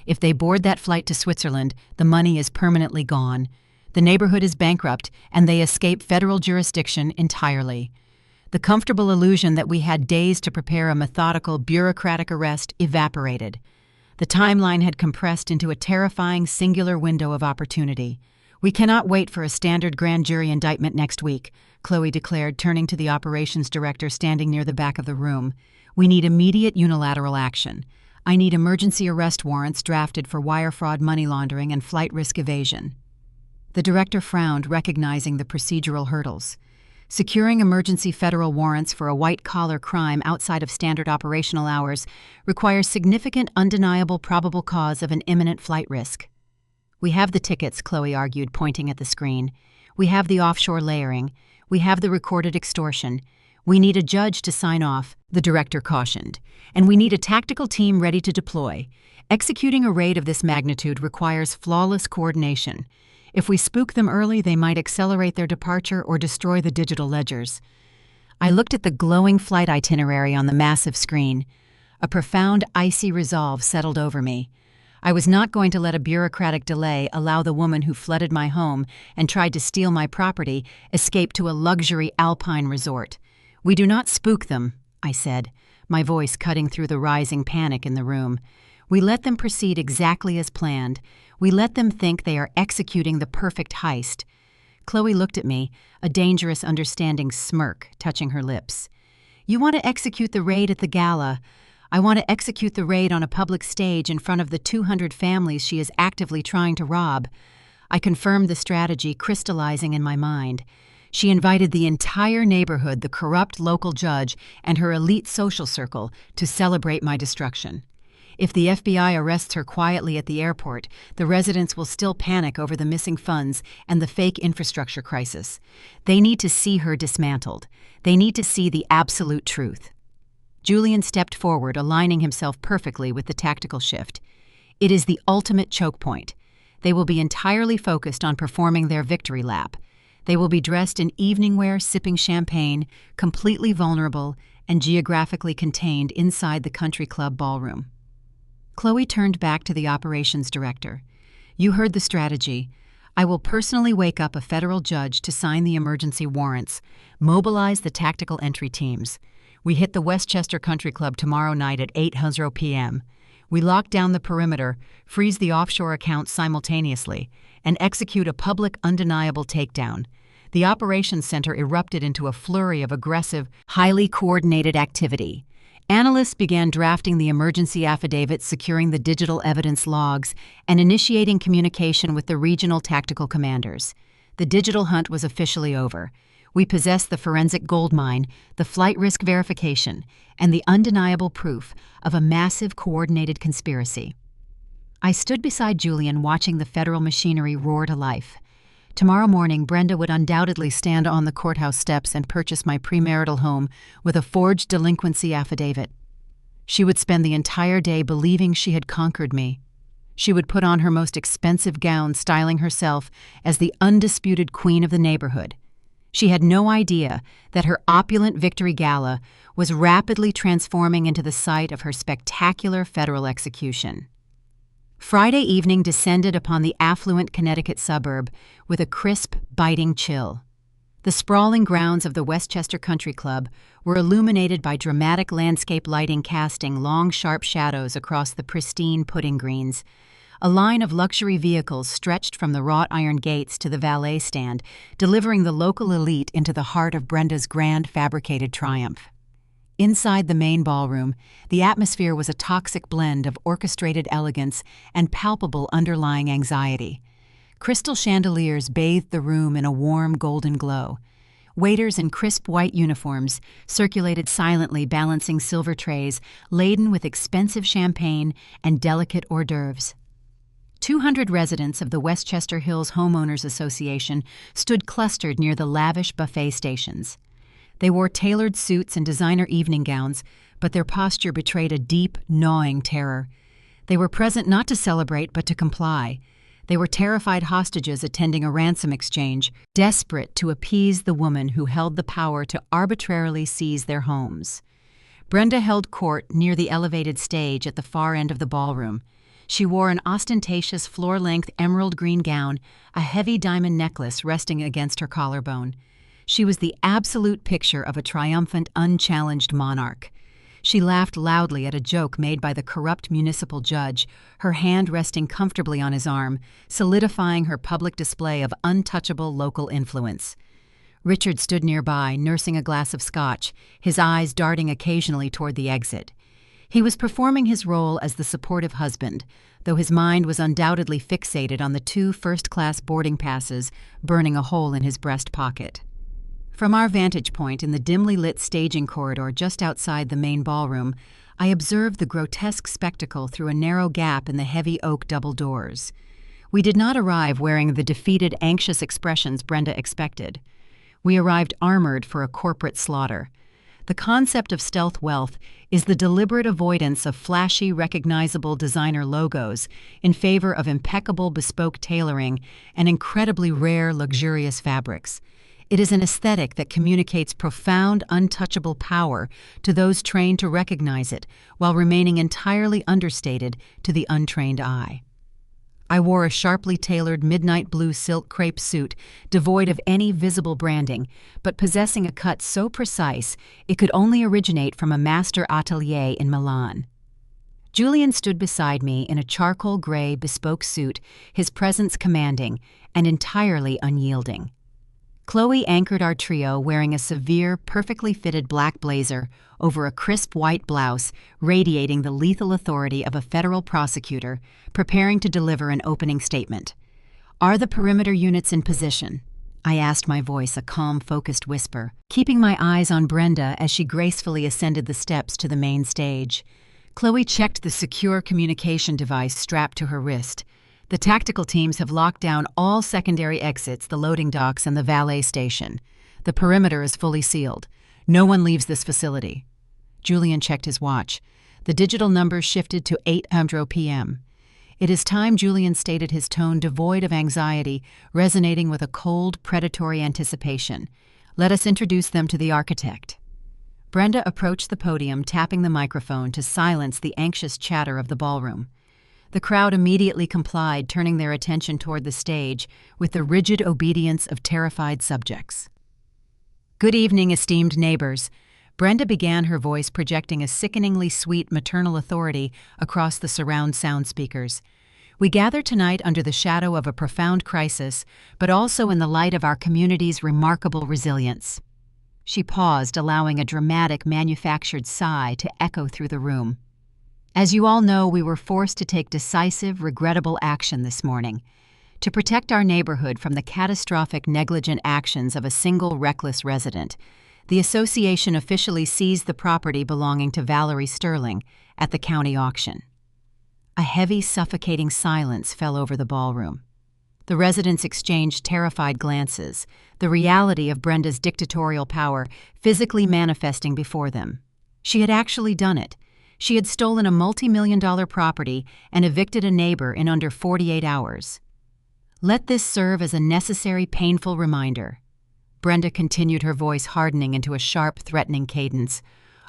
If they board that flight to Switzerland, the money is permanently gone. The neighborhood is bankrupt, and they escape federal jurisdiction entirely. The comfortable illusion that we had days to prepare a methodical, bureaucratic arrest evaporated. The timeline had compressed into a terrifying, singular window of opportunity. "We cannot wait for a standard grand jury indictment next week," Chloe declared, turning to the operations director standing near the back of the room. "We need immediate unilateral action. I need emergency arrest warrants drafted for wire fraud, money laundering, and flight risk evasion." The director frowned, recognizing the procedural hurdles. Securing emergency federal warrants for a white-collar crime outside of standard operational hours requires significant, undeniable probable cause of an imminent flight risk. "We have the tickets," Chloe argued, pointing at the screen. "We have the offshore layering. We have the recorded extortion. We need a judge to sign off," the director cautioned. "And we need a tactical team ready to deploy. Executing a raid of this magnitude requires flawless coordination. If we spook them early, they might accelerate their departure or destroy the digital ledgers." I looked at the glowing flight itinerary on the massive screen. A profound, icy resolve settled over me. I was not going to let a bureaucratic delay allow the woman who flooded my home and tried to steal my property escape to a luxury alpine resort. "We do not spook them," I said, my voice cutting through the rising panic in the room. "We let them proceed exactly as planned. We let them think they are executing the perfect heist." Chloe looked at me, a dangerous, understanding smirk touching her lips. "You want to execute the raid at the gala. I want to execute the raid on a public stage in front of the 200 families she is actively trying to rob." I confirmed the strategy crystallizing in my mind. She invited the entire neighborhood, the corrupt local judge, and her elite social circle to celebrate my destruction. If the FBI arrests her quietly at the airport, the residents will still panic over the missing funds and the fake infrastructure crisis. They need to see her dismantled. They need to see the absolute truth. Julian stepped forward, aligning himself perfectly with the tactical shift. "It is the ultimate choke point. They will be entirely focused on performing their victory lap. They will be dressed in evening wear, sipping champagne, completely vulnerable and geographically contained inside the country club ballroom. Chloe turned back to the operations director. You heard the strategy. I will personally wake up a federal judge to sign the emergency warrants, mobilize the tactical entry teams. We hit the Westchester Country Club tomorrow night at 8:00 p.m. We lock down the perimeter, freeze the offshore accounts simultaneously, and execute a public undeniable takedown. The operations center erupted into a flurry of aggressive, highly coordinated activity. Analysts began drafting the emergency affidavits, securing the digital evidence logs, and initiating communication with the regional tactical commanders. The digital hunt was officially over. We possessed the forensic goldmine, the flight risk verification, and the undeniable proof of a massive coordinated conspiracy. I stood beside Julian watching the federal machinery roar to life. Tomorrow morning, Brenda would undoubtedly stand on the courthouse steps and purchase my premarital home with a forged delinquency affidavit. She would spend the entire day believing she had conquered me. She would put on her most expensive gown, styling herself as the undisputed queen of the neighborhood. She had no idea that her opulent victory gala was rapidly transforming into the site of her spectacular federal execution. Friday evening descended upon the affluent Connecticut suburb with a crisp, biting chill. The sprawling grounds of the Westchester Country Club were illuminated by dramatic landscape lighting casting long, sharp shadows across the pristine putting greens. A line of luxury vehicles stretched from the wrought iron gates to the valet stand, delivering the local elite into the heart of Brenda's grand fabricated triumph. Inside the main ballroom, the atmosphere was a toxic blend of orchestrated elegance and palpable underlying anxiety. Crystal chandeliers bathed the room in a warm golden glow. Waiters in crisp white uniforms circulated silently, balancing silver trays laden with expensive champagne and delicate hors d'oeuvres. 200 residents of the Westchester Hills Homeowners Association stood clustered near the lavish buffet stations. They wore tailored suits and designer evening gowns, but their posture betrayed a deep, gnawing terror. They were present not to celebrate, but to comply. They were terrified hostages attending a ransom exchange, desperate to appease the woman who held the power to arbitrarily seize their homes. Brenda held court near the elevated stage at the far end of the ballroom. She wore an ostentatious floor-length emerald green gown, a heavy diamond necklace resting against her collarbone. She was the absolute picture of a triumphant, unchallenged monarch. She laughed loudly at a joke made by the corrupt municipal judge, her hand resting comfortably on his arm, solidifying her public display of untouchable local influence. Richard stood nearby, nursing a glass of scotch, his eyes darting occasionally toward the exit. He was performing his role as the supportive husband, though his mind was undoubtedly fixated on the 2 first-class boarding passes burning a hole in his breast pocket. From our vantage point in the dimly lit staging corridor just outside the main ballroom, I observed the grotesque spectacle through a narrow gap in the heavy oak double doors. We did not arrive wearing the defeated, anxious expressions Brenda expected. We arrived armored for a corporate slaughter. The concept of stealth wealth is the deliberate avoidance of flashy, recognizable designer logos in favor of impeccable bespoke tailoring and incredibly rare, luxurious fabrics. It is an aesthetic that communicates profound, untouchable power to those trained to recognize it, while remaining entirely understated to the untrained eye. I wore a sharply tailored midnight blue silk crepe suit, devoid of any visible branding, but possessing a cut so precise it could only originate from a master atelier in Milan. Julian stood beside me in a charcoal gray bespoke suit, his presence commanding and entirely unyielding. Chloe anchored our trio wearing a severe, perfectly fitted black blazer over a crisp white blouse, radiating the lethal authority of a federal prosecutor preparing to deliver an opening statement. "Are the perimeter units in position?" I asked, my voice a calm, focused whisper, keeping my eyes on Brenda as she gracefully ascended the steps to the main stage. Chloe checked the secure communication device strapped to her wrist. The tactical teams have locked down all secondary exits, the loading docks, and the valet station. The perimeter is fully sealed. No one leaves this facility. Julian checked his watch. The digital numbers shifted to 8:00 p.m. "It is time," Julian stated, his tone devoid of anxiety, resonating with a cold, predatory anticipation. "Let us introduce them to the architect." Brenda approached the podium, tapping the microphone to silence the anxious chatter of the ballroom. The crowd immediately complied, turning their attention toward the stage with the rigid obedience of terrified subjects. "Good evening, esteemed neighbors." Brenda began, her voice projecting a sickeningly sweet maternal authority across the surround sound speakers. "We gather tonight under the shadow of a profound crisis, but also in the light of our community's remarkable resilience." She paused, allowing a dramatic, manufactured sigh to echo through the room. "As you all know, we were forced to take decisive, regrettable action this morning. To protect our neighborhood from the catastrophic, negligent actions of a single reckless resident, the association officially seized the property belonging to Valerie Sterling at the county auction." A heavy, suffocating silence fell over the ballroom. The residents exchanged terrified glances, the reality of Brenda's dictatorial power physically manifesting before them. She had actually done it. She had stolen a multi-million-dollar property and evicted a neighbor in under 48 hours. "Let this serve as a necessary, painful reminder." Brenda continued, her voice hardening into a sharp, threatening cadence.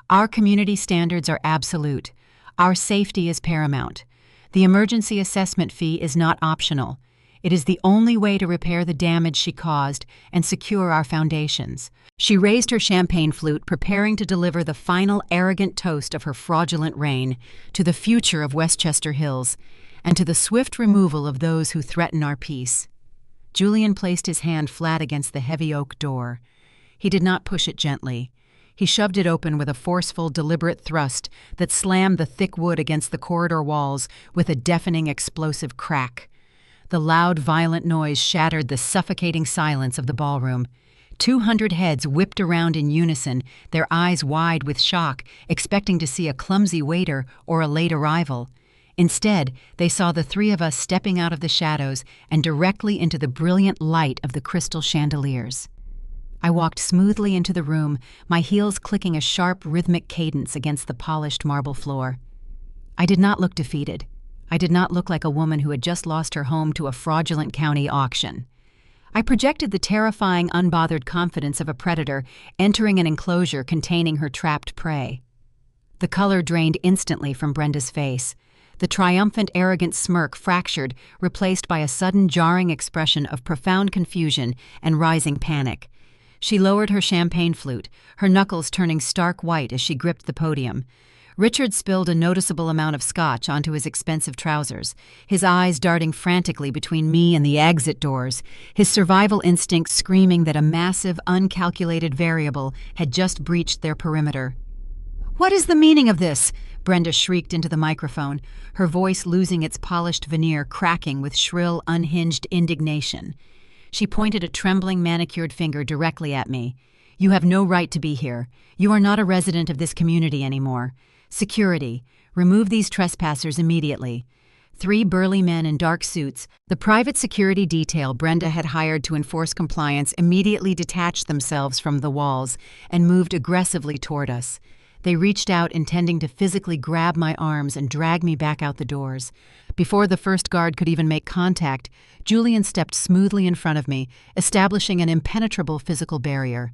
"Our community standards are absolute. Our safety is paramount. The emergency assessment fee is not optional. It is the only way to repair the damage she caused and secure our foundations." She raised her champagne flute, preparing to deliver the final arrogant toast of her fraudulent reign to the future of Westchester Hills and to the swift removal of those who threaten our peace. Julian placed his hand flat against the heavy oak door. He did not push it gently. He shoved it open with a forceful, deliberate thrust that slammed the thick wood against the corridor walls with a deafening, explosive crack. The loud, violent noise shattered the suffocating silence of the ballroom. 200 heads whipped around in unison, their eyes wide with shock, expecting to see a clumsy waiter or a late arrival. Instead, they saw the three of us stepping out of the shadows and directly into the brilliant light of the crystal chandeliers. I walked smoothly into the room, my heels clicking a sharp, rhythmic cadence against the polished marble floor. I did not look defeated. I did not look like a woman who had just lost her home to a fraudulent county auction. I projected the terrifying, unbothered confidence of a predator entering an enclosure containing her trapped prey. The color drained instantly from Brenda's face. The triumphant, arrogant smirk fractured, replaced by a sudden, jarring expression of profound confusion and rising panic. She lowered her champagne flute, her knuckles turning stark white as she gripped the podium. Richard spilled a noticeable amount of scotch onto his expensive trousers, his eyes darting frantically between me and the exit doors, his survival instinct screaming that a massive, uncalculated variable had just breached their perimeter. "What is the meaning of this?" Brenda shrieked into the microphone, her voice losing its polished veneer, cracking with shrill, unhinged indignation. She pointed a trembling, manicured finger directly at me. "You have no right to be here. You are not a resident of this community anymore. Security, remove these trespassers immediately." 3 burly men in dark suits, the private security detail Brenda had hired to enforce compliance, immediately detached themselves from the walls and moved aggressively toward us. They reached out, intending to physically grab my arms and drag me back out the doors. Before the first guard could even make contact, Julian stepped smoothly in front of me, establishing an impenetrable physical barrier.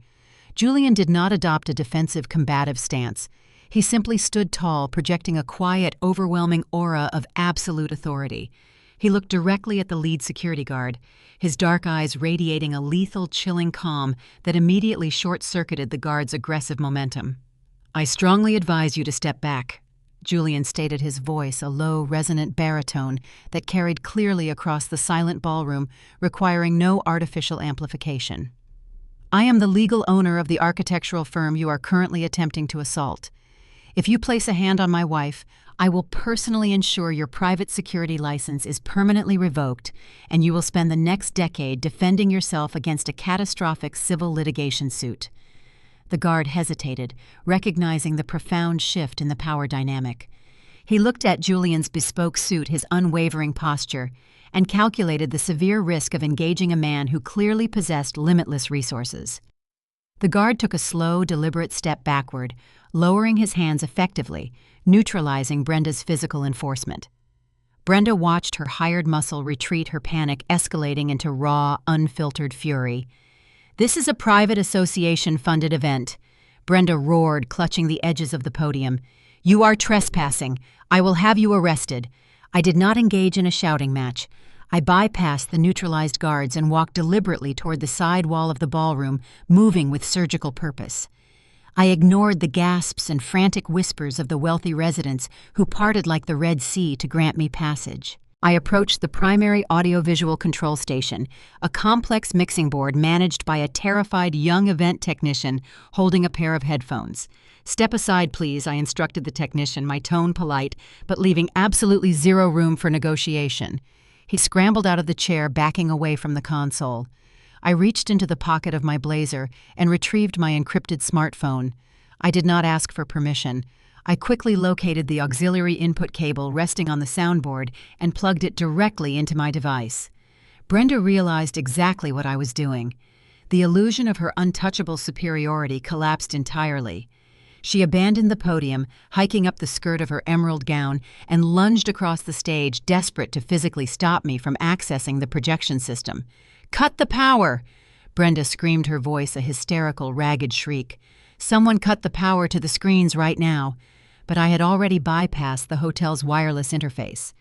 Julian did not adopt a defensive, combative stance. He simply stood tall, projecting a quiet, overwhelming aura of absolute authority. He looked directly at the lead security guard, his dark eyes radiating a lethal, chilling calm that immediately short-circuited the guard's aggressive momentum. "I strongly advise you to step back," Julian stated, his voice a low, resonant baritone that carried clearly across the silent ballroom, requiring no artificial amplification. "I am the legal owner of the architectural firm you are currently attempting to assault. If you place a hand on my wife, I will personally ensure your private security license is permanently revoked, and you will spend the next decade defending yourself against a catastrophic civil litigation suit." The guard hesitated, recognizing the profound shift in the power dynamic. He looked at Julian's bespoke suit, his unwavering posture, and calculated the severe risk of engaging a man who clearly possessed limitless resources. The guard took a slow, deliberate step backward, lowering his hands effectively, neutralizing Brenda's physical enforcement. Brenda watched her hired muscle retreat, her panic escalating into raw, unfiltered fury. "This is a private association-funded event," Brenda roared, clutching the edges of the podium. "You are trespassing. I will have you arrested." I did not engage in a shouting match. I bypassed the neutralized guards and walked deliberately toward the side wall of the ballroom, moving with surgical purpose. I ignored the gasps and frantic whispers of the wealthy residents who parted like the Red Sea to grant me passage. I approached the primary audiovisual control station, a complex mixing board managed by a terrified young event technician holding a pair of headphones. "Step aside, please," I instructed the technician, my tone polite, but leaving absolutely zero room for negotiation. He scrambled out of the chair, backing away from the console. I reached into the pocket of my blazer and retrieved my encrypted smartphone. I did not ask for permission. I quickly located the auxiliary input cable resting on the soundboard and plugged it directly into my device. Brenda realized exactly what I was doing. The illusion of her untouchable superiority collapsed entirely. She abandoned the podium, hiking up the skirt of her emerald gown, and lunged across the stage, desperate to physically stop me from accessing the projection system. "Cut the power!" Brenda screamed, her voice a hysterical, ragged shriek. "Someone cut the power to the screens right now." But I had already bypassed the hotel's wireless interface.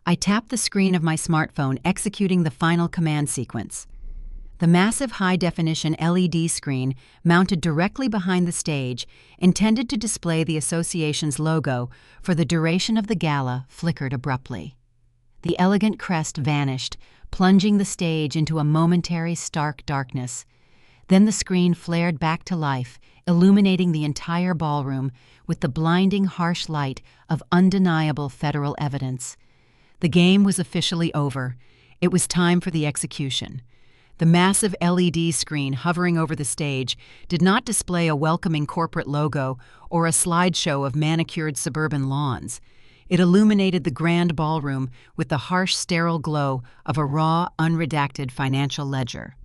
I tapped the screen of my smartphone, executing the final command sequence. The massive high-definition LED screen, mounted directly behind the stage, intended to display the association's logo for the duration of the gala, flickered abruptly. The elegant crest vanished, plunging the stage into a momentary stark darkness. Then the screen flared back to life, illuminating the entire ballroom with the blinding, harsh light of undeniable federal evidence. The game was officially over. It was time for the execution. The massive LED screen hovering over the stage did not display a welcoming corporate logo or a slideshow of manicured suburban lawns. It illuminated the grand ballroom with the harsh, sterile glow of a raw, unredacted financial ledger.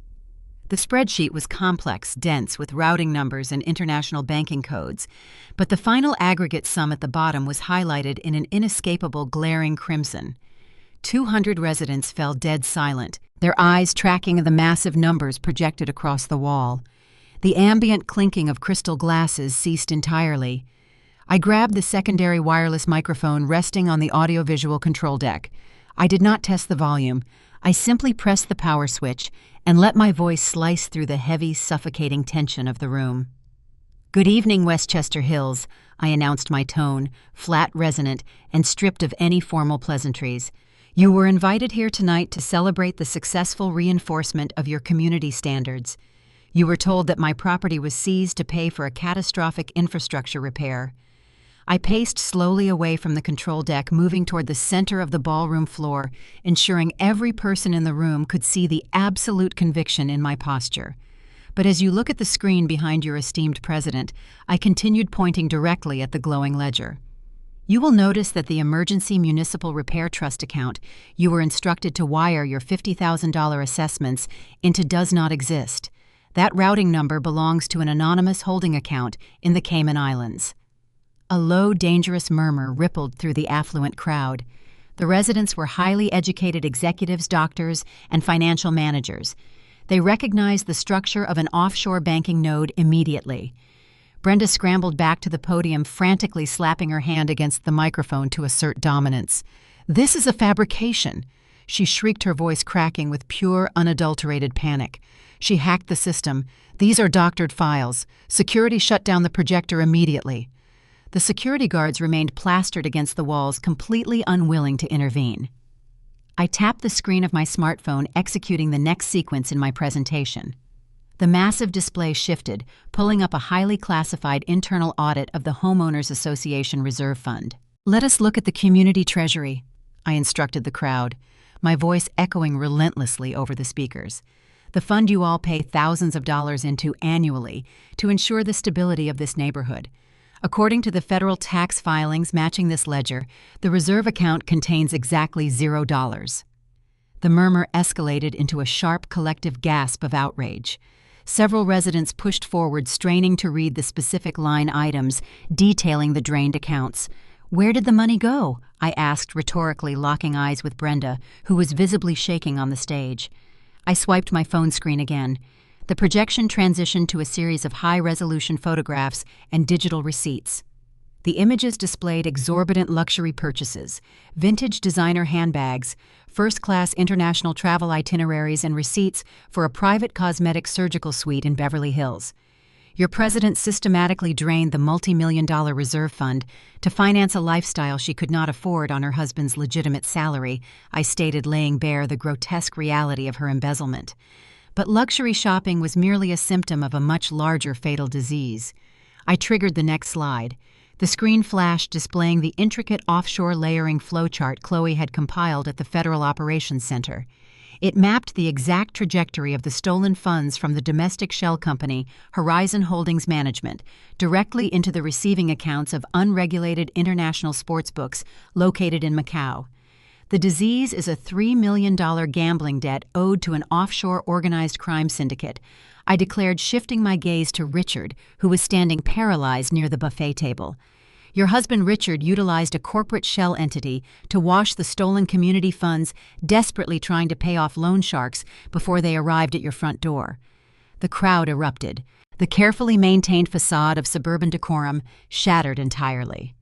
The spreadsheet was complex, dense, with routing numbers and international banking codes, but the final aggregate sum at the bottom was highlighted in an inescapable, glaring crimson. 200 residents fell dead silent, their eyes tracking the massive numbers projected across the wall. The ambient clinking of crystal glasses ceased entirely. I grabbed the secondary wireless microphone resting on the audiovisual control deck. I did not test the volume. I simply pressed the power switch and let my voice slice through the heavy, suffocating tension of the room. "Good evening, Westchester Hills," I announced, my tone flat, resonant, and stripped of any formal pleasantries. "You were invited here tonight to celebrate the successful reinforcement of your community standards. You were told that my property was seized to pay for a catastrophic infrastructure repair." I paced slowly away from the control deck, moving toward the center of the ballroom floor, ensuring every person in the room could see the absolute conviction in my posture. But as you look at the screen behind your esteemed president, I continued, pointing directly at the glowing ledger. "You will notice that the Emergency Municipal Repair Trust account you were instructed to wire your $50,000 assessments into does not exist. That routing number belongs to an anonymous holding account in the Cayman Islands." A low, dangerous murmur rippled through the affluent crowd. The residents were highly educated executives, doctors, and financial managers. They recognized the structure of an offshore banking node immediately. Brenda scrambled back to the podium, frantically slapping her hand against the microphone to assert dominance. "This is a fabrication!" She shrieked, her voice cracking with pure, unadulterated panic. She hacked the system. "These are doctored files. Security shut down the projector immediately." The security guards remained plastered against the walls, completely unwilling to intervene. I tapped the screen of my smartphone, executing the next sequence in my presentation. The massive display shifted, pulling up a highly classified internal audit of the Homeowners Association Reserve Fund. "Let us look at the community treasury," I instructed the crowd, my voice echoing relentlessly over the speakers. "The fund you all pay thousands of dollars into annually to ensure the stability of this neighborhood. According to the federal tax filings matching this ledger, the reserve account contains exactly $0. The murmur escalated into a sharp collective gasp of outrage. Several residents pushed forward, straining to read the specific line items detailing the drained accounts. "Where did the money go?" I asked rhetorically, locking eyes with Brenda, who was visibly shaking on the stage. I swiped my phone screen again. The projection transitioned to a series of high-resolution photographs and digital receipts. The images displayed exorbitant luxury purchases, vintage designer handbags, first-class international travel itineraries, and receipts for a private cosmetic surgical suite in Beverly Hills. Your president systematically drained the multi-million-dollar reserve fund to finance a lifestyle she could not afford on her husband's legitimate salary, I stated, laying bare the grotesque reality of her embezzlement. But luxury shopping was merely a symptom of a much larger fatal disease. I triggered the next slide. The screen flashed, displaying the intricate offshore layering flowchart Chloe had compiled at the Federal Operations Center. It mapped the exact trajectory of the stolen funds from the domestic shell company, Horizon Holdings Management, directly into the receiving accounts of unregulated international sportsbooks located in Macau. The disease is a $3 million gambling debt owed to an offshore organized crime syndicate, I declared, shifting my gaze to Richard, who was standing paralyzed near the buffet table. Your husband Richard utilized a corporate shell entity to wash the stolen community funds, desperately trying to pay off loan sharks before they arrived at your front door. The crowd erupted. The carefully maintained facade of suburban decorum shattered entirely.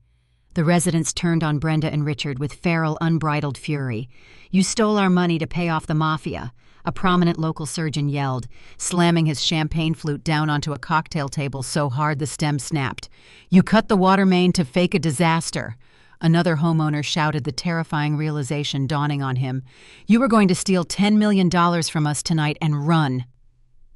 The residents turned on Brenda and Richard with feral, unbridled fury. "You stole our money to pay off the mafia," a prominent local surgeon yelled, slamming his champagne flute down onto a cocktail table so hard the stem snapped. "You cut the water main to fake a disaster," another homeowner shouted, the terrifying realization dawning on him. "You were going to steal $10 million from us tonight and run."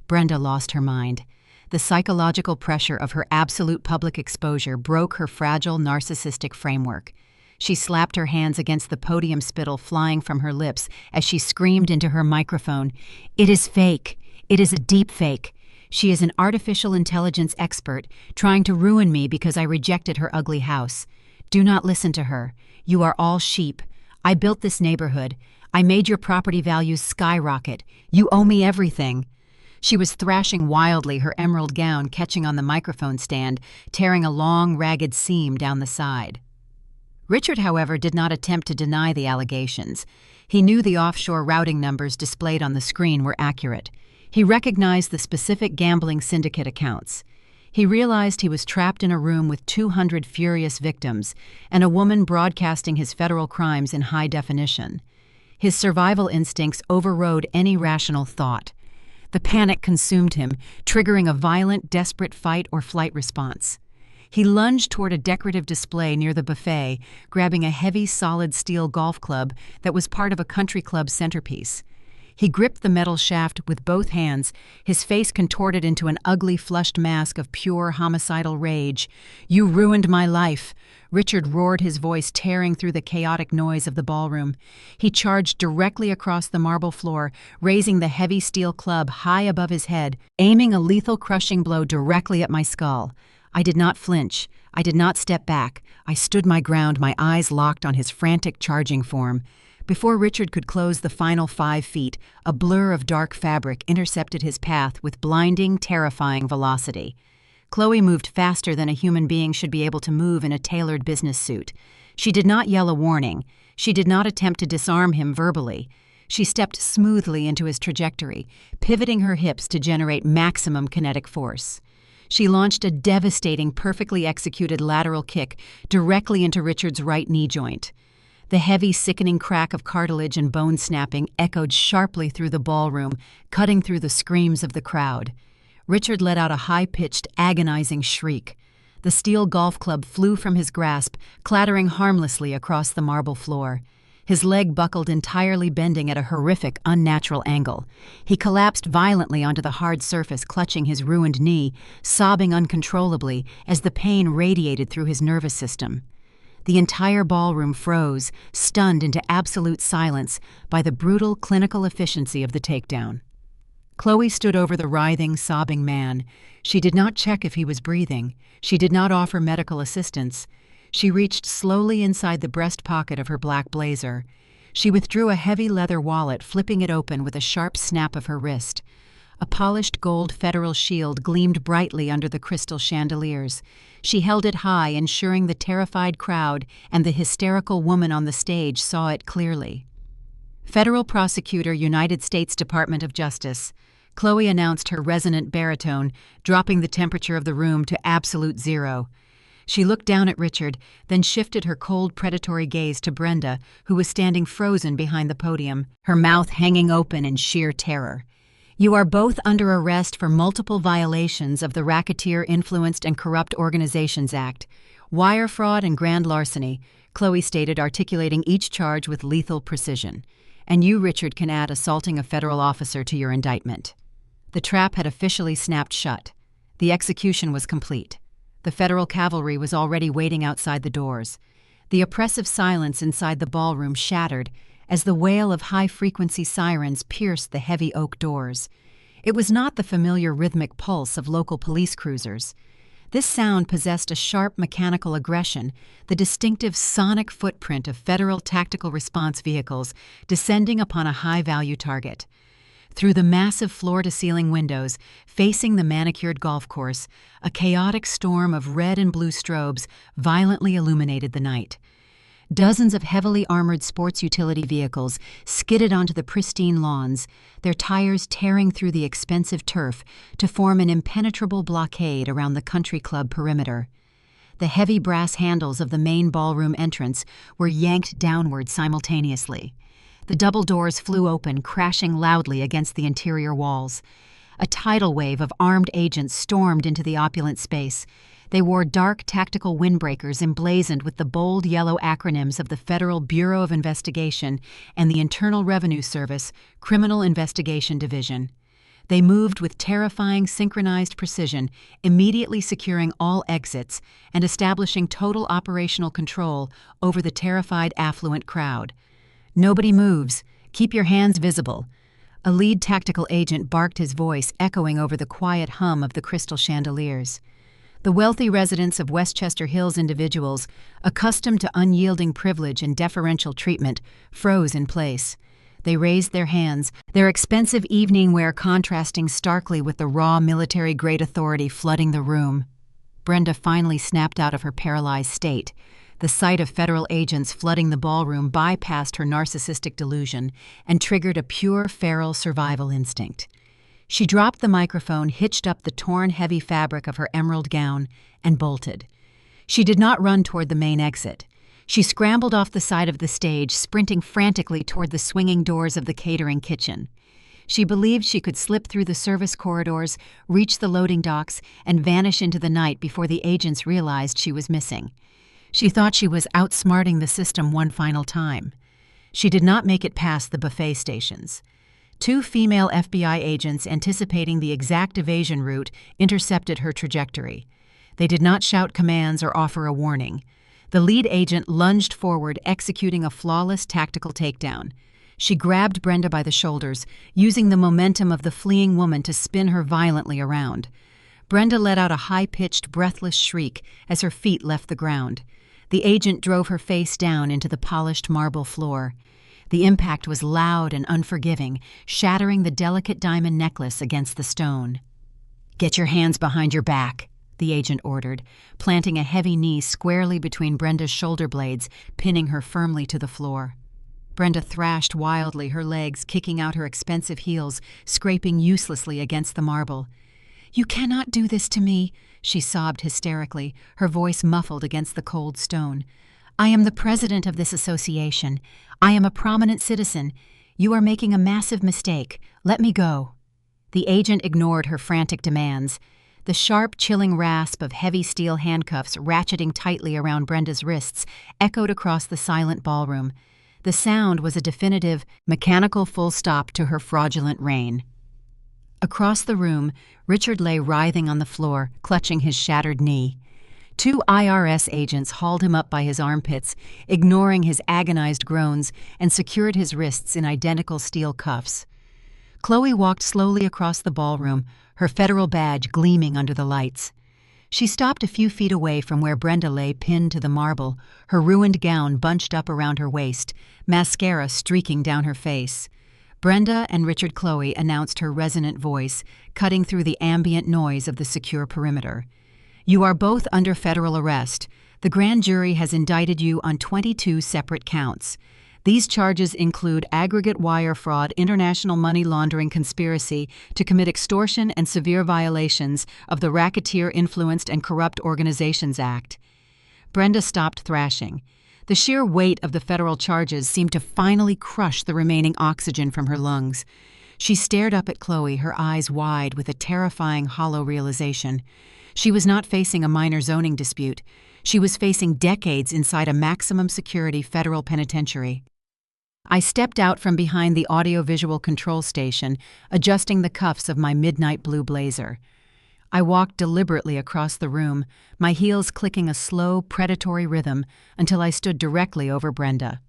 Brenda lost her mind. The psychological pressure of her absolute public exposure broke her fragile, narcissistic framework. She slapped her hands against the podium spittle flying from her lips as she screamed into her microphone, "It is fake. It is a deep fake. She is an artificial intelligence expert trying to ruin me because I rejected her ugly house. Do not listen to her. You are all sheep. I built this neighborhood. I made your property values skyrocket. You owe me everything." She was thrashing wildly, her emerald gown catching on the microphone stand, tearing a long, ragged seam down the side. Richard, however, did not attempt to deny the allegations. He knew the offshore routing numbers displayed on the screen were accurate. He recognized the specific gambling syndicate accounts. He realized he was trapped in a room with 200 furious victims and a woman broadcasting his federal crimes in high definition. His survival instincts overrode any rational thought. The panic consumed him, triggering a violent, desperate fight or flight response. He lunged toward a decorative display near the buffet, grabbing a heavy, solid steel golf club that was part of a country club centerpiece. He gripped the metal shaft with both hands, his face contorted into an ugly, flushed mask of pure homicidal rage. "You ruined my life," Richard roared, his voice tearing through the chaotic noise of the ballroom. He charged directly across the marble floor, raising the heavy steel club high above his head, aiming a lethal, crushing blow directly at my skull. I did not flinch. I did not step back. I stood my ground, my eyes locked on his frantic charging form. Before Richard could close the final 5 feet, a blur of dark fabric intercepted his path with blinding, terrifying velocity. Chloe moved faster than a human being should be able to move in a tailored business suit. She did not yell a warning. She did not attempt to disarm him verbally. She stepped smoothly into his trajectory, pivoting her hips to generate maximum kinetic force. She launched a devastating, perfectly executed lateral kick directly into Richard's right knee joint. The heavy, sickening crack of cartilage and bone snapping echoed sharply through the ballroom, cutting through the screams of the crowd. Richard let out a high-pitched, agonizing shriek. The steel golf club flew from his grasp, clattering harmlessly across the marble floor. His leg buckled, entirely bending at a horrific, unnatural angle. He collapsed violently onto the hard surface, clutching his ruined knee, sobbing uncontrollably as the pain radiated through his nervous system. The entire ballroom froze, stunned into absolute silence by the brutal clinical efficiency of the takedown. Chloe stood over the writhing, sobbing man. She did not check if he was breathing. She did not offer medical assistance. She reached slowly inside the breast pocket of her black blazer. She withdrew a heavy leather wallet, flipping it open with a sharp snap of her wrist. A polished gold federal shield gleamed brightly under the crystal chandeliers. She held it high, ensuring the terrified crowd and the hysterical woman on the stage saw it clearly. Federal Prosecutor, United States Department of Justice. Chloe announced her resonant baritone, dropping the temperature of the room to absolute zero. She looked down at Richard, then shifted her cold, predatory gaze to Brenda, who was standing frozen behind the podium, her mouth hanging open in sheer terror. "You are both under arrest for multiple violations of the Racketeer Influenced and Corrupt Organizations Act, wire fraud and grand larceny," Chloe stated, articulating each charge with lethal precision. "And you, Richard, can add assaulting a federal officer to your indictment." The trap had officially snapped shut. The execution was complete. The federal cavalry was already waiting outside the doors. The oppressive silence inside the ballroom shattered as the wail of high-frequency sirens pierced the heavy oak doors. It was not the familiar rhythmic pulse of local police cruisers. This sound possessed a sharp mechanical aggression, the distinctive sonic footprint of federal tactical response vehicles descending upon a high-value target. Through the massive floor-to-ceiling windows, facing the manicured golf course, a chaotic storm of red and blue strobes violently illuminated the night. Dozens of heavily armored sports utility vehicles skidded onto the pristine lawns, their tires tearing through the expensive turf to form an impenetrable blockade around the country club perimeter. The heavy brass handles of the main ballroom entrance were yanked downward simultaneously. The double doors flew open, crashing loudly against the interior walls. A tidal wave of armed agents stormed into the opulent space. They wore dark tactical windbreakers emblazoned with the bold yellow acronyms of the Federal Bureau of Investigation and the Internal Revenue Service Criminal Investigation Division. They moved with terrifying synchronized precision, immediately securing all exits and establishing total operational control over the terrified affluent crowd. "Nobody moves. Keep your hands visible." A lead tactical agent barked, his voice echoing over the quiet hum of the crystal chandeliers. The wealthy residents of Westchester Hills individuals, accustomed to unyielding privilege and deferential treatment, froze in place. They raised their hands, their expensive evening wear contrasting starkly with the raw military-grade authority flooding the room. Brenda finally snapped out of her paralyzed state. The sight of federal agents flooding the ballroom bypassed her narcissistic delusion and triggered a pure feral survival instinct. She dropped the microphone, hitched up the torn, heavy fabric of her emerald gown, and bolted. She did not run toward the main exit. She scrambled off the side of the stage, sprinting frantically toward the swinging doors of the catering kitchen. She believed she could slip through the service corridors, reach the loading docks, and vanish into the night before the agents realized she was missing. She thought she was outsmarting the system one final time. She did not make it past the buffet stations. 2 female FBI agents, anticipating the exact evasion route, intercepted her trajectory. They did not shout commands or offer a warning. The lead agent lunged forward, executing a flawless tactical takedown. She grabbed Brenda by the shoulders, using the momentum of the fleeing woman to spin her violently around. Brenda let out a high-pitched, breathless shriek as her feet left the ground. The agent drove her face down into the polished marble floor. The impact was loud and unforgiving, shattering the delicate diamond necklace against the stone. "Get your hands behind your back," the agent ordered, planting a heavy knee squarely between Brenda's shoulder blades, pinning her firmly to the floor. Brenda thrashed wildly, her legs kicking out her expensive heels, scraping uselessly against the marble. "You cannot do this to me," she sobbed hysterically, her voice muffled against the cold stone. "I am the president of this association. I am a prominent citizen. You are making a massive mistake. Let me go." The agent ignored her frantic demands. The sharp, chilling rasp of heavy steel handcuffs ratcheting tightly around Brenda's wrists echoed across the silent ballroom. The sound was a definitive, mechanical full stop to her fraudulent reign. Across the room, Richard lay writhing on the floor, clutching his shattered knee. 2 IRS agents hauled him up by his armpits, ignoring his agonized groans, and secured his wrists in identical steel cuffs. Chloe walked slowly across the ballroom, her federal badge gleaming under the lights. She stopped a few feet away from where Brenda lay pinned to the marble, her ruined gown bunched up around her waist, mascara streaking down her face. Brenda and Richard Chloe announced her resonant voice, cutting through the ambient noise of the secure perimeter. You are both under federal arrest. The grand jury has indicted you on 22 separate counts. These charges include aggregate wire fraud, international money laundering conspiracy to commit extortion, and severe violations of the Racketeer Influenced and Corrupt Organizations Act. Brenda stopped thrashing. The sheer weight of the federal charges seemed to finally crush the remaining oxygen from her lungs. She stared up at Chloe, her eyes wide with a terrifying, hollow realization. She was not facing a minor zoning dispute. She was facing decades inside a maximum security federal penitentiary. I stepped out from behind the audio-visual control station, adjusting the cuffs of my midnight blue blazer. I walked deliberately across the room, my heels clicking a slow, predatory rhythm until I stood directly over Brenda.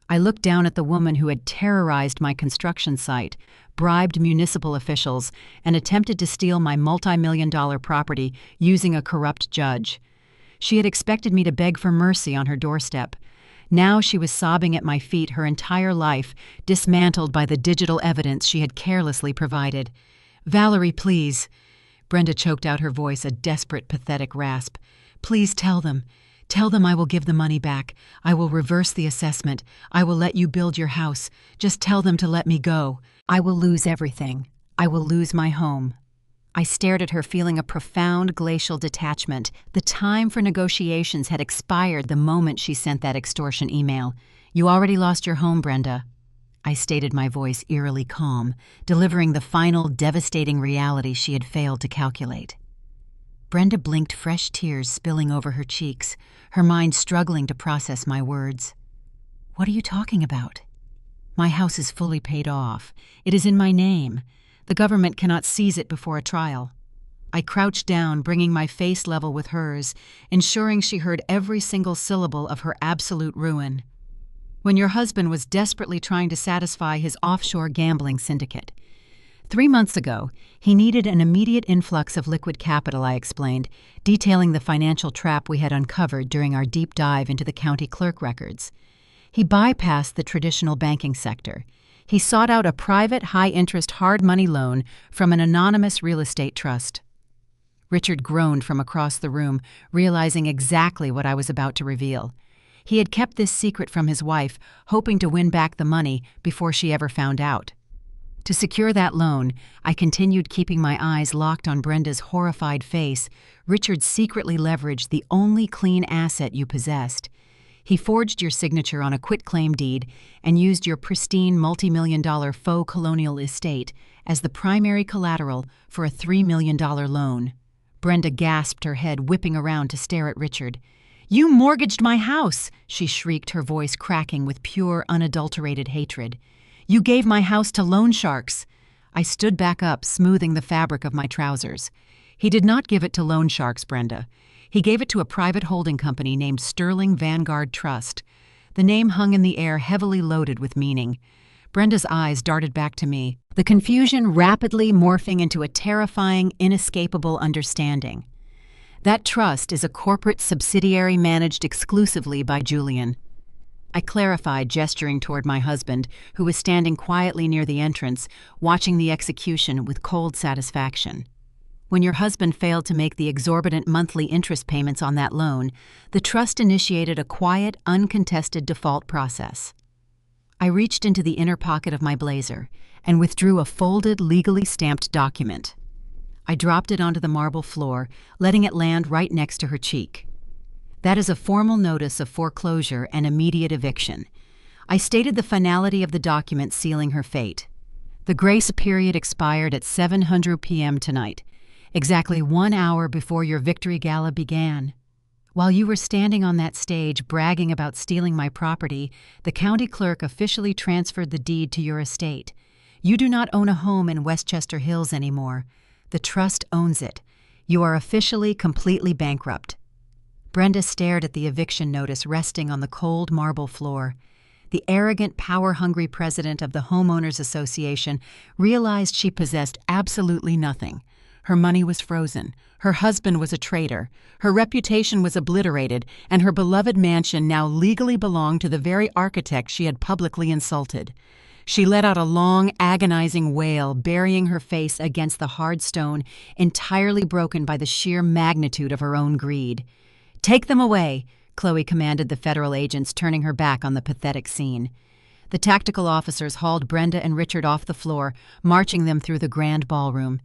I looked down at the woman who had terrorized my construction site, bribed municipal officials, and attempted to steal my multi-million-dollar property using a corrupt judge. She had expected me to beg for mercy on her doorstep. Now she was sobbing at my feet, her entire life dismantled by the digital evidence she had carelessly provided. "Valerie, please." Brenda choked out her voice, a desperate, pathetic rasp. "Please tell them. Tell them I will give the money back. I will reverse the assessment. I will let you build your house. Just tell them to let me go. I will lose everything. I will lose my home." I stared at her, feeling a profound glacial detachment. The time for negotiations had expired the moment she sent that extortion email. "You already lost your home, Brenda." I stated, my voice eerily calm, delivering the final devastating reality she had failed to calculate. Brenda blinked, fresh tears spilling over her cheeks, her mind struggling to process my words. "What are you talking about?" "My house is fully paid off. It is in my name. The government cannot seize it before a trial." I crouched down, bringing my face level with hers, ensuring she heard every single syllable of her absolute ruin. "When your husband was desperately trying to satisfy his offshore gambling syndicate. 3 months ago, he needed an immediate influx of liquid capital," I explained, detailing the financial trap we had uncovered during our deep dive into the county clerk records. "He bypassed the traditional banking sector. He sought out a private, high-interest, hard money loan from an anonymous real estate trust." Richard groaned from across the room, realizing exactly what I was about to reveal. He had kept this secret from his wife, hoping to win back the money before she ever found out. To secure that loan, I continued, keeping my eyes locked on Brenda's horrified face. "Richard secretly leveraged the only clean asset you possessed. He forged your signature on a quitclaim deed and used your pristine multi-million-dollar faux colonial estate as the primary collateral for a $3 million loan." Brenda gasped, her head whipping around to stare at Richard. "You mortgaged my house!" she shrieked, her voice cracking with pure, unadulterated hatred. "You gave my house to loan sharks." I stood back up, smoothing the fabric of my trousers. "He did not give it to loan sharks, Brenda. He gave it to a private holding company named Sterling Vanguard Trust." The name hung in the air, heavily loaded with meaning. Brenda's eyes darted back to me, the confusion rapidly morphing into a terrifying, inescapable understanding. "That trust is a corporate subsidiary managed exclusively by Julian." I clarified, gesturing toward my husband, who was standing quietly near the entrance, watching the execution with cold satisfaction. "When your husband failed to make the exorbitant monthly interest payments on that loan, the trust initiated a quiet, uncontested default process." I reached into the inner pocket of my blazer and withdrew a folded, legally stamped document. I dropped it onto the marble floor, letting it land right next to her cheek. "That is a formal notice of foreclosure and immediate eviction." I stated the finality of the document sealing her fate. "The grace period expired at 7:00 p.m. tonight, exactly 1 hour before your victory gala began. While you were standing on that stage bragging about stealing my property, the county clerk officially transferred the deed to your estate. You do not own a home in Westchester Hills anymore. The trust owns it. You are officially, completely bankrupt." Brenda stared at the eviction notice resting on the cold marble floor. The arrogant, power-hungry president of the Homeowners Association realized she possessed absolutely nothing. Her money was frozen. Her husband was a traitor. Her reputation was obliterated, and her beloved mansion now legally belonged to the very architect she had publicly insulted. She let out a long, agonizing wail, burying her face against the hard stone, entirely broken by the sheer magnitude of her own greed. "Take them away," Chloe commanded the federal agents, turning her back on the pathetic scene. The tactical officers hauled Brenda and Richard off the floor, marching them through the grand ballroom.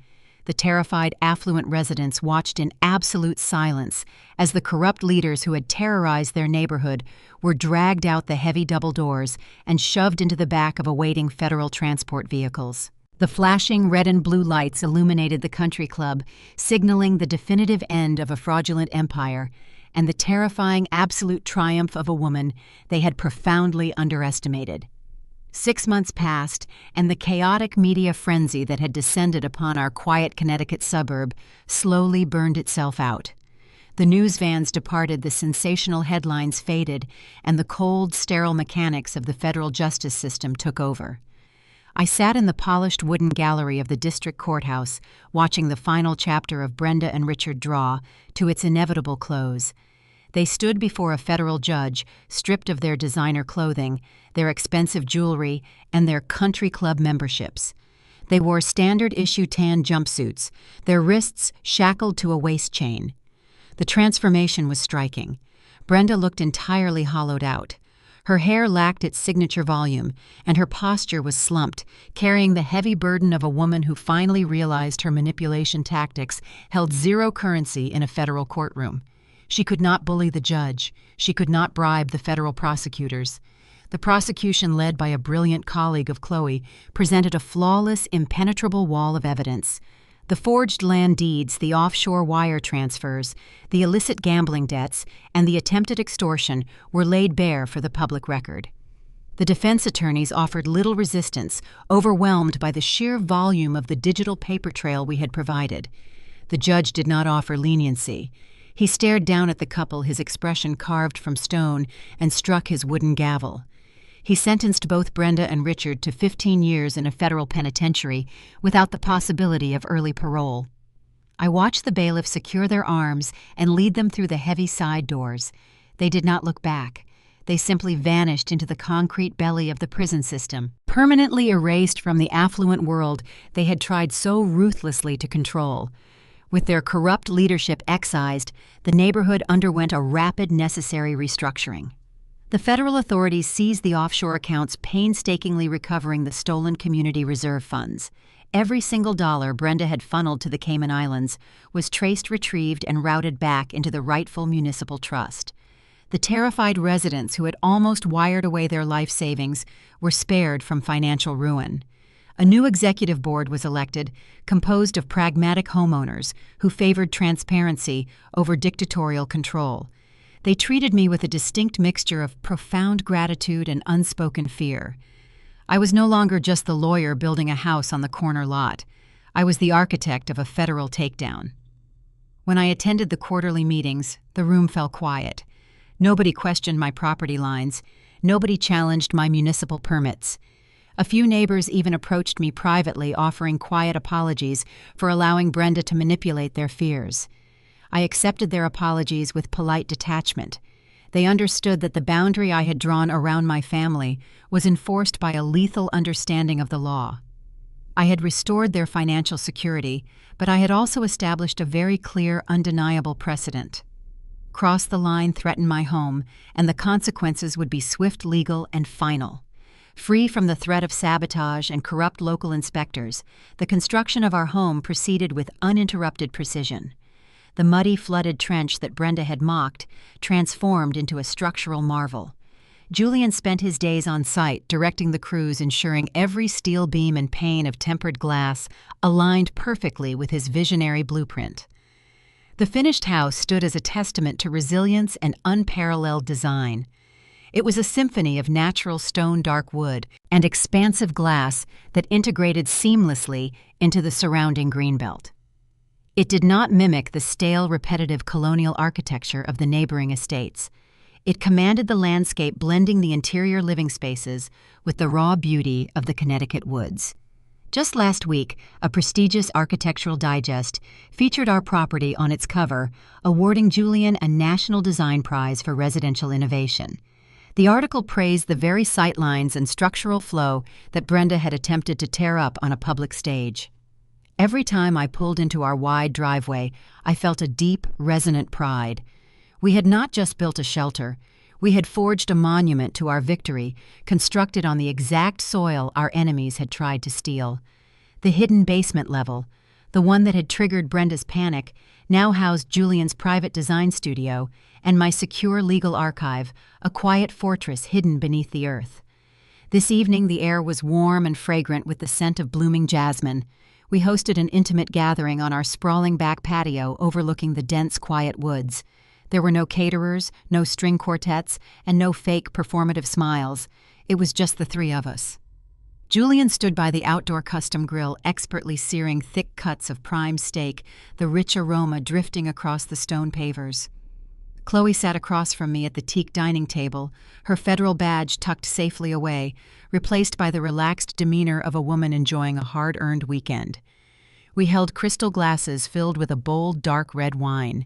The terrified, affluent residents watched in absolute silence as the corrupt leaders who had terrorized their neighborhood were dragged out the heavy double doors and shoved into the back of awaiting federal transport vehicles. The flashing red and blue lights illuminated the country club, signaling the definitive end of a fraudulent empire and the terrifying absolute triumph of a woman they had profoundly underestimated. 6 months passed, and the chaotic media frenzy that had descended upon our quiet Connecticut suburb slowly burned itself out. The news vans departed, the sensational headlines faded, and the cold, sterile mechanics of the federal justice system took over. I sat in the polished wooden gallery of the district courthouse, watching the final chapter of Brenda and Richard draw to its inevitable close. They stood before a federal judge, stripped of their designer clothing, their expensive jewelry, and their country club memberships. They wore standard-issue tan jumpsuits, their wrists shackled to a waist chain. The transformation was striking. Brenda looked entirely hollowed out. Her hair lacked its signature volume, and her posture was slumped, carrying the heavy burden of a woman who finally realized her manipulation tactics held zero currency in a federal courtroom. She could not bully the judge. She could not bribe the federal prosecutors. The prosecution, led by a brilliant colleague of Chloe, presented a flawless, impenetrable wall of evidence. The forged land deeds, the offshore wire transfers, the illicit gambling debts, and the attempted extortion were laid bare for the public record. The defense attorneys offered little resistance, overwhelmed by the sheer volume of the digital paper trail we had provided. The judge did not offer leniency. He stared down at the couple, his expression carved from stone, and struck his wooden gavel. He sentenced both Brenda and Richard to 15 years in a federal penitentiary without the possibility of early parole. I watched the bailiff secure their arms and lead them through the heavy side doors. They did not look back. They simply vanished into the concrete belly of the prison system, permanently erased from the affluent world they had tried so ruthlessly to control. With their corrupt leadership excised, the neighborhood underwent a rapid, necessary restructuring. The federal authorities seized the offshore accounts, painstakingly recovering the stolen community reserve funds. Every single dollar Brenda had funneled to the Cayman Islands was traced, retrieved, and routed back into the rightful municipal trust. The terrified residents who had almost wired away their life savings were spared from financial ruin. A new executive board was elected, composed of pragmatic homeowners who favored transparency over dictatorial control. They treated me with a distinct mixture of profound gratitude and unspoken fear. I was no longer just the lawyer building a house on the corner lot. I was the architect of a federal takedown. When I attended the quarterly meetings, the room fell quiet. Nobody questioned my property lines. Nobody challenged my municipal permits. A few neighbors even approached me privately, offering quiet apologies for allowing Brenda to manipulate their fears. I accepted their apologies with polite detachment. They understood that the boundary I had drawn around my family was enforced by a lethal understanding of the law. I had restored their financial security, but I had also established a very clear, undeniable precedent. Cross the line, threaten my home, and the consequences would be swift, legal, and final. Free from the threat of sabotage and corrupt local inspectors, the construction of our home proceeded with uninterrupted precision. The muddy, flooded trench that Brenda had mocked transformed into a structural marvel. Julian spent his days on site, directing the crews, ensuring every steel beam and pane of tempered glass aligned perfectly with his visionary blueprint. The finished house stood as a testament to resilience and unparalleled design. It was a symphony of natural stone dark wood and expansive glass that integrated seamlessly into the surrounding greenbelt. It did not mimic the stale, repetitive colonial architecture of the neighboring estates. It commanded the landscape, blending the interior living spaces with the raw beauty of the Connecticut woods. Just last week, a prestigious architectural digest featured our property on its cover, awarding Julian a National Design Prize for residential innovation. The article praised the very sightlines and structural flow that Brenda had attempted to tear up on a public stage. Every time I pulled into our wide driveway, I felt a deep, resonant pride. We had not just built a shelter, we had forged a monument to our victory, constructed on the exact soil our enemies had tried to steal. The hidden basement level, the one that had triggered Brenda's panic, now housed Julian's private design studio and my secure legal archive, a quiet fortress hidden beneath the earth. This evening the air was warm and fragrant with the scent of blooming jasmine. We hosted an intimate gathering on our sprawling back patio overlooking the dense, quiet woods. There were no caterers, no string quartets, and no fake performative smiles. It was just the three of us. Julian stood by the outdoor custom grill, expertly searing thick cuts of prime steak, the rich aroma drifting across the stone pavers. Chloe sat across from me at the teak dining table, her federal badge tucked safely away, replaced by the relaxed demeanor of a woman enjoying a hard-earned weekend. We held crystal glasses filled with a bold, dark red wine.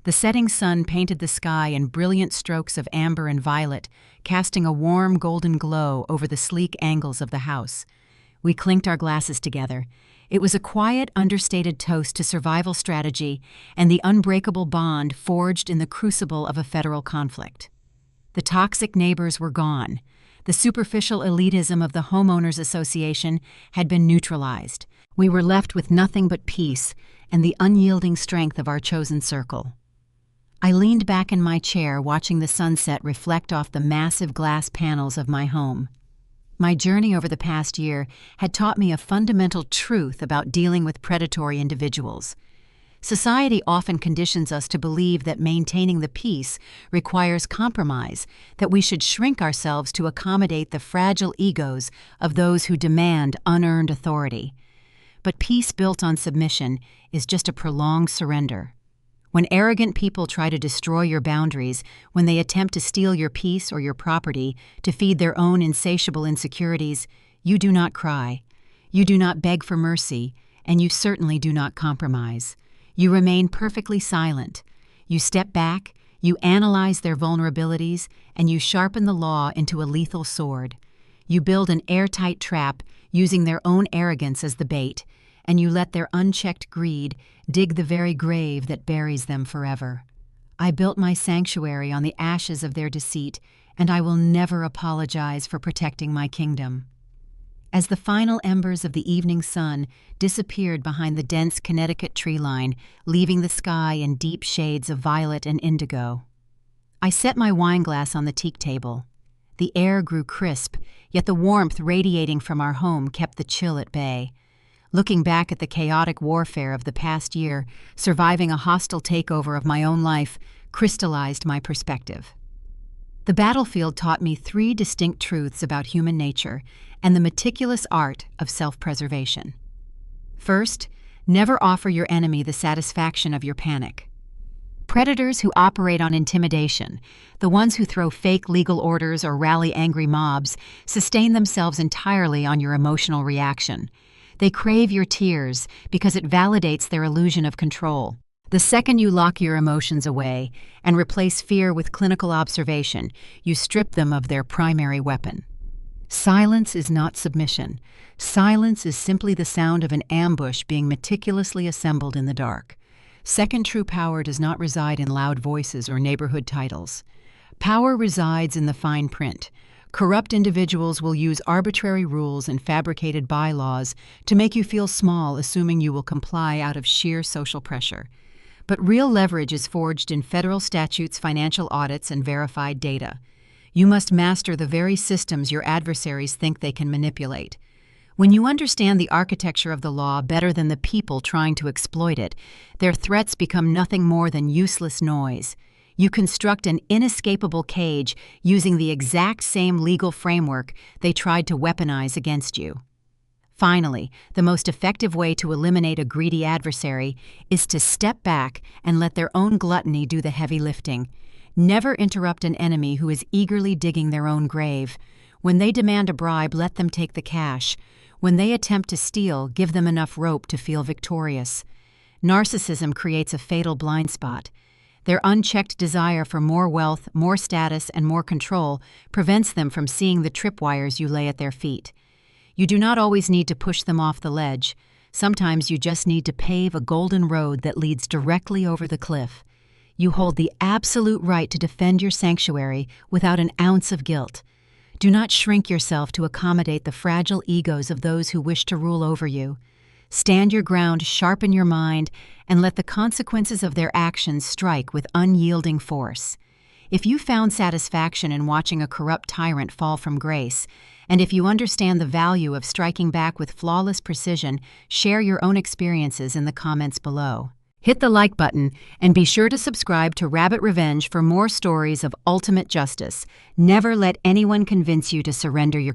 The setting sun painted the sky in brilliant strokes of amber and violet, casting a warm golden glow over the sleek angles of the house. We clinked our glasses together. It was a quiet, understated toast to survival strategy and the unbreakable bond forged in the crucible of a federal conflict. The toxic neighbors were gone. The superficial elitism of the homeowners association had been neutralized. We were left with nothing but peace and the unyielding strength of our chosen circle. I leaned back in my chair, watching the sunset reflect off the massive glass panels of my home. My journey over the past year had taught me a fundamental truth about dealing with predatory individuals. Society often conditions us to believe that maintaining the peace requires compromise, that we should shrink ourselves to accommodate the fragile egos of those who demand unearned authority. But peace built on submission is just a prolonged surrender. When arrogant people try to destroy your boundaries, when they attempt to steal your peace or your property to feed their own insatiable insecurities, you do not cry, you do not beg for mercy, and you certainly do not compromise. You remain perfectly silent. You step back, you analyze their vulnerabilities, and you sharpen the law into a lethal sword. You build an airtight trap using their own arrogance as the bait, and you let their unchecked greed dig the very grave that buries them forever. I built my sanctuary on the ashes of their deceit, and I will never apologize for protecting my kingdom. As the final embers of the evening sun disappeared behind the dense Connecticut tree line, leaving the sky in deep shades of violet and indigo, I set my wineglass on the teak table. The air grew crisp, yet the warmth radiating from our home kept the chill at bay. Looking back at the chaotic warfare of the past year, surviving a hostile takeover of my own life crystallized my perspective. The battlefield taught me three distinct truths about human nature and the meticulous art of self-preservation. First, never offer your enemy the satisfaction of your panic. Predators who operate on intimidation, the ones who throw fake legal orders or rally angry mobs, sustain themselves entirely on your emotional reaction. They crave your tears because it validates their illusion of control. The second you lock your emotions away and replace fear with clinical observation, you strip them of their primary weapon. Silence is not submission. Silence is simply the sound of an ambush being meticulously assembled in the dark. Second true power does not reside in loud voices or neighborhood titles. Power resides in the fine print. Corrupt individuals will use arbitrary rules and fabricated bylaws to make you feel small, assuming you will comply out of sheer social pressure. But real leverage is forged in federal statutes, financial audits, and verified data. You must master the very systems your adversaries think they can manipulate. When you understand the architecture of the law better than the people trying to exploit it, their threats become nothing more than useless noise. You construct an inescapable cage using the exact same legal framework they tried to weaponize against you. Finally, the most effective way to eliminate a greedy adversary is to step back and let their own gluttony do the heavy lifting. Never interrupt an enemy who is eagerly digging their own grave. When they demand a bribe, let them take the cash. When they attempt to steal, give them enough rope to feel victorious. Narcissism creates a fatal blind spot. Their unchecked desire for more wealth, more status, and more control prevents them from seeing the tripwires you lay at their feet. You do not always need to push them off the ledge. Sometimes you just need to pave a golden road that leads directly over the cliff. You hold the absolute right to defend your sanctuary without an ounce of guilt. Do not shrink yourself to accommodate the fragile egos of those who wish to rule over you. Stand your ground, sharpen your mind, and let the consequences of their actions strike with unyielding force. If you found satisfaction in watching a corrupt tyrant fall from grace, and if you understand the value of striking back with flawless precision, share your own experiences in the comments below. Hit the like button and be sure to subscribe to Rabbit Revenge for more stories of ultimate justice. Never let anyone convince you to surrender your